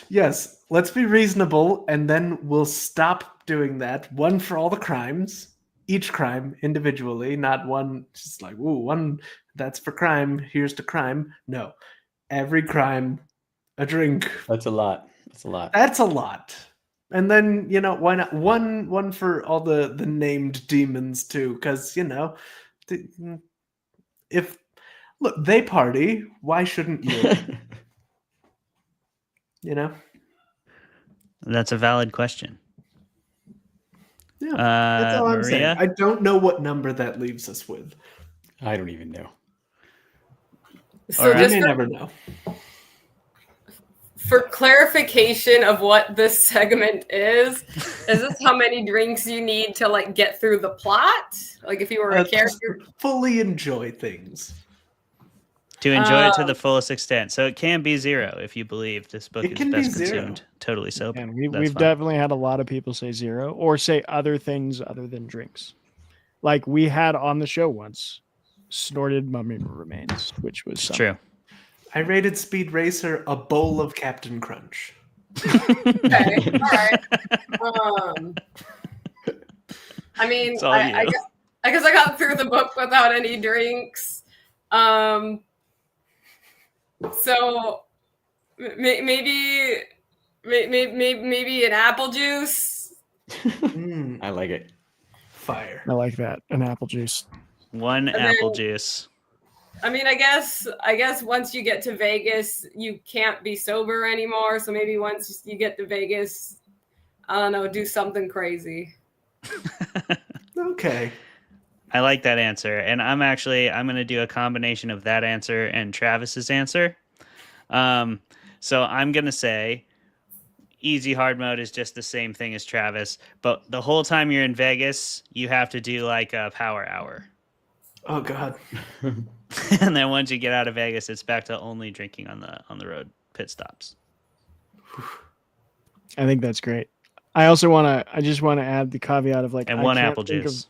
Yes. Let's be reasonable, and then we'll stop doing that. One for all the crimes. Each crime individually, not one just like, ooh, one that's for crime. Here's the crime. No. Every crime, a drink. That's a lot. That's a lot. And then, why not one for all the named demons too? Because, if they party, why shouldn't you? That's a valid question. Yeah, that's all I'm saying. Maria? I don't know what number that leaves us with. I don't even know. So I just may for, never know. for clarification of what this segment is this how many drinks you need to like get through the plot? Like if you were a Just character? fully enjoy things. To enjoy it to the fullest extent. So it can be 0 if you believe this book It is can be best 0. consumed totally sober. And That's we've fine. definitely had a lot of people say 0 or say other things other than drinks. Like we had on the show once, snorted mummy remains, which was true. I rated Speed Racer a bowl of Captain Crunch. Okay, all right. I mean, It's all I you. guess I got through the book without any drinks. So maybe an apple juice. I like it. Fire. I like that. An apple juice. One And apple then- juice. I mean, I guess once you get to Vegas, you can't be sober anymore. So maybe once you get to Vegas, I don't know, do something crazy. Okay. I like that answer. And I'm going to do a combination of that answer and Travis's answer. So I'm going to say easy hard mode is just the same thing as Travis, but the whole time you're in Vegas, you have to do like a power hour. Oh God. And then once you get out of Vegas, it's back to only drinking on the road pit stops. I think that's great. I just want to add the caveat of like, And I one can't apple think of juice.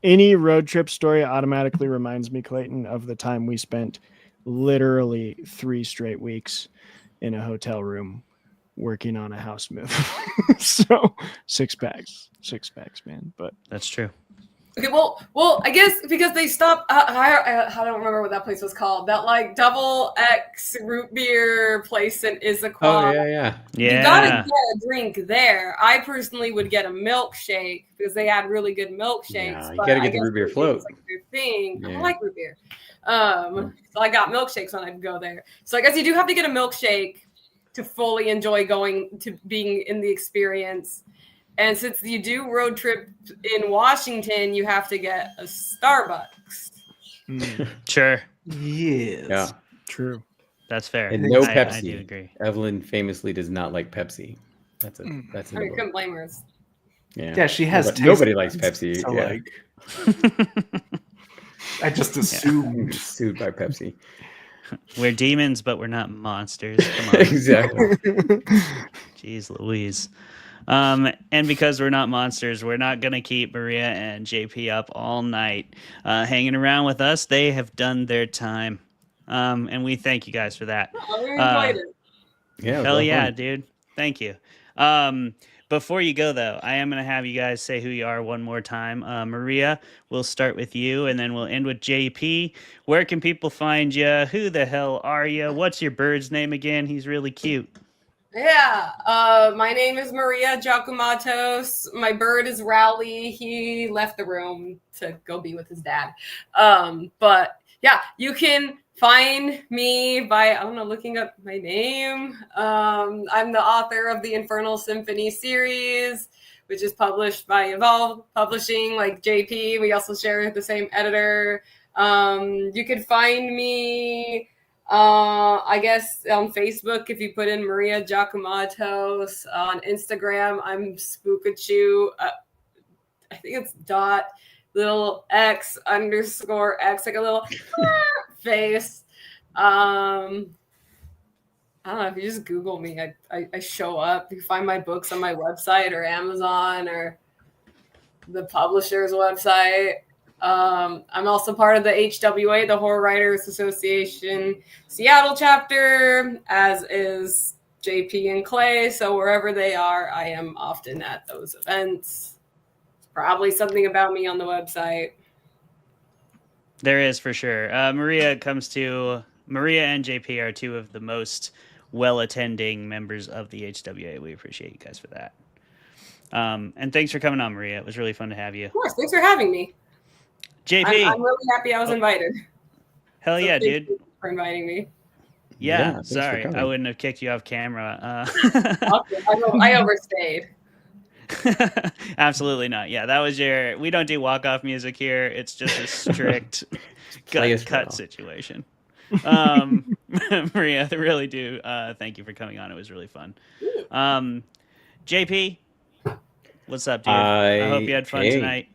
Any road trip story automatically reminds me, Clayton, of the time we spent literally 3 straight weeks in a hotel room working on a house move. So 6 packs, man. But that's true. Okay, well, I guess because they stopped. I don't remember what that place was called. That like double X root beer place in Issaquah. Oh yeah. You gotta get a drink there. I personally would get a milkshake because they had really good milkshakes. Yeah, you but gotta I get the guess root beer it's float. like their thing. I Yeah. don't like root beer. So I got milkshakes when I'd go there. So I guess you do have to get a milkshake to fully enjoy going to being in the experience. And since you do road trip in Washington, you have to get a Starbucks. Sure. Yes. Yeah. True. That's fair. And no I Pepsi. do agree. Evelyn famously does not like Pepsi. That's a I in the mean, book. couldn't blame her. Yeah, she has Nobody taste likes buds, Pepsi. so, yeah. I just assumed. Sued by Pepsi. We're demons, but we're not monsters. Come on. Exactly. Jeez Louise. And because we're not monsters, we're not going to keep Maria and JP up all night hanging around with us. They have done their time. And we thank you guys for that. Oh, we enjoyed it. Yeah. Hell yeah, dude. Thank you. Before you go, though, I am going to have you guys say who you are one more time. Maria, we'll start with you, and then we'll end with JP. Where can people find you? Who the hell are you? What's your bird's name again? He's really cute. Yeah, my name is Maria Giacomatos. My bird is Rowley. He left the room to go be with his dad. But yeah, you can find me by, I don't know, looking up my name. I'm the author of the Infernal Symphony series, which is published by Evolve Publishing, like JP. We also share the same editor. You can find me I guess on Facebook if you put in Maria Giacomatos. On Instagram I'm Spookachu. I think it's dot little X underscore X, like a little face. I don't know, if you just Google me, I show up. You find my books on my website or Amazon or the publisher's website. I'm also part of the HWA, the Horror Writers Association Seattle chapter, as is JP and Clay. So wherever they are, I am often at those events. Probably something about me on the website. There is for sure. Maria and JP are two of the most well-attending members of the HWA. We appreciate you guys for that. And thanks for coming on, Maria. It was really fun to have you. Of course, thanks for having me. JP. I'm really happy I was invited. Hell yeah, thank dude. you for inviting me. Yeah, thanks for sorry. coming. I wouldn't have kicked you off camera. I overstayed. Absolutely not. Yeah, that was your. We don't do walk-off music here. It's just a strict cut situation. Maria, I really do. Thank you for coming on. It was really fun. JP, what's up, dude? I hope you had fun tonight.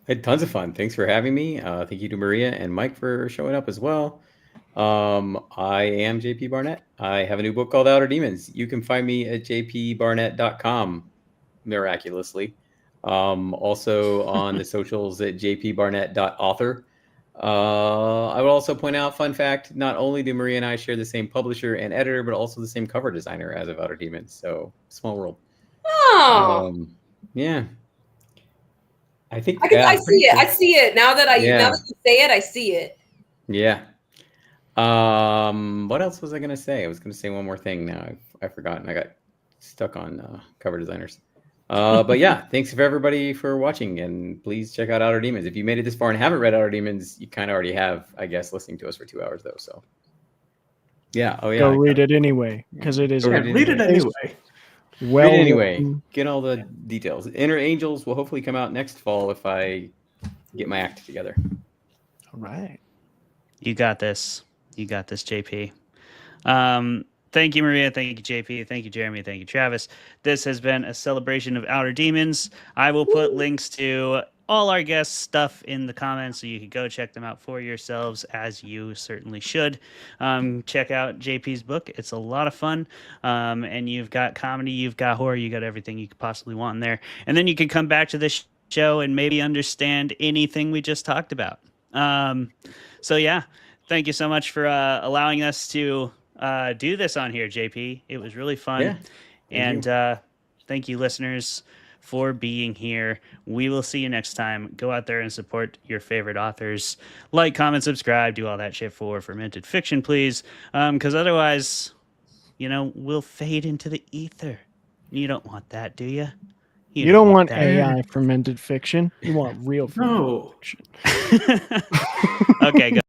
I had tons of fun. Thanks for having me. Thank you to Maria and Mike for showing up as well. I am JP Barnett. I have a new book called Outer Demons. You can find me at jpbarnett.com, miraculously. Also on the socials at jpbarnett.author. I would also point out, fun fact, not only do Maria and I share the same publisher and editor, but also the same cover designer as of Outer Demons. So, small world. Oh. Yeah. I think I see it. I see it. Now that now that you say it, I see it. Yeah. What else was I going to say? I was going to say one more thing. Now I've forgotten. I got stuck on cover designers. But yeah, thanks for everybody for watching, and please check out Outer Demons. If you made it this far and haven't read Outer Demons, you kind of already have, I guess, listening to us for 2 hours though. So yeah, Go read it anyway, because it is. Read it anyway. Well, anyway, get all the details. Inner Angels will hopefully come out next fall if I get my act together. All right, you got this. You got this, JP. Thank you, Maria. Thank you, JP. Thank you, Jeremy. Thank you, Travis. This has been a celebration of Outer Demons. I will put links to all our guests' stuff in the comments so you can go check them out for yourselves, as you certainly should. Check out JP's book. It's a lot of fun. And you've got comedy, you've got horror, you got everything you could possibly want in there. And then you can come back to this show and maybe understand anything we just talked about. So yeah, thank you so much for allowing us to do this on here, JP. It was really fun. Yeah, and thank you, listeners, for being here. We will see you next time. Go out there and support your favorite authors. Like, comment, subscribe, do all that shit for Fermented Fiction, please. Because otherwise, we'll fade into the ether. You don't want that, do you? You don't want AI fermented fiction. You want real fermented fiction. Okay, go.